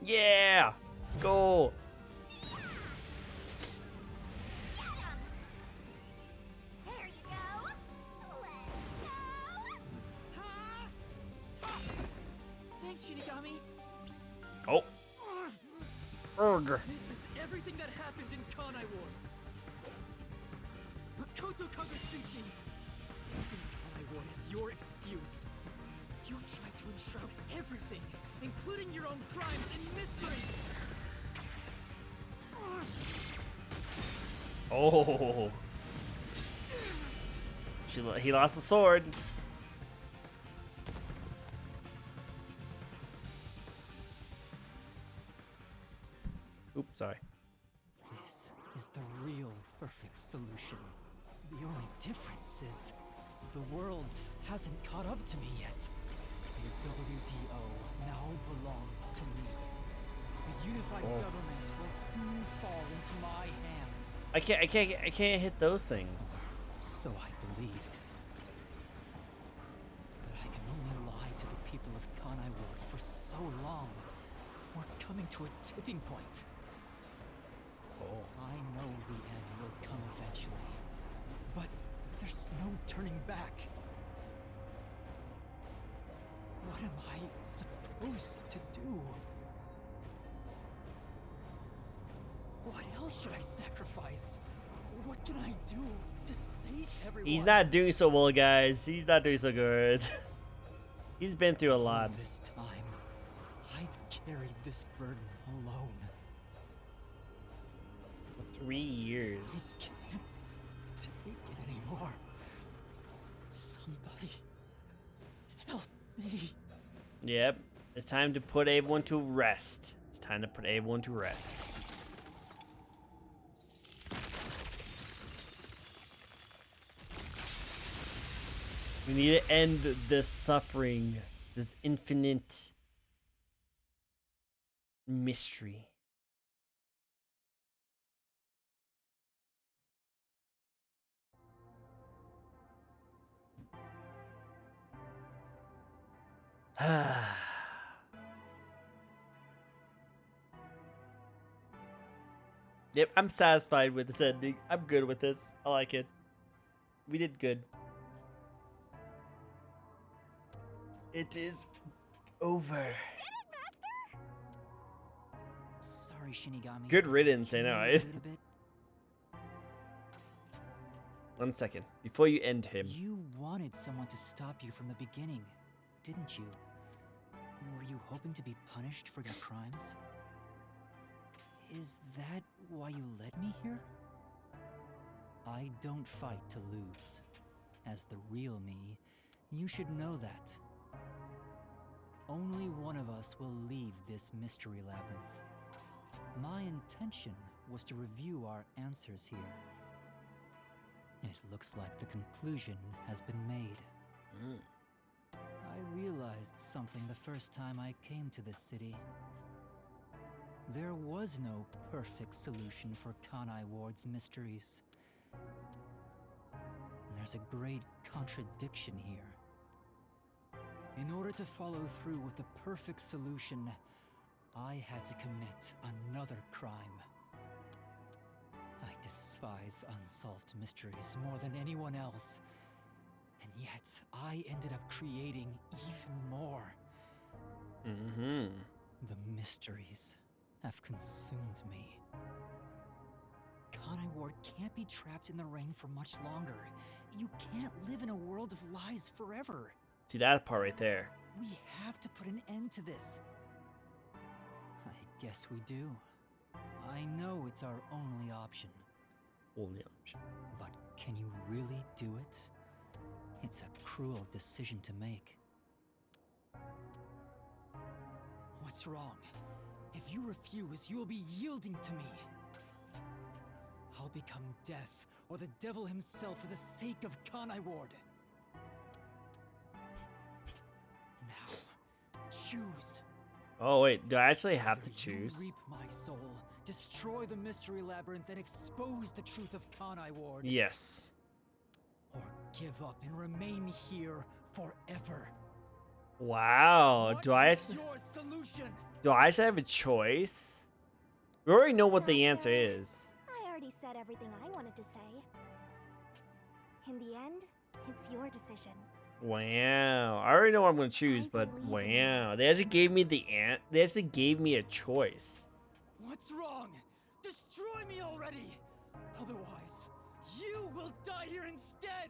Yeah! Let's go! There you go. Let's go. Thanks, Shinigami. Oh. Urgh. This is everything that happened in Kanai War. Koto Kagutsuchi. Using Kanai War is your excuse. You tried to enshroud everything, including your own crimes in mystery. Oh. He lost the sword. Oops, sorry. This is the real perfect solution. The only difference is the world hasn't caught up to me yet. The WDO now belongs to me. The unified government will soon fall into my hands. I can't hit those things. So I believed. But I can only lie to the people of Kanai Ward for so long. We're coming to a tipping point. I know the end will come eventually, but there's no turning back. What am I supposed to do? What else should I sacrifice? What can I do to save everyone? He's not doing so well, guys. He's not doing so good. He's been through a lot. All this time, I've carried this burden alone. 3 years. I can't take it anymore. Somebody help me. Yep. It's time to put everyone to rest. It's time to put everyone to rest. We need to end this suffering, this infinite mystery. Yep, I'm satisfied with this ending. I'm good with this. I like it. We did good. It is over. Sorry, Shinigami. Good riddance, I Can know. you wait a bit? 1 second. Before you end him. You wanted someone to stop you from the beginning, didn't you? Were you hoping to be punished for your crimes? Is that why you led me here? I don't fight to lose. As the real me, you should know that. Only one of us will leave this mystery labyrinth. My intention was to review our answers here. It looks like the conclusion has been made. I realized something the first time I came to this city. There was no perfect solution for Kanai Ward's mysteries. There's a great contradiction here. In order to follow through with the perfect solution, I had to commit another crime. I despise unsolved mysteries more than anyone else. And yet, I ended up creating even more. The mysteries have consumed me. Kanai Ward can't be trapped in the rain for much longer. You can't live in a world of lies forever. See that part right there. We have to put an end to this. I guess we do. I know it's our only option. Only option. But can you really do it? It's a cruel decision to make. What's wrong? If you refuse, you will be yielding to me. I'll become death or the devil himself for the sake of Kanai Ward. Now, choose. Oh wait, do I actually have to Either choose? You reap my soul, destroy the mystery labyrinth, and expose the truth of Kanai Ward. Yes. Or give up and remain here forever. Wow. What Do I is actually, your solution? do I actually have a choice? We already know what the answer Master, is. I already said everything I wanted to say. In the end, it's your decision. Wow. I already know what I'm gonna choose, I but believe in you. wow. They actually gave me they actually gave me a choice. What's wrong? Destroy me already! Otherwise, you will die here instead!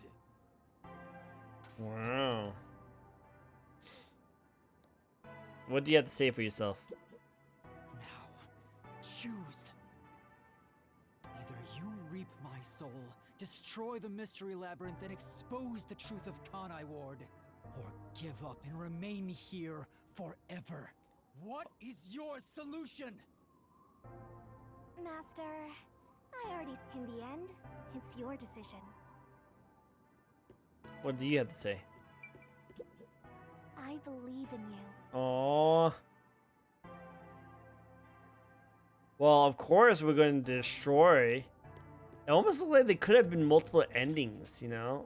Wow. What do you have to say for yourself? Now, choose. Either you reap my soul, destroy the Mystery Labyrinth, and expose the truth of Kanai Ward, or give up and remain here forever. What is your solution? Master, I already. In the end, it's your decision. What do you have to say? I believe in you. Oh. Well, of course we're going to destroy. It almost looks like there could have been multiple endings, you know?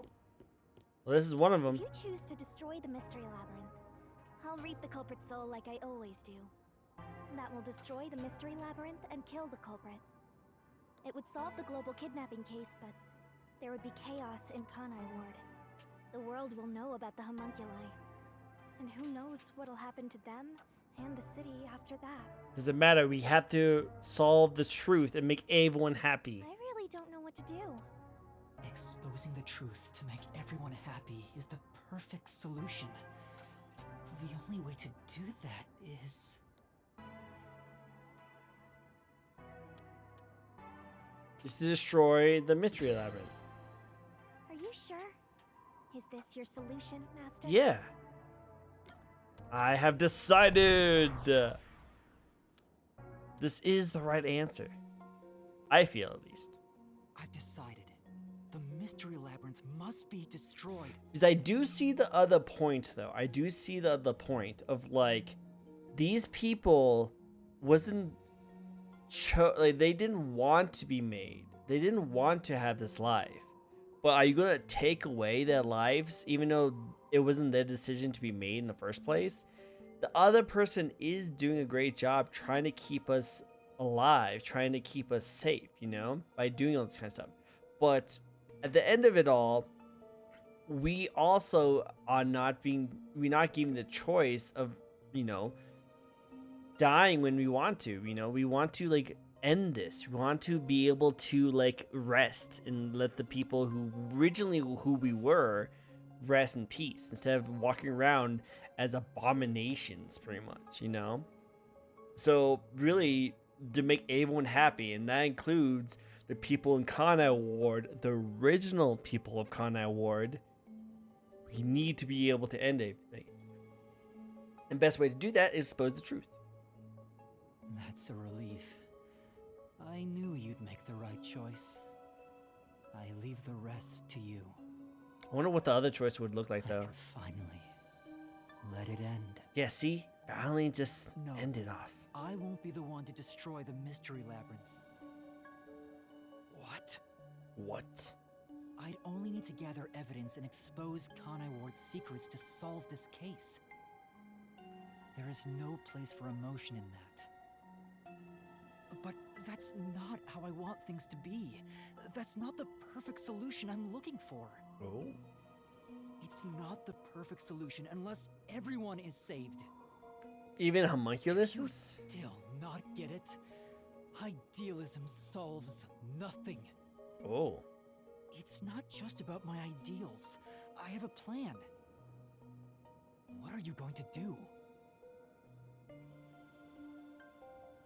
Well, this is one of them. If you choose to destroy the Mystery Labyrinth, I'll reap the culprit's soul like I always do. That will destroy the Mystery Labyrinth and kill the culprit. It would solve the global kidnapping case, but there would be chaos in Kanai Ward. The world will know about the homunculi. And who knows what'll happen to them and the city after that. Doesn't matter. We have to solve the truth and make everyone happy. I really don't know what to do. Exposing the truth to make everyone happy is the perfect solution. The only way to do that is... Is to destroy the Mystery Labyrinth. Are you sure? Is this your solution, Master? Yeah. I have decided. This is the right answer. I feel, at least. I've decided. The Mystery Labyrinth must be destroyed. Because I do see the other point, though. I do see the other point of, like, these people wasn't... like, they didn't want to be made. They didn't want to have this life. But are you going to take away their lives, even though it wasn't their decision to be made in the first place? The other person is doing a great job trying to keep us alive, trying to keep us safe, you know, by doing all this kind of stuff. But at the end of it all, we also are we're not given the choice of, you know, dying when we want to, you know. We want to, like, end this. We want to be able to, like, rest and let the people who originally who we were rest in peace instead of walking around as abominations, pretty much, you know. So really, to make everyone happy, and that includes the people in Kanai Ward, the original people of Kanai Ward, we need to be able to end everything. And best way to do that is expose the truth. That's a relief. I knew you'd make the right choice. I leave the rest to you. I wonder what the other choice would look like, I though. can finally let it end. Yeah, see? Finally just No, end it off. I won't be the one to destroy the Mystery Labyrinth. What? What? I'd only need to gather evidence and expose Kanai Ward's secrets to solve this case. There is no place for emotion in that. But that's not how I want things to be. That's not the perfect solution I'm looking for. Oh? It's not the perfect solution unless everyone is saved. Even You homunculuses? still not get it? Idealism solves nothing. Oh. It's not just about my ideals. I have a plan. What are you going to do?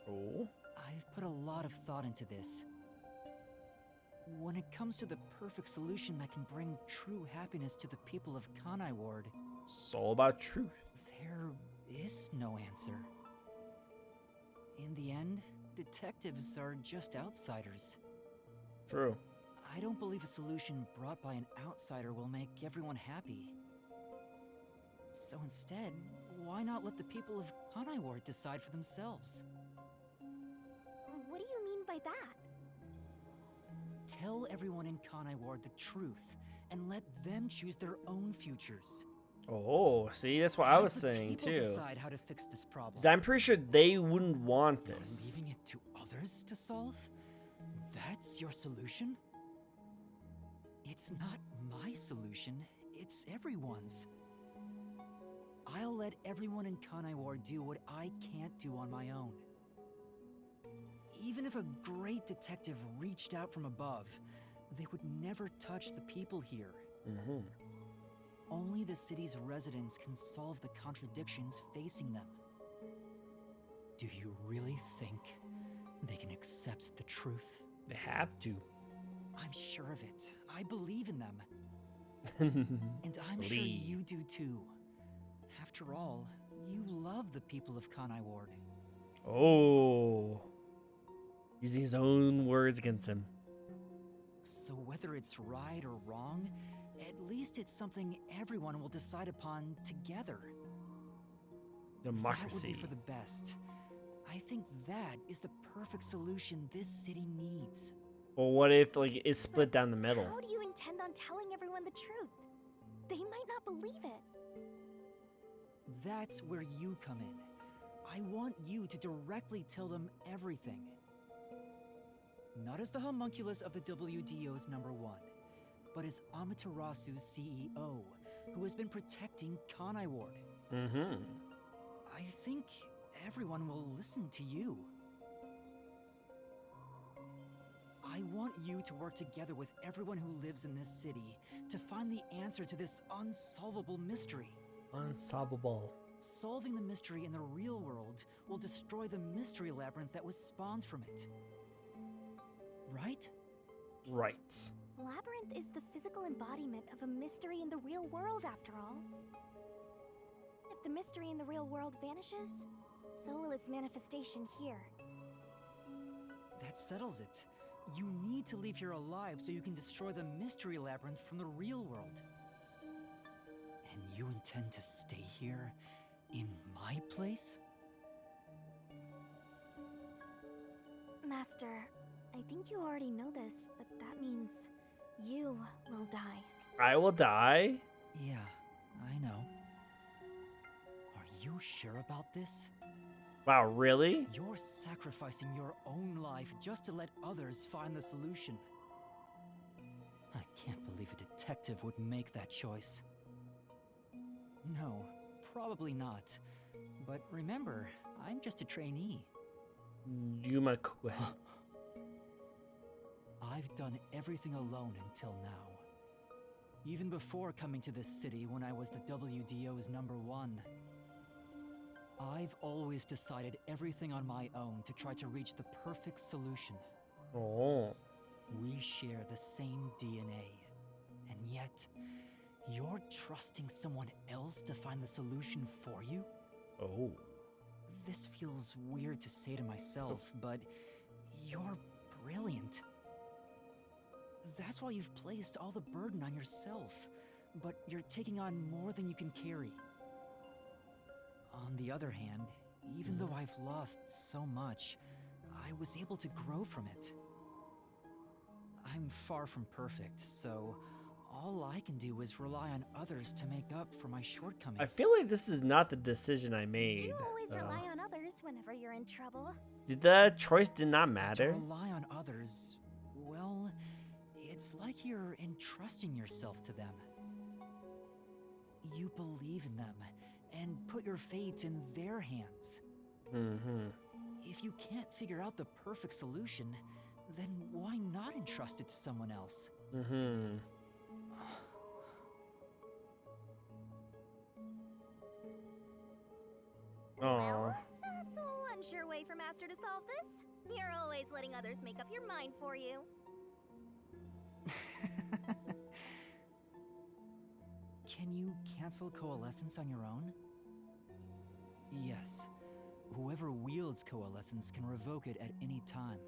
Oh? I've put a lot of thought into this. When it comes to the perfect solution that can bring true happiness to the people of Kanai Ward, It's all about truth. there is no answer. In the end, detectives are just outsiders. True. I don't believe a solution brought by an outsider will make everyone happy. So instead, why not let the people of Kanai Ward decide for themselves? What do you mean by that? Tell everyone in Kanai Ward the truth, and let them choose their own futures. Oh, see, that's what I Have was the saying people too. decide how to fix this problem. 'Cause I'm pretty sure they wouldn't want this. Leaving it to others to solve? That's your solution? It's not my solution, it's everyone's. I'll let everyone in Kanaiwar do what I can't do on my own. Even if a great detective reached out from above, they would never touch the people here. Mm-hmm. Only the city's residents can solve the contradictions facing them. Do you really think they can accept the truth? They have to. I'm sure of it. I believe in them. And I'm sure Believe. you do too. After all, you love the people of Kanai Ward. Oh. Using his own words against him. So whether it's right or wrong, at least it's something everyone will decide upon together. That would Democracy. be for the best. I think that is the perfect solution this city needs. Well, what if like it's split down the middle? How do you intend on telling everyone the truth? They might not believe it. That's where you come in. I want you to directly tell them everything. Not as the homunculus of the WDO's #1, but as Amaterasu's CEO, who has been protecting Kanai Ward. Mm-hmm. I think everyone will listen to you. I want you to work together with everyone who lives in this city to find the answer to this unsolvable mystery. Unsolvable. Solving the mystery in the real world will destroy the mystery labyrinth that was spawned from it. Right? Right. Labyrinth is the physical embodiment of a mystery in the real world, after all. If the mystery in the real world vanishes, so will its manifestation here. That settles it. You need to leave here alive so you can destroy the mystery labyrinth from the real world. And you intend to stay here in my place? Master, I think you already know this, but that means you will die. I will die. Yeah, I know. Are you sure about this? Wow, really? You're sacrificing your own life just to let others find the solution. I can't believe a detective would make that choice. No, probably not. But remember, I'm just a trainee. Yuma Kokue. I've done everything alone until now. Even before coming to this city when I was the WDO's #1. I've always decided everything on my own to try to reach the perfect solution. Oh. We share the same DNA. And yet, you're trusting someone else to find the solution for you? Oh. This feels weird to say to myself, but you're brilliant. That's why you've placed all the burden on yourself, but you're taking on more than you can carry. On the other hand, even though I've lost so much, I was able to grow from it. I'm far from perfect, so all I can do is rely on others to make up for my shortcomings. I feel like this is not the decision I Do made. you always rely on others whenever you're in trouble? The choice did not To matter. rely on others, well, it's like you're entrusting yourself to them. You believe in them and put your fate in their hands. Mm-hmm. If you can't figure out the perfect solution, then why not entrust it to someone else? Mm-hmm. Well, that's one sure way for Master to solve this. You're always letting others make up your mind for you. Can you cancel Coalescence on your own? Yes. Whoever wields Coalescence can revoke it at any time.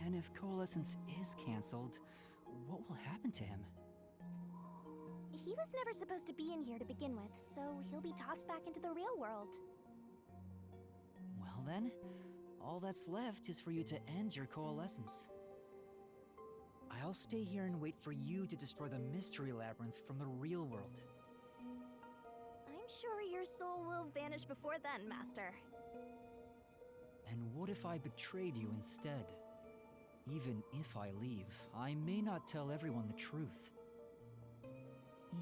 And if Coalescence is cancelled, what will happen to him? He was never supposed to be in here to begin with, so he'll be tossed back into the real world. Well then, all that's left is for you to end your Coalescence. I'll stay here and wait for you to destroy the Mystery Labyrinth from the real world. sure your soul will vanish before then, Master. And what if I betrayed you instead? Even if I leave, I may not tell everyone the truth.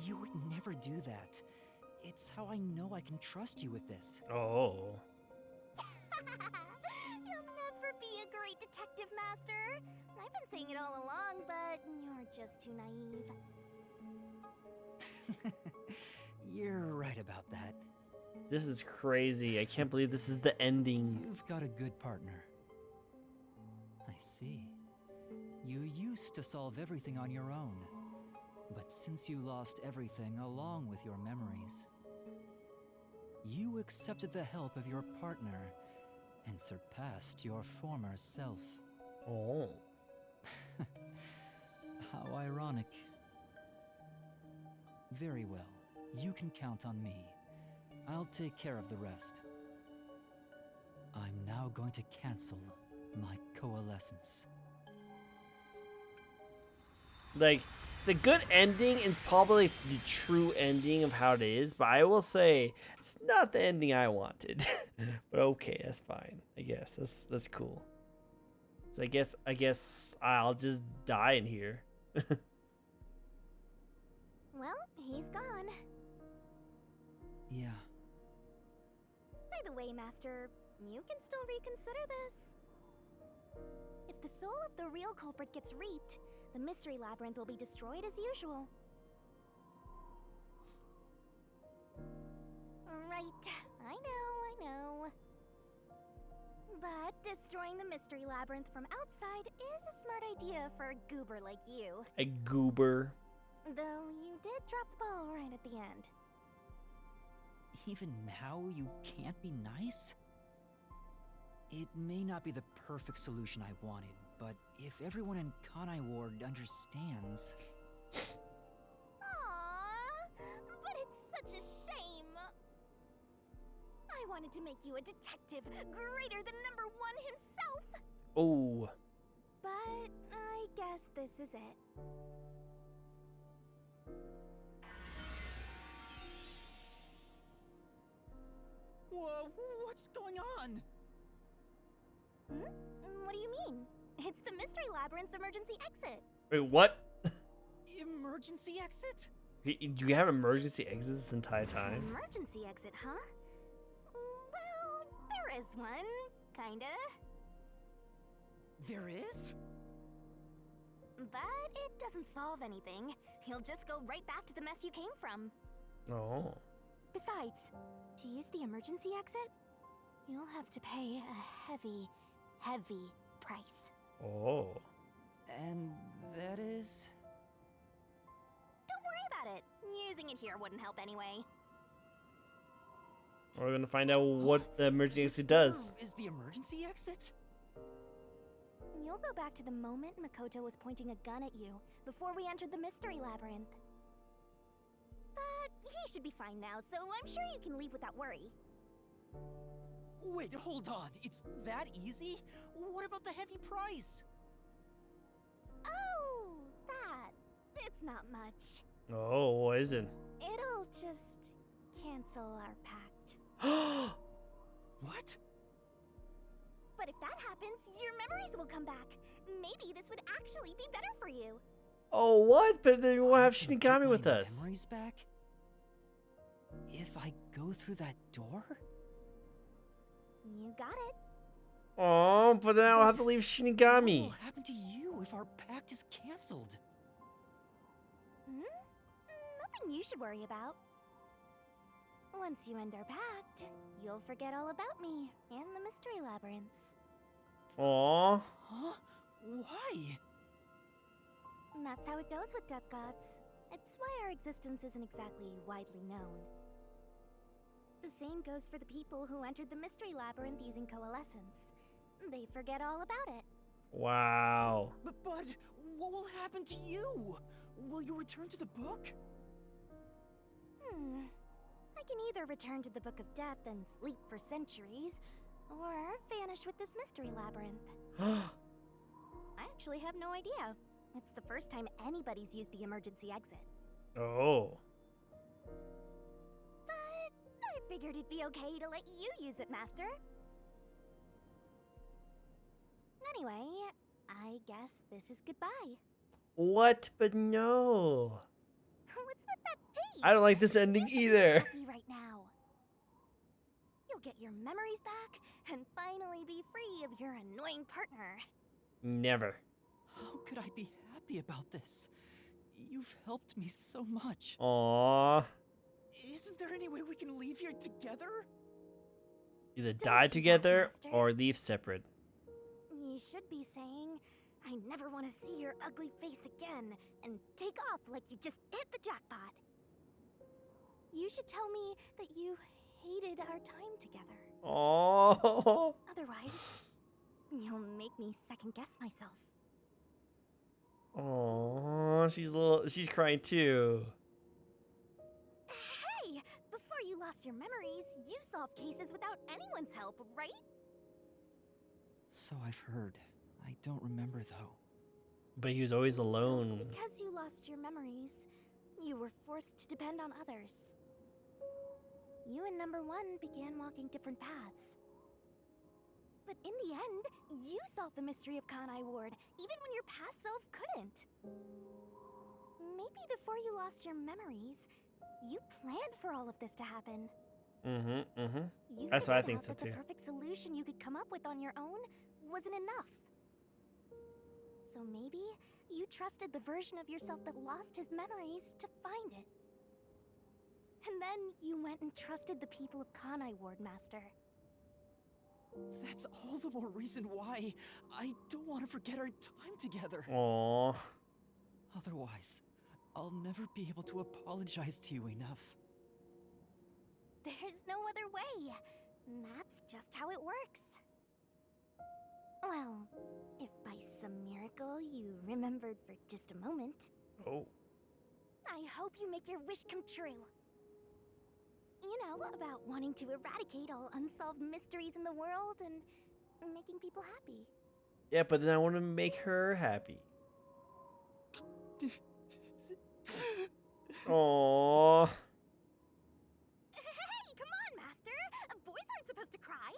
You would never do that. It's how I know I can trust you with this. Oh. You'll never be a great detective, Master. I've been saying it all along, but you're just too naive. You're right about that. This is crazy. I can't believe this is the ending. You've got a good partner. I see. You used to solve everything on your own. But since you lost everything along with your memories, you accepted the help of your partner and surpassed your former self. Oh. How ironic. Very well. You can count on me. I'll take care of the rest. I'm now going to cancel my coalescence. Like, the good ending is probably the true ending of how it is, but I will say it's not the ending I wanted. But okay, that's fine. I guess that's cool. So I guess I'll just die in here. Well, he's gone. Yeah. By the way, Master, you can still reconsider this. If the soul of the real culprit gets reaped, the mystery labyrinth will be destroyed as usual. Right, I know. But destroying the mystery labyrinth from outside is a smart idea for a goober like you. A goober. Though you did drop the ball right at the end. Even now, you can't be nice? It may not be the perfect solution I wanted, but if everyone in Kanai Ward understands... Aww, but it's such a shame. I wanted to make you a detective greater than #1 himself. Oh. But I guess this is it. Whoa, what's going on? What do you mean? It's the Mystery Labyrinth's emergency exit. Wait, what? Emergency exit? You have emergency exits this entire time? Emergency exit, huh? Well, there is one, kinda. There is? But it doesn't solve anything. You'll just go right back to the mess you came from. Oh. Besides, to use the emergency exit, you'll have to pay a heavy, heavy price. Oh. And that is... Don't worry about it. Using it here wouldn't help anyway. We're gonna find out what the emergency exit does. Is the emergency exit? You'll go back to the moment Makoto was pointing a gun at you before we entered the Mystery Labyrinth. But he should be fine now, so I'm sure you can leave without worry. Wait, hold on. It's that easy? What about the heavy price? Oh, that. It's not much. Oh, what is it? It'll just cancel our pact. What? But if that happens, your memories will come back. Maybe this would actually be better for you. Oh, what? But then we'll have Shinigami My with us. Memories back? If I go through that door? You got it. Oh, but then I'll have to leave Shinigami. What will happen to you if our pact is cancelled? Nothing you should worry about. Once you end our pact, you'll forget all about me and the Mystery Labyrinths. Aw. Huh? Why? And that's how it goes with Death Gods. It's why our existence isn't exactly widely known. The same goes for the people who entered the Mystery Labyrinth using Coalescence. They forget all about it. Wow. But what will happen to you? Will you return to the book? I can either return to the Book of Death and sleep for centuries, or vanish with this Mystery Labyrinth. I actually have no idea. It's the first time anybody's used the emergency exit. Oh. But figured it'd be okay to let you use it, Master. Anyway, I guess this is goodbye. What? But no. What's with that face? I don't like this ending You should be either. happy right now. You'll get your memories back and finally be free of your annoying partner. Never. How could I be happy about this? You've helped me so much. Aww. Isn't there any way we can leave here together? Either Don't die do that, together Master. or leave separate. You should be saying, I never want to see your ugly face again, and take off like you just hit the jackpot. You should tell me that you hated our time together. Oh. Otherwise, you'll make me second guess myself. Oh, she's crying too. Hey, before you lost your memories, you solved cases without anyone's help, right? So I've heard. I don't remember though. But he was always alone. Because you lost your memories, you were forced to depend on others. You and Number 1 began walking different paths. But in the end, you solved the mystery of Kanai Ward, even when your past self couldn't. Maybe before you lost your memories, you planned for all of this to happen. You That's what I figured think out so that too. the perfect solution you could come up with on your own wasn't enough. So maybe you trusted the version of yourself that lost his memories to find it. And then you went and trusted the people of Kanai Ward, Master. That's all the more reason why I don't want to forget our time together. Aww. Otherwise, I'll never be able to apologize to you enough. There's no other way. That's just how it works. Well, if by some miracle you remembered for just a moment, Oh. I hope you make your wish come true. You know, about wanting to eradicate all unsolved mysteries in the world and making people happy. Yeah, but then I want to make her happy. Aww. Hey, come on, Master! Boys aren't supposed to cry.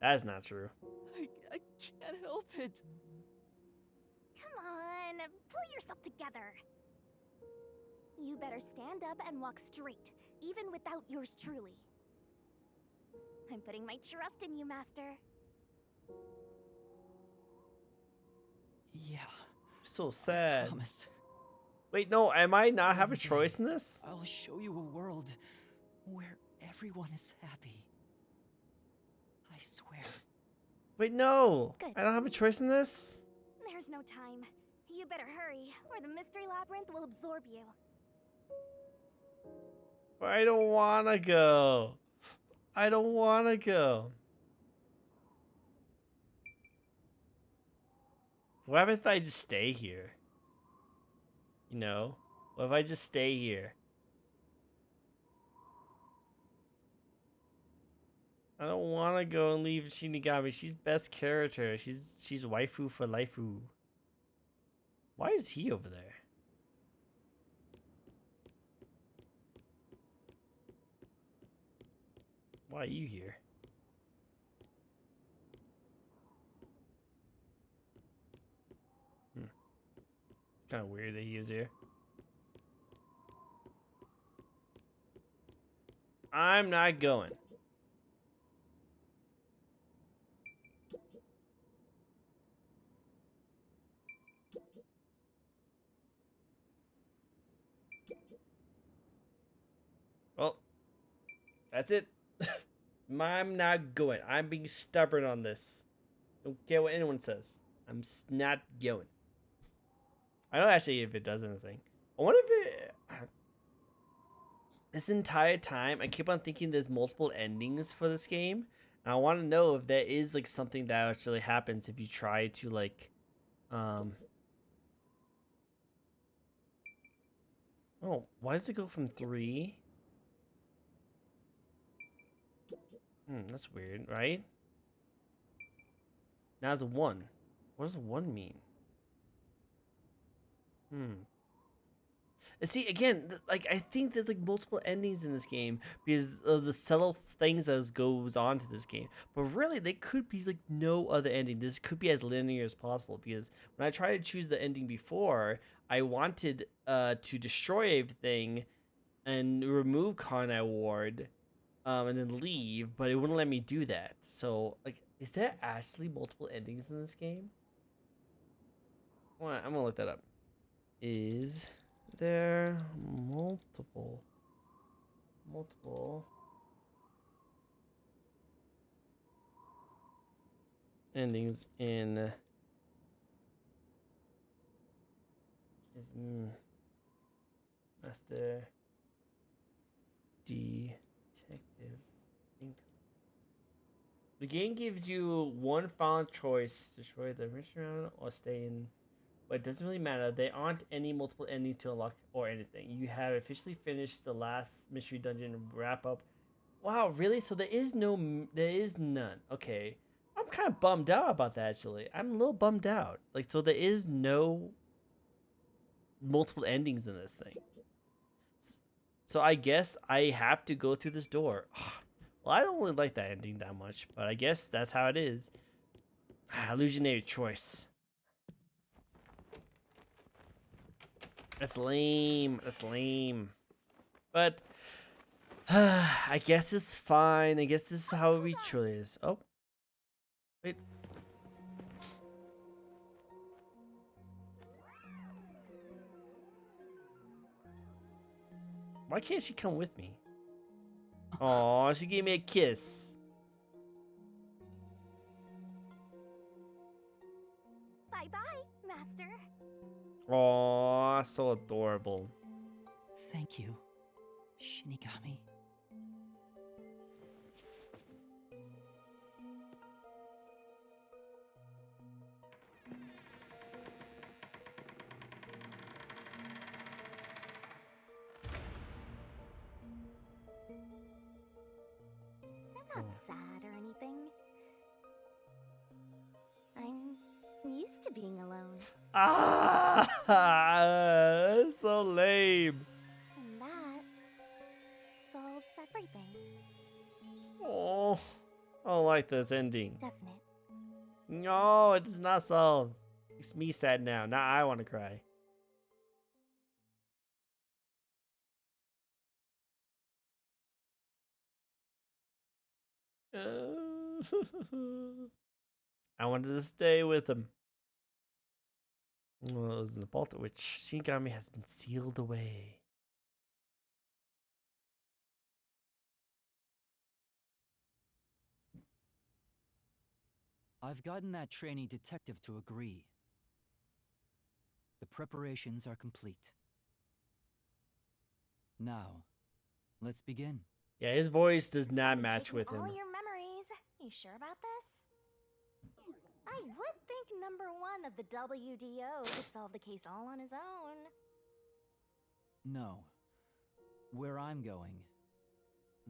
That's not true. I can't help it. Come on, pull yourself together. You better stand up and walk straight, even without yours truly. I'm putting my trust in you, Master. Yeah. So I sad. promise. Wait, no, am I not have a One day, choice in this? I'll show you a world where everyone is happy. I swear. Wait, no. Good. I don't have a choice in this? There's no time. You better hurry, or the mystery labyrinth will absorb you. I don't want to go. I don't want to go. What happens if I just stay here? You know? What if I just stay here? I don't want to go and leave Shinigami. She's best character. She's waifu for lifeu. Why is he over there? Why are you here? It's kind of weird that he is here. I'm not going. Well, that's it. I'm not going. I'm being stubborn on this. Don't care what anyone says. I'm not going. I don't actually if it does anything. I wonder if it... This entire time, I keep on thinking there's multiple endings for this game. And I want to know if there is like something that actually happens if you try to like... Oh, why does it go from 3? That's weird, right? Now it's a 1. What does a 1 mean? See, again, like I think there's like multiple endings in this game because of the subtle things that goes on to this game. But really, they could be like no other ending. This could be as linear as possible because when I tried to choose the ending before, I wanted to destroy everything and remove Conai Ward, and then leave, but it wouldn't let me do that. So, like, is there actually multiple endings in this game? Well, I'm gonna look that up. Is there multiple endings in Master Detective Inc. The game gives you one final choice: destroy the mission or stay in. But it doesn't really matter. There aren't any multiple endings to unlock or anything. You have officially finished the last mystery dungeon wrap up. Wow, really? So there is none. Okay. I'm kind of bummed out about that, actually. I'm a little bummed out. Like, so there is no multiple endings in this thing. So I guess I have to go through this door. Well, I don't really like that ending that much, but I guess that's how it is. Illusionary choice. That's lame. That's lame. But I guess it's fine. I guess this is how it truly is. Oh, wait. Why can't she come with me? Oh, she gave me a kiss. Bye-bye, Master. Oh, so adorable. Thank you, Shinigami. I'm not sad or anything. I'm used to being alone. Ah, so lame. And that solves everything, Oh, I don't like this ending. doesn't it? No, it does not solve. Makes me sad now. Now I want to cry. I wanted to stay with him. Well, it was in the vault at which Shinigami has been sealed away. I've gotten that trainee detective to agree. The preparations are complete. Now, let's begin. Yeah, his voice does not We match taken with him. all your memories. You sure about this? I would think number one of the WDO could solve the case all on his own. No. Where I'm going,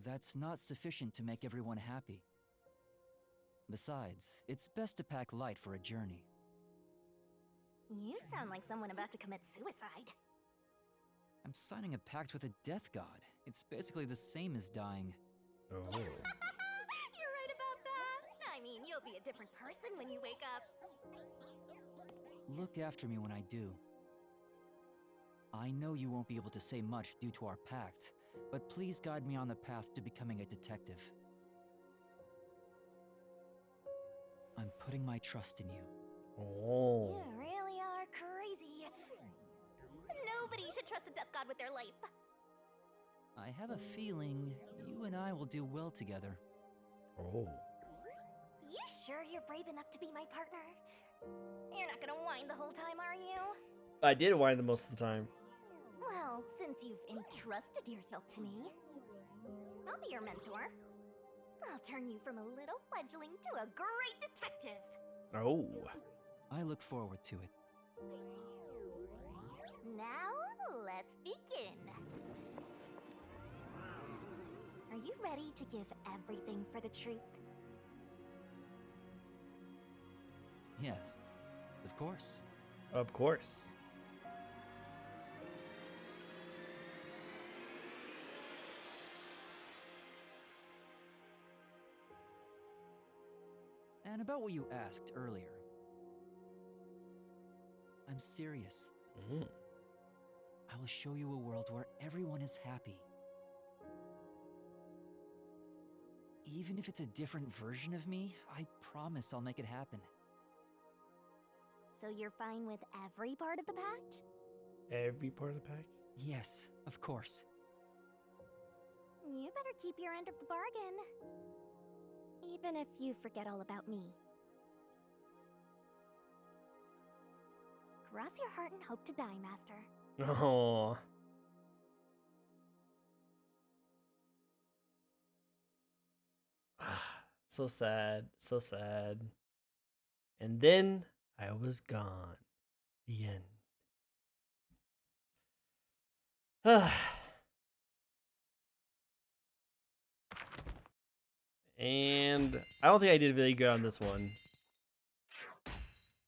that's not sufficient to make everyone happy. Besides, it's best to pack light for a journey. You sound like someone about to commit suicide. I'm signing a pact with a death god. It's basically the same as dying. Oh. You're right about that. I mean, you'll be a different person when you wake up. Look after me when I do. I know you won't be able to say much due to our pact, but please guide me on the path to becoming a detective. I'm putting my trust in you. Oh. You really are crazy. Nobody should trust a death god with their life. I have a feeling you and I will do well together. Oh. You sure you're brave enough to be my partner? You're not gonna whine the whole time, are you? I did whine the most of the time. Well, since you've entrusted yourself to me, I'll be your mentor. I'll turn you from a little fledgling to a great detective. Oh. I look forward to it. Now, let's begin. Are you ready to give everything for the truth? Yes, of course. Of course. And about what you asked earlier. I'm serious. Mm. I will show you a world where everyone is happy. Even if it's a different version of me, I promise I'll make it happen. So you're fine with every part of the pact? Every part of the pack? Yes, of course. You better keep your end of the bargain. Even if you forget all about me. Cross your heart and hope to die, Master. Oh. So sad. So sad. And then I was gone. The end. And I don't think I did really good on this one.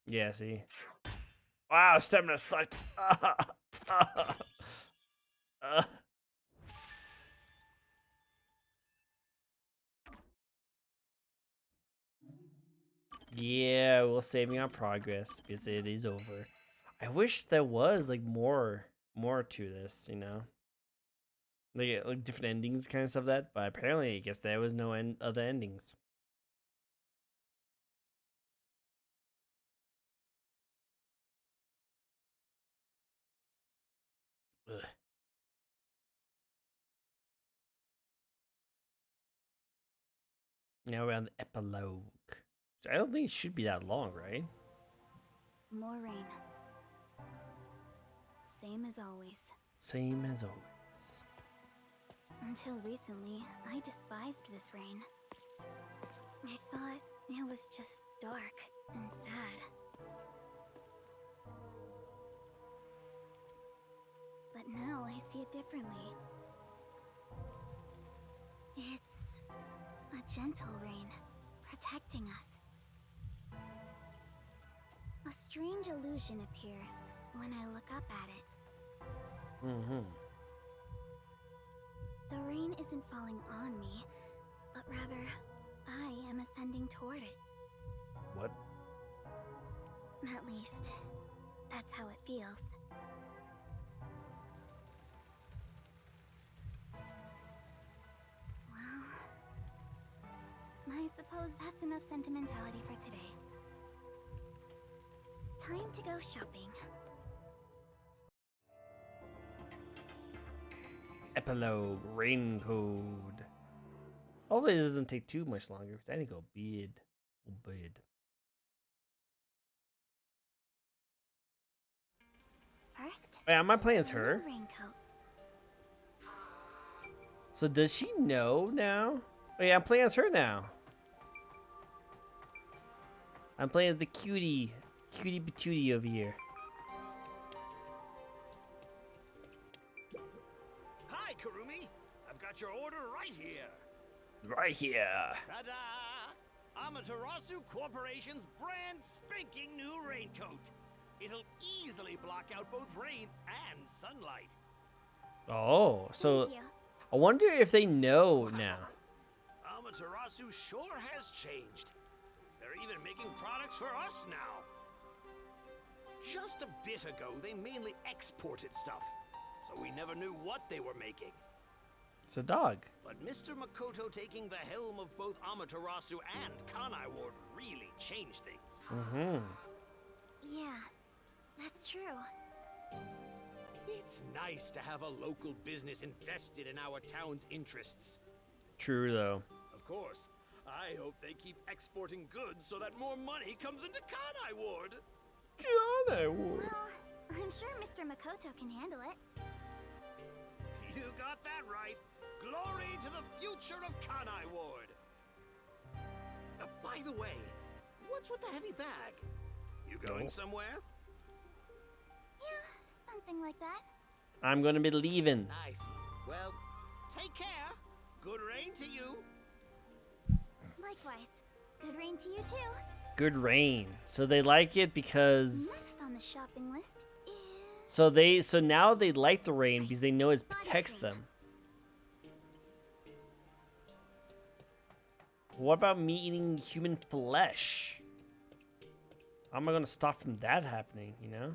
Yeah, see. Wow, stamina sucked. Yeah, we'll save me on progress because it is over. I wish there was like more to this, you know, like different endings, kind of stuff that. But apparently, I guess there was no other endings. Ugh. Now we're on the epilogue. I don't think it should be that long, right? More rain. Same as always. Same as always. Until recently, I despised this rain. I thought it was just dark and sad. But now I see it differently. It's a gentle rain, protecting us. A strange illusion appears when I look up at it. Mm-hmm. The rain isn't falling on me, but rather, I am ascending toward it. What? At least, that's how it feels. Well, I suppose that's enough sentimentality for today. Time to go shopping. Epilogue, rain code. Hopefully this doesn't take too much longer because I need to go bed. Oh, bed. First, Wait, am I playing as her? new raincoat. So does she know now? Oh yeah, I'm playing as her now. I'm playing as the cutie patootie over here. Hi, Kurumi. I've got your order right here. Right here. Ta-da! Amaterasu Corporation's brand spanking new raincoat. It'll easily block out both rain and sunlight. Oh, so Thank you. I wonder if they know now. Amaterasu sure has changed. They're even making products for us now. Just a bit ago, they mainly exported stuff, so we never knew what they were making. It's a dog. But Mr. Makoto taking the helm of both Amaterasu and Kanai Ward really changed things. Mm-hmm. Yeah, that's true. It's nice to have a local business invested in our town's interests. True though. Of course, I hope they keep exporting goods so that more money comes into Kanai Ward. Kanai Ward. Well, I'm sure Mr. Makoto can handle it. You got that right. Glory to the future of Kanai Ward. By the way, what's with the heavy bag? You going somewhere? Yeah, something like that. I'm gonna be leaving. I see. Well, take care. Good rain to you. Likewise. Good rain to you too. Good rain. So they like it because Next on the shopping list is... so now they like the rain because they know it protects them. What about me eating human flesh? How am I gonna stop from that happening, you know?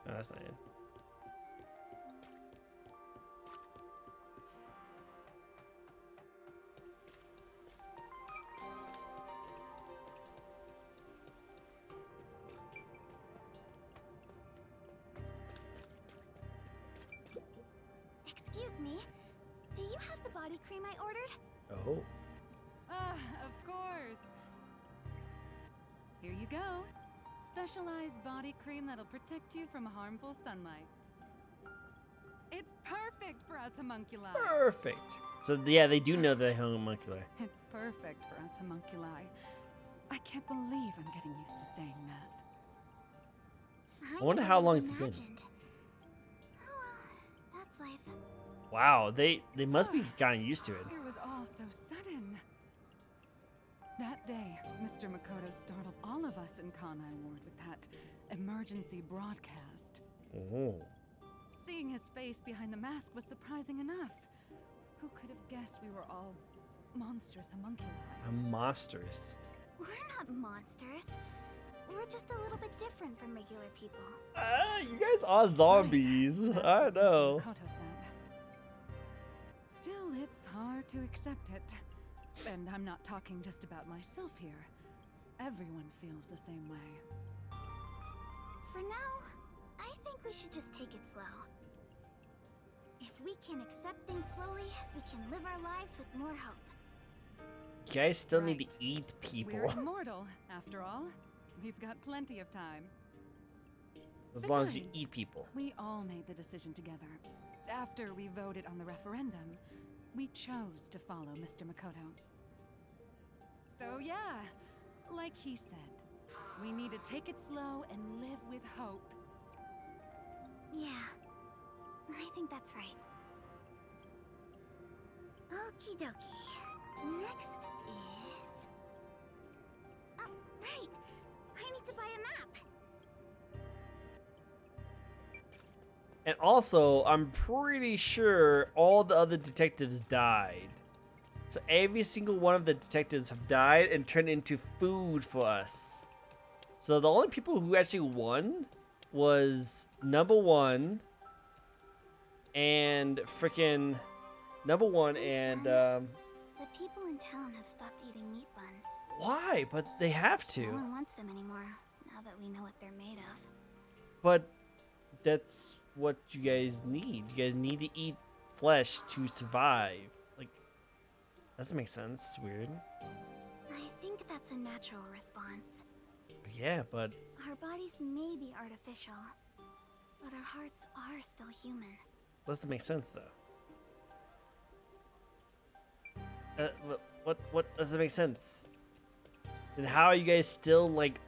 No, that's not it. Excuse me, do you have the body cream I ordered? Oh. Of course. Here you go. Specialized body cream that'll protect you from harmful sunlight. It's perfect for us homunculi. Perfect. So yeah, they do know the homunculi. It's perfect for us homunculi. I can't believe I'm getting used to saying that. I wonder how long it's been. Imagined. Oh well, that's life. Wow, they must be gotten used to it. It was all so sudden. That day, Mr. Makoto startled all of us in Kanai Ward with that emergency broadcast. Oh. Seeing his face behind the mask was surprising enough. Who could have guessed we were all monstrous homunculi? I'm monstrous. We're not monsters. We're just a little bit different from regular people. You guys are zombies. Right, that's I what know. Mr. Makoto said. Still, it's hard to accept it. And I'm not talking just about myself here. Everyone feels the same way. For now, I think we should just take it slow. If we can accept things slowly, we can live our lives with more hope. You guys still need to Right. eat people. We're immortal, after all. We've got plenty of time. As long as you Besides, eat people. We all made the decision together. After we voted on the referendum, we chose to follow Mr. Makoto. So yeah, like he said, we need to take it slow and live with hope. Yeah, I think that's right. Okie dokie. Next is... Oh, right! I need to buy a map! And also, I'm pretty sure all the other detectives died. So every single one of the detectives have died and turned into food for us. So the only people who actually won was number one and freaking number one Since and then, the people in town have stopped eating meat buns. why? But they have No to. one wants them anymore, now that we know what they're made of. But that's what you guys need. You guys need to eat flesh to survive. Like, doesn't make sense. It's weird. I think that's a natural response. Yeah, but Our bodies may be artificial, but our hearts are still human. doesn't make sense though. What doesn't make sense? And how are you guys still like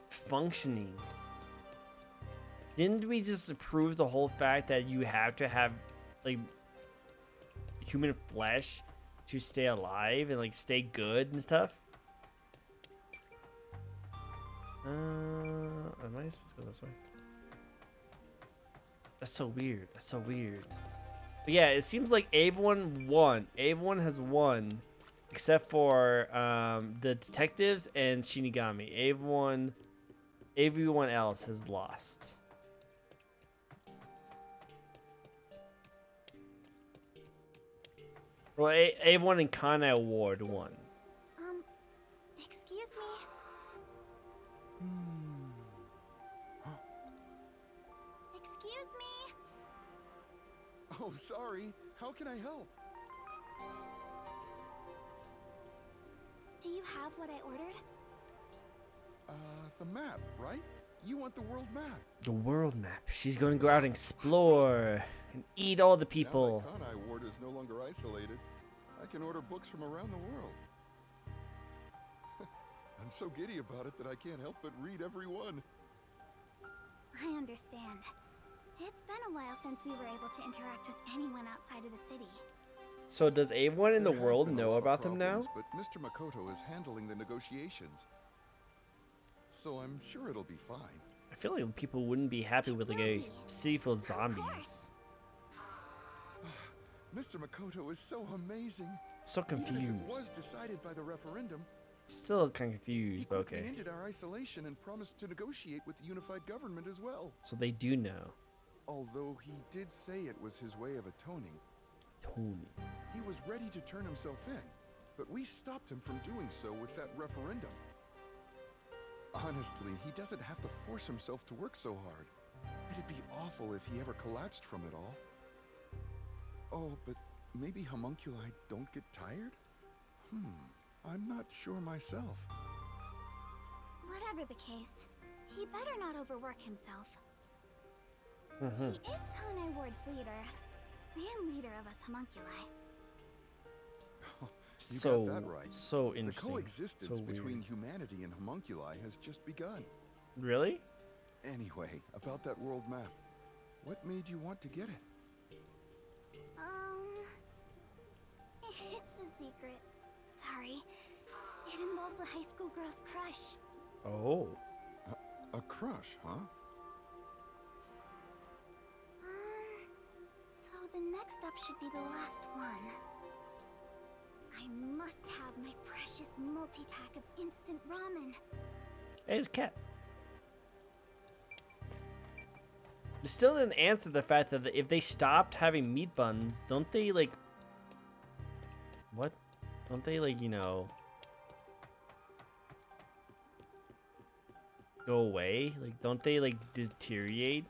functioning? Didn't we just approve the whole fact that you have to have like human flesh to stay alive and like stay good and stuff? Am I supposed to go this way? That's so weird. That's so weird. But yeah, it seems like everyone won. Everyone has won, except for the detectives and Shinigami. Everyone else has lost. Well, everyone in Kanai Ward won. Excuse me? Excuse me? Oh, sorry. How can I help? Do you have what I ordered? The map, right? You want the world map. The world map. She's going to go out and explore and eat all the Now people. that Kanai Ward is no longer isolated, I can order books from around the world. I'm so giddy about it that I can't help but read every one. I understand. It's been a while since we were able to interact with anyone outside of the city. So does everyone in the There has world been a know lot of about them now? problems, But Mr. Makoto is handling the negotiations. So I'm sure it'll be fine. I feel like people wouldn't be happy with like a city full of zombies. Mr. Makoto is so amazing. So Even if it was confused. decided by the referendum, Still kind of he confused, but quickly okay. ended our isolation and promised to negotiate with the unified government as well. So they do know. Although he did say it was his way of atoning, Tony. he was ready to turn himself in, but we stopped him from doing so with that referendum. Honestly, he doesn't have to force himself to work so hard. It'd be awful if he ever collapsed from it all. Oh, but maybe homunculi don't get tired? I'm not sure myself. Whatever the case, he better not overwork himself. Mm-hmm. He is Kanai Ward's leader, and leader of us homunculi. You So, got that right. so The interesting. coexistence So between weird. humanity and homunculi has just begun. Really? Anyway, about that world map. What made you want to get it? It's a secret. Sorry. It involves a high school girl's crush. Oh. A crush, huh? So the next up should be the last one. I must have my precious multi-pack of instant ramen. Hey, it's cat. They still didn't answer the fact that if they stopped having meat buns, don't they like... What? Don't they like, you know... go away? Like, don't they like deteriorate?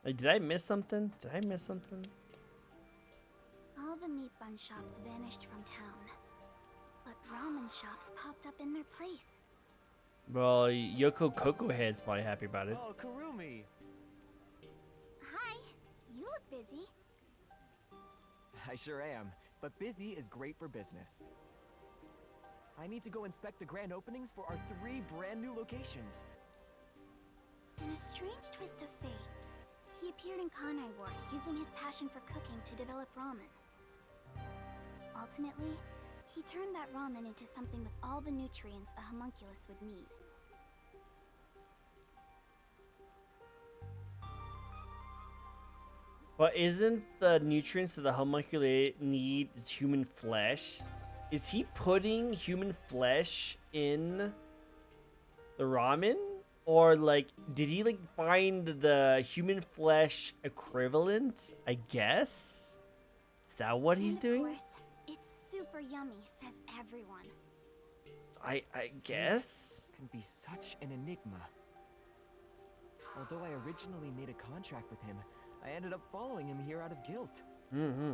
Like, did I miss something? Did I miss something? All the meat bun shops vanished from town. But ramen shops popped up in their place. Well, Yoko Coco Head's probably happy about it. Oh, Kurumi! Hi, you look busy. I sure am, but busy is great for business. I need to go inspect the grand openings for our 3 brand new locations. In a strange twist of fate, he appeared in Kanai Ward using his passion for cooking to develop ramen. Ultimately, he turned that ramen into something with all the nutrients a homunculus would need. But isn't the nutrients that the homunculi need is human flesh? Is he putting human flesh in the ramen? Or like, did he like find the human flesh equivalent? I guess? Is that what he's And doing? of course, it's super yummy, says everyone. I guess? Can be such an enigma. Although I originally made a contract with him, I ended up following him here out of guilt. Mm-hmm.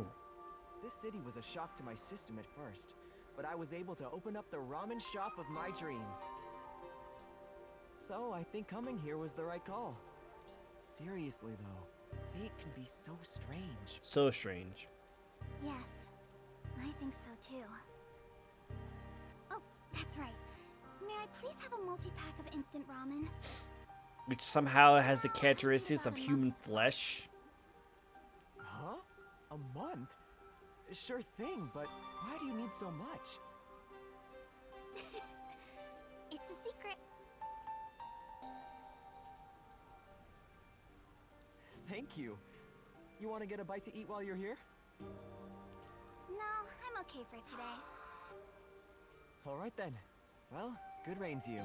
This city was a shock to my system at first, but I was able to open up the ramen shop of my dreams. So I think coming here was the right call. Seriously though, fate can be so strange. So strange. Yes, I think so too. Oh, that's right. May I please have a multi-pack of instant ramen? Which somehow has the characteristics of human flesh. Huh? A month? Sure thing, but why do you need so much? It's a secret. Thank you. You want to get a bite to eat while you're here? No, I'm okay for today. All right then. Well, good rain to you.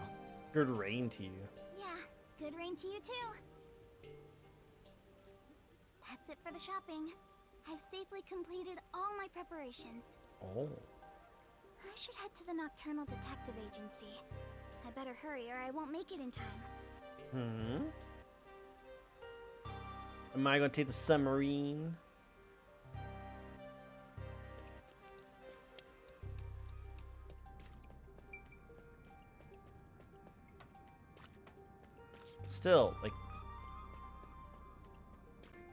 Good rain to you. Yeah, good rain to you too. That's it for the shopping. I've safely completed all my preparations. Oh. I should head to the Nocturnal Detective Agency. I better hurry or I won't make it in time. Hmm. Am I gonna take the submarine? Still, like,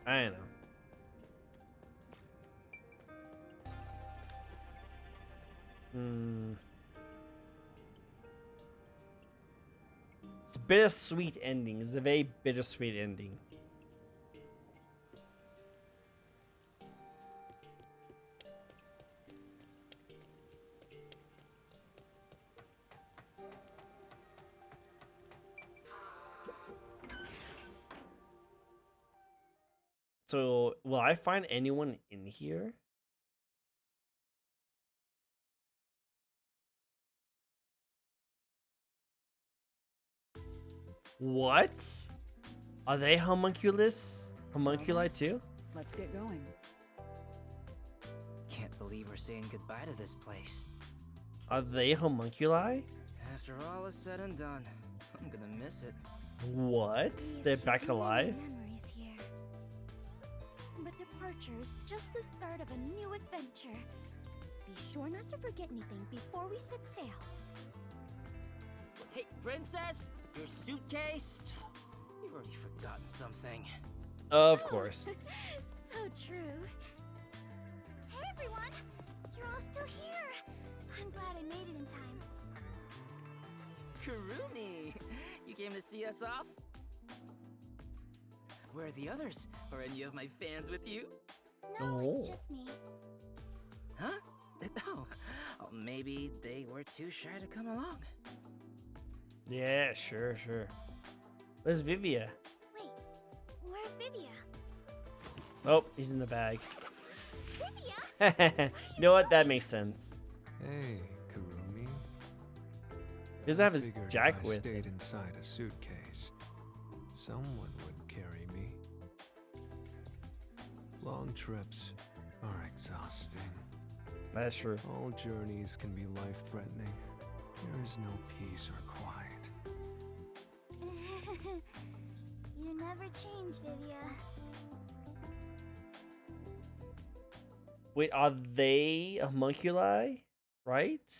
I don't know. It's a bittersweet ending. It's a very bittersweet ending. So, will I find anyone in here? What? Are they homunculi too? Let's get going. Can't believe we're saying goodbye to this place. Are they homunculi? After all is said and done, I'm gonna miss it. What? We They're have back shared many alive? memories here. But departure's just the start of a new adventure. Be sure not to forget anything before we set sail. Hey, princess! Your suitcase? You've already forgotten something. Of course. So true. Hey everyone! You're all still here! I'm glad I made it in time. Kurumi! You came to see us off? Where are the others? Are any of my fans with you? No, Oh. it's just me. Huh? Oh, maybe they were too shy to come along. Yeah, sure. Where's Vivia? Wait, where's Vivia? Oh, he's in the bag. Vivia? You know what? That makes sense. Hey, Kurumi. He doesn't have his Figured jack if I with stayed him. inside a suitcase, someone would carry me. Long trips are exhausting. That's true. All journeys can be life-threatening. There is no peace or quiet. You never change, Vivia. Wait, are they homunculi? Right?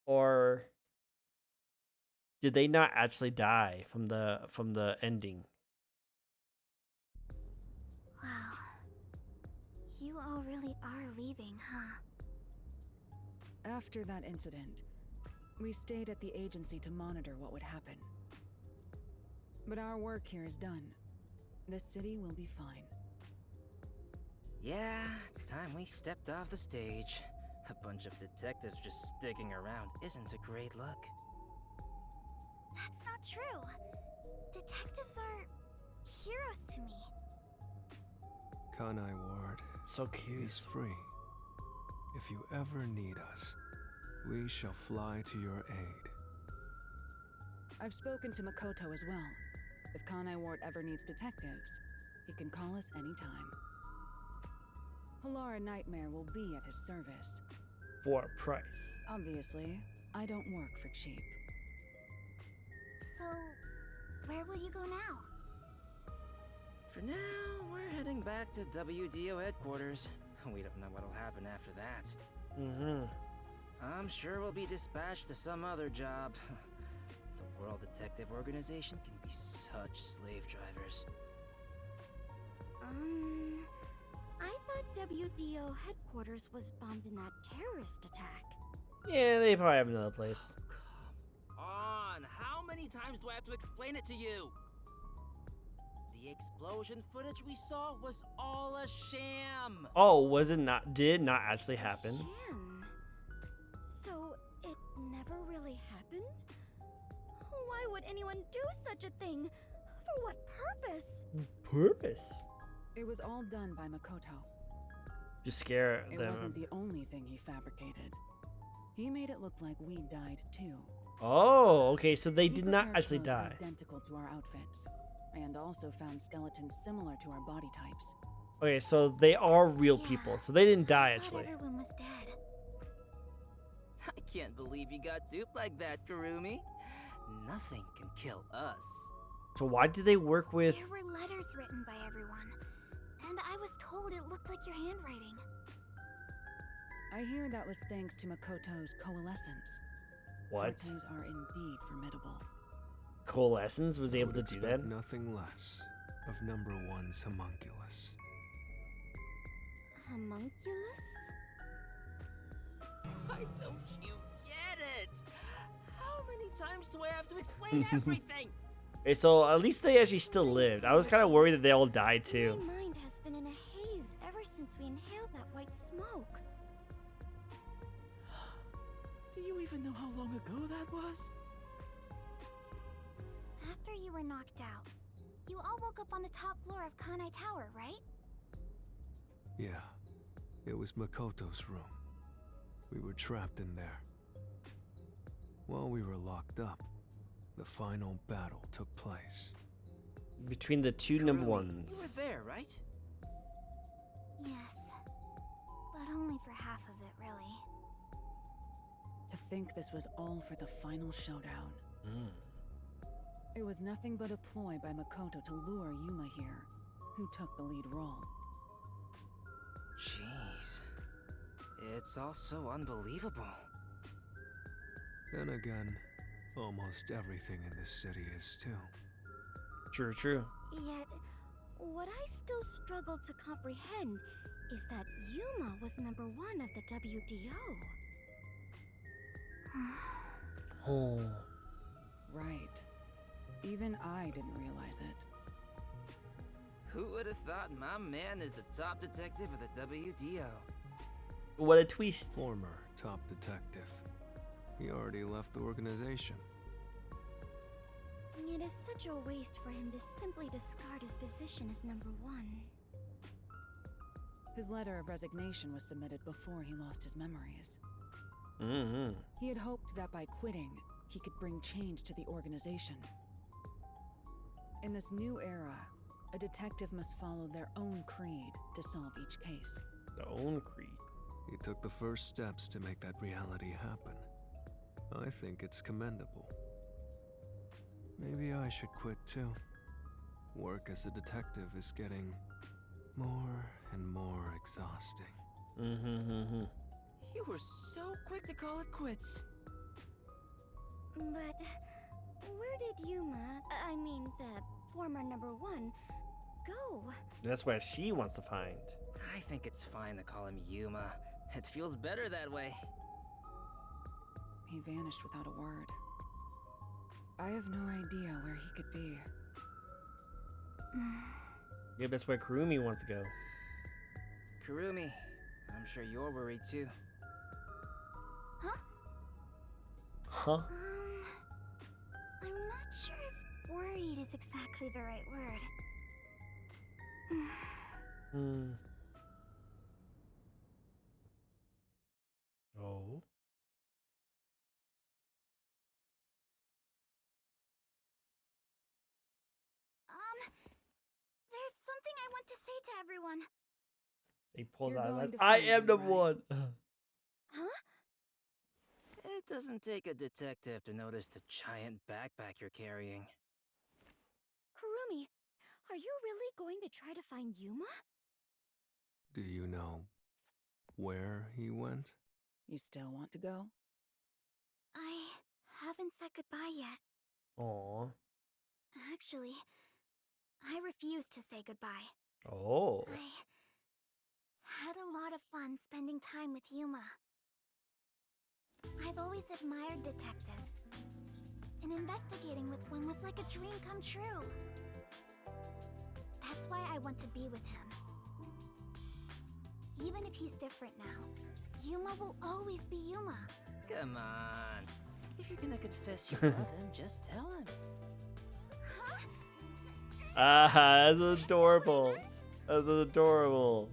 Or did they not actually die from the ending? Wow. You all really are leaving, huh? After that incident, we stayed at the agency to monitor what would happen. But our work here is done. This city will be fine. Yeah, it's time we stepped off the stage. A bunch of detectives just sticking around isn't a great look. That's not true. Detectives are heroes to me. Kanai Ward So is cute. free. If you ever need us, we shall fly to your aid. I've spoken to Makoto as well. If Kanai Ward ever needs detectives, he can call us anytime. Halara Nightmare will be at his service. For a price. Obviously, I don't work for cheap. So, where will you go now? For now, we're heading back to WDO headquarters. We don't know what'll happen after that. Mm-hmm. I'm sure we'll be dispatched to some other job. The World Detective Organization can be such slave drivers. I thought WDO headquarters was bombed in that terrorist attack. Yeah, they probably have another place. Come on! How many times do I have to explain it to you? The explosion footage we saw was all a sham! Oh, was it not? Did it not actually happen? Sham. So, it never really happened? Why would anyone do such a thing? For what purpose? Purpose? It was all done by Makoto. Just scare It them. wasn't the only thing he fabricated. He made it look like we died too. Oh, okay, so they He did not prepared actually clothes die. Identical to our outfits, and also found skeletons similar to our body types. Okay, so they are real Yeah, people, so they didn't die I thought actually. everyone was dead. I can't believe you got duped like that, Kurumi. Nothing can kill us. So why did they work with? There were letters written by everyone, and I was told it looked like your handwriting. I hear that was thanks to Makoto's coalescence. What? Portents are indeed formidable. Coalescence was able to do that? Expect nothing less of number one's homunculus. Homunculus? Why don't you get it? How many times do I have to explain everything? Okay, so at least they actually still lived. I was kind of worried that they all died too. My mind has been in a haze ever since we inhaled that white smoke. Do you even know how long ago that was? After you were knocked out, you all woke up on the top floor of Kanai Tower, right? Yeah, it was Makoto's room. We were trapped in there. While we were locked up, the final battle took place. Between the two number ones. You were there, right? Yes. But only for half of it, really. To think this was all for the final showdown. It was nothing but a ploy by Makoto to lure Yuma here, who took the lead role. Jeez. It's all so unbelievable. Then again, almost everything in this city is too. True, true. Yet, what I still struggle to comprehend is that Yuma was number 1 of the WDO. Oh. Right. Even I didn't realize it. Who would have thought my man is the top detective of the WDO? What a twist. Former top detective. He already left the organization. It is such a waste for him to simply discard his position as number 1. His letter of resignation was submitted before he lost his memories. He had hoped that by quitting, he could bring change to the organization. In this new era, a detective must follow their own creed to solve each case. Their own creed. He took the first steps to make that reality happen. I think it's commendable. Maybe I should quit too. Work as a detective is getting more and more exhausting. You were so quick to call it quits. But where did Yuma, I mean the former number 1, go? That's what she wants to find. I think it's fine to call him Yuma. It feels better that way. He vanished without a word. I have no idea where he could be. Yeah, that's where Kurumi wants to go. Kurumi, I'm sure you're worried too. Huh? I'm not sure if worried is exactly the right word. Oh. There's something I want to say to everyone. He pulls You're out going his to I find am me, number right? 1. Huh? It doesn't take a detective to notice the giant backpack you're carrying. Kurumi, are you really going to try to find Yuma? Do you know where he went? You still want to go? I haven't said goodbye yet. Aw. Actually, I refuse to say goodbye. Oh. I had a lot of fun spending time with Yuma. I've always admired detectives, and investigating with one was like a dream come true. That's why I want to be with him. Even if he's different now, Yuma will always be Yuma. Come on. If you're gonna confess you love him, just tell him. Ah, that's adorable. That's adorable.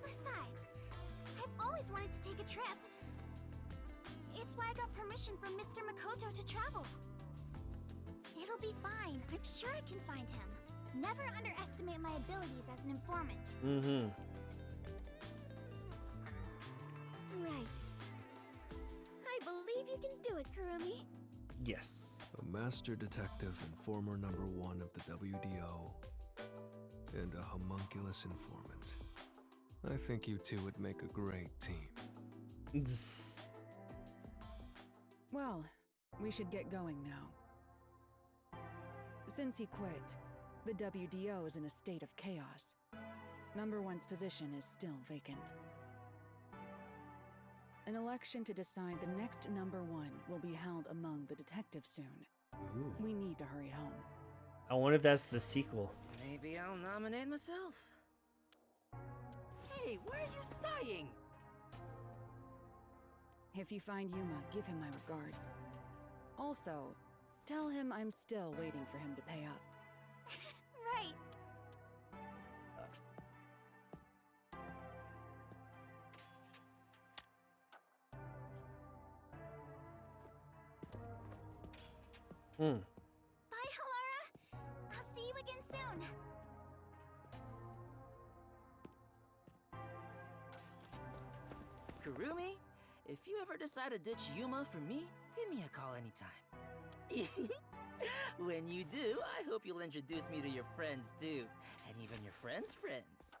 Besides, I've always wanted to take a trip. It's why I got permission from Mr. Makoto to travel. It'll be fine. I'm sure I can find him. Never underestimate my abilities as an informant. Right. I believe you can do it, Kurumi. Yes. A master detective and former number 1 of the WDO, and a homunculus informant. I think you two would make a great team. Well, we should get going now. Since he quit, the WDO is in a state of chaos. Number 1's position is still vacant. An election to decide the next number 1 will be held among the detectives soon. Ooh. We need to hurry home. I wonder if that's the sequel. Maybe I'll nominate myself. Hey, why are you sighing? If you find Yuma, give him my regards. Also, tell him I'm still waiting for him to pay up. Right. Hmm. Bye, Halara. I'll see you again soon. Kurumi, if you ever decide to ditch Yuma for me, give me a call anytime. When you do, I hope you'll introduce me to your friends too, and even your friends' friends.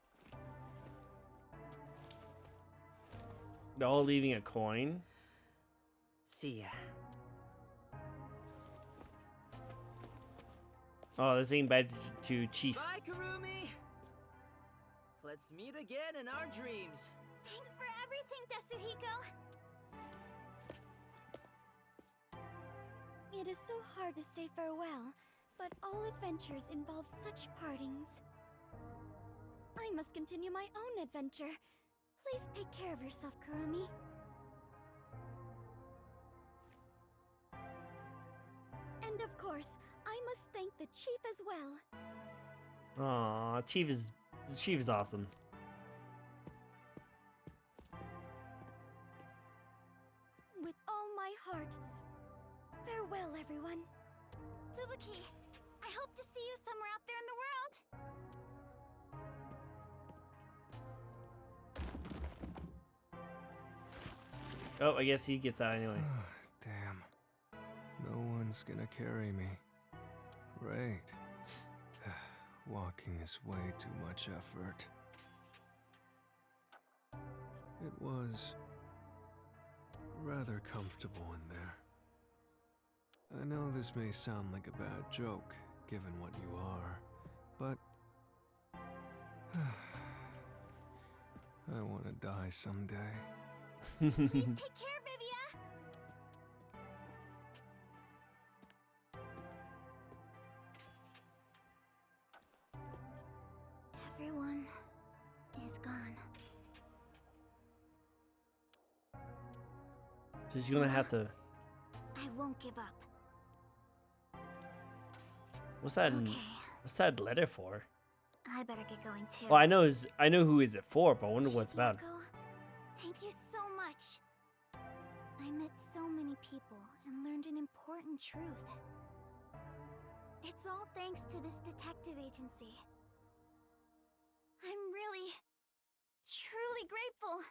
They're all leaving a coin. See ya. Oh, they're saying bye to Chief. Bye, Kurumi. Let's meet again in our dreams. Thanks for everything, Tetsuhiko. It is so hard to say farewell, but all adventures involve such partings. I must continue my own adventure. Please take care of yourself, Kurumi. And of course, I must thank the Chief as well. Aw, Chief is awesome. With all my heart. Farewell, everyone. Fubuki, I hope to see you somewhere out there in the world. Oh, I guess he gets out anyway. Damn. No one's gonna carry me. Great. Walking is way too much effort. It was rather comfortable in there. I know this may sound like a bad joke, given what you are, but I want to die someday. Please take care, Vivia. Everyone is gone. So she's gonna have to. I won't give up. What's that? Okay. What's that letter for? I better get going too. Well, I know who is it for, but I wonder what it's about. Chieko, thank you so much. I met so many people and learned an important truth. It's all thanks to this detective agency. I'm really, truly grateful.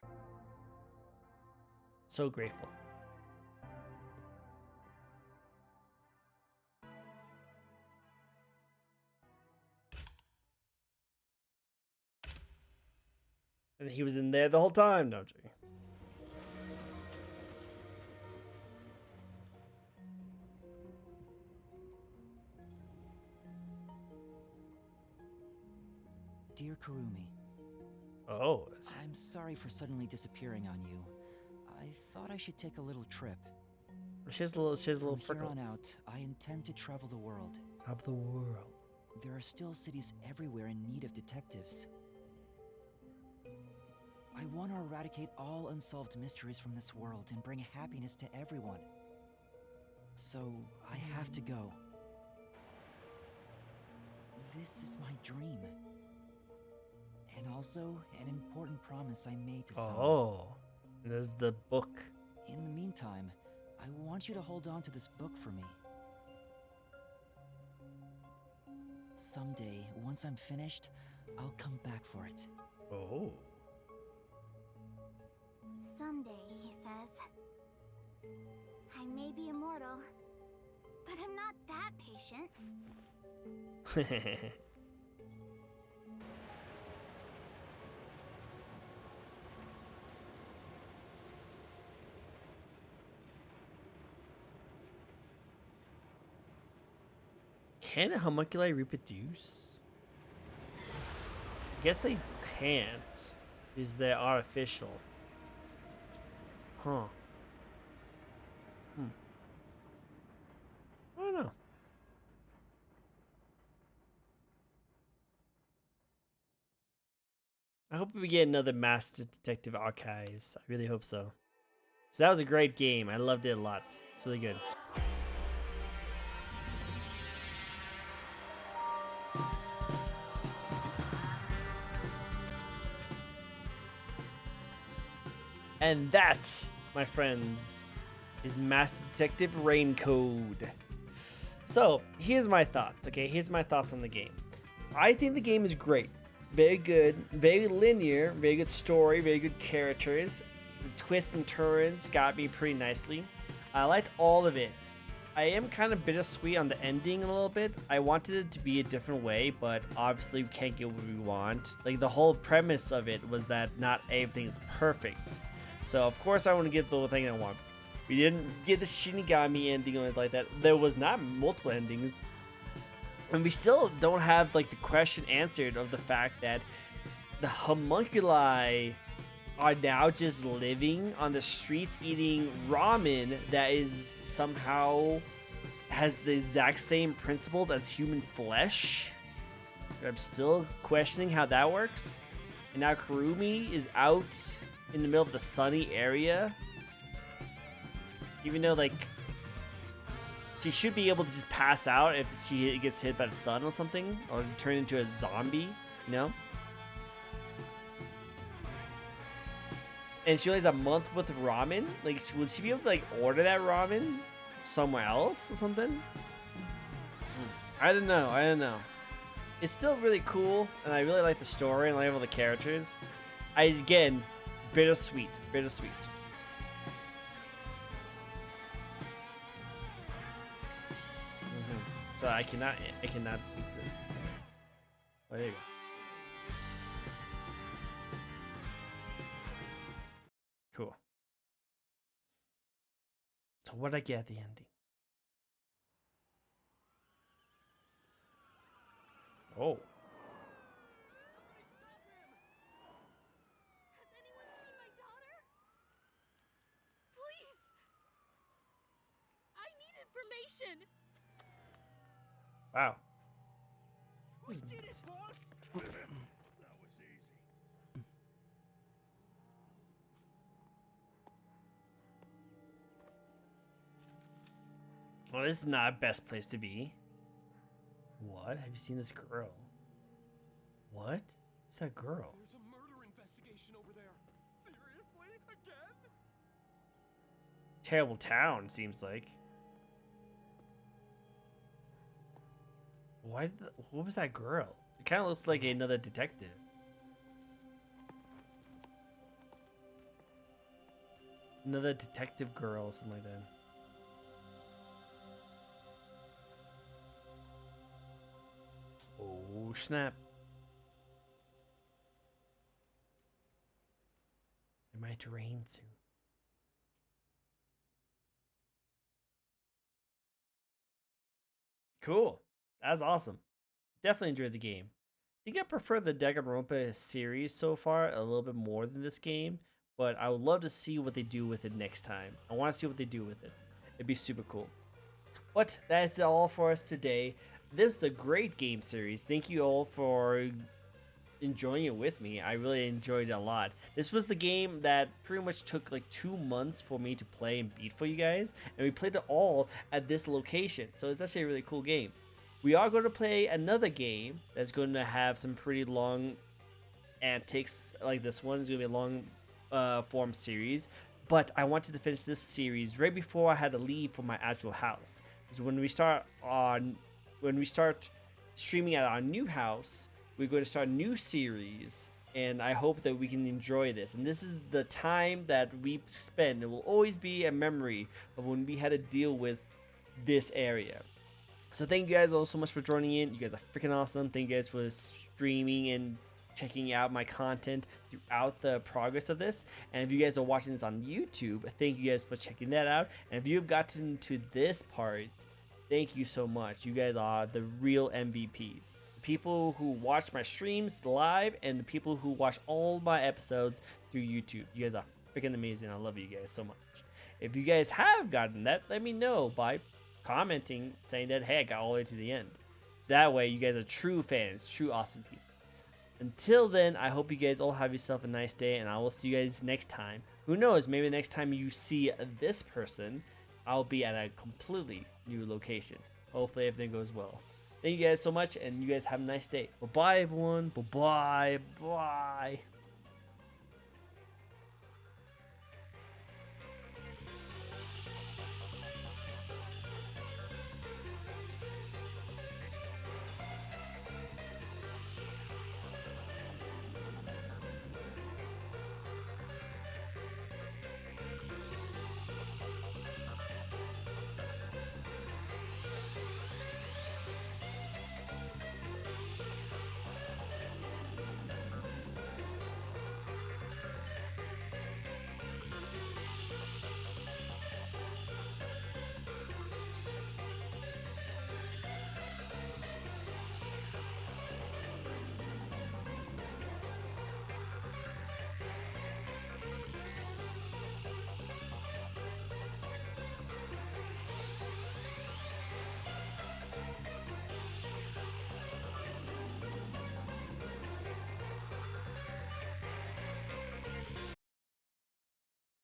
So grateful. And he was in there the whole time. No, I'm joking. Dear Kurumi. Oh. I'm sorry for suddenly disappearing on you. I thought I should take a little trip. She has little From here freckles. on out, I intend to travel the world. Of the world. There are still cities everywhere in need of detectives. I want to eradicate all unsolved mysteries from this world and bring happiness to everyone. So, I have to go. This is my dream. And also, an important promise I made to someone. Oh. There's the book. In the meantime, I want you to hold on to this book for me. Someday, once I'm finished, I'll come back for it. Oh. Someday, he says. I may be immortal, but I'm not that patient. Can a homunculi reproduce? I guess they can't, because they're artificial. Huh. I don't know. I hope we get another Master Detective Archives. I really hope so. So that was a great game. I loved it a lot. It's really good. And that, my friends, is Master Detective Rain Code. So here's my thoughts. Okay, here's my thoughts on the game. I think the game is great, very good, very linear, very good story, very good characters. The twists and turns got me pretty nicely. I liked all of it. I am kind of bittersweet on the ending a little bit. I wanted it to be a different way, but obviously we can't get what we want. Like, the whole premise of it was that not everything is perfect. So of course I want to get the whole thing I want. We didn't get the Shinigami ending or anything like that. There was not multiple endings. And we still don't have like the question answered of the fact that the homunculi are now just living on the streets eating ramen that is somehow has the exact same principles as human flesh. I'm still questioning how that works. And now Kurumi is out in the middle of the sunny area. Even though, like, she should be able to just pass out if she gets hit by the sun or something, or turn into a zombie, you know? And she only has a month worth of ramen. Like, would she be able to, like, order that ramen somewhere else or something? I don't know. I don't know. It's still really cool, and I really like the story, and I like all the characters. Again, bittersweet. Bittersweet. So I cannot use it. Oh, there you go. Cool. So what did I get at the ending? Oh. Has anyone seen my daughter? Please! I need information! Wow. We did it, boss! That was easy. Well, this is not a best place to be. What? Have you seen this girl? What? Who's that girl? There's a murder investigation over there. Seriously? Again? Terrible town, seems like. What was that girl? It kind of looks like another detective. Another detective girl, something like that. Oh, snap. It might rain soon. Cool. That's awesome. Definitely enjoyed the game. I think I prefer the Danganronpa series so far a little bit more than this game, but I would love to see what they do with it next time. I want to see what they do with it. It'd be super cool. But that's all for us today. This is a great game series. Thank you all for enjoying it with me. I really enjoyed it a lot. This was the game that pretty much took like 2 months for me to play and beat for you guys, and we played it all at this location, so it's actually a really cool game. We are going to play another game that's going to have some pretty long antics like this one. It's going to be a long form series, but I wanted to finish this series right before I had to leave for my actual house. So when we start streaming at our new house, we're going to start a new series, and I hope that we can enjoy this. And this is the time that we spend. It will always be a memory of when we had to deal with this area. So thank you guys all so much for joining in. You guys are freaking awesome. Thank you guys for streaming and checking out my content throughout the progress of this. And if you guys are watching this on YouTube, thank you guys for checking that out. And if you've gotten to this part, thank you so much. You guys are the real MVPs. The people who watch my streams live and the people who watch all my episodes through YouTube. You guys are freaking amazing. I love you guys so much. If you guys have gotten that, let me know by commenting saying that, hey, I got all the way to the end. That way you guys are true fans, true awesome people. Until then, I hope you guys all have yourself a nice day, and I will see you guys next time. Who knows, maybe next time you see this person, I'll be at a completely new location. Hopefully everything goes well. Thank you guys so much, and you guys have a nice day. Bye-bye, everyone. Bye-bye. Bye.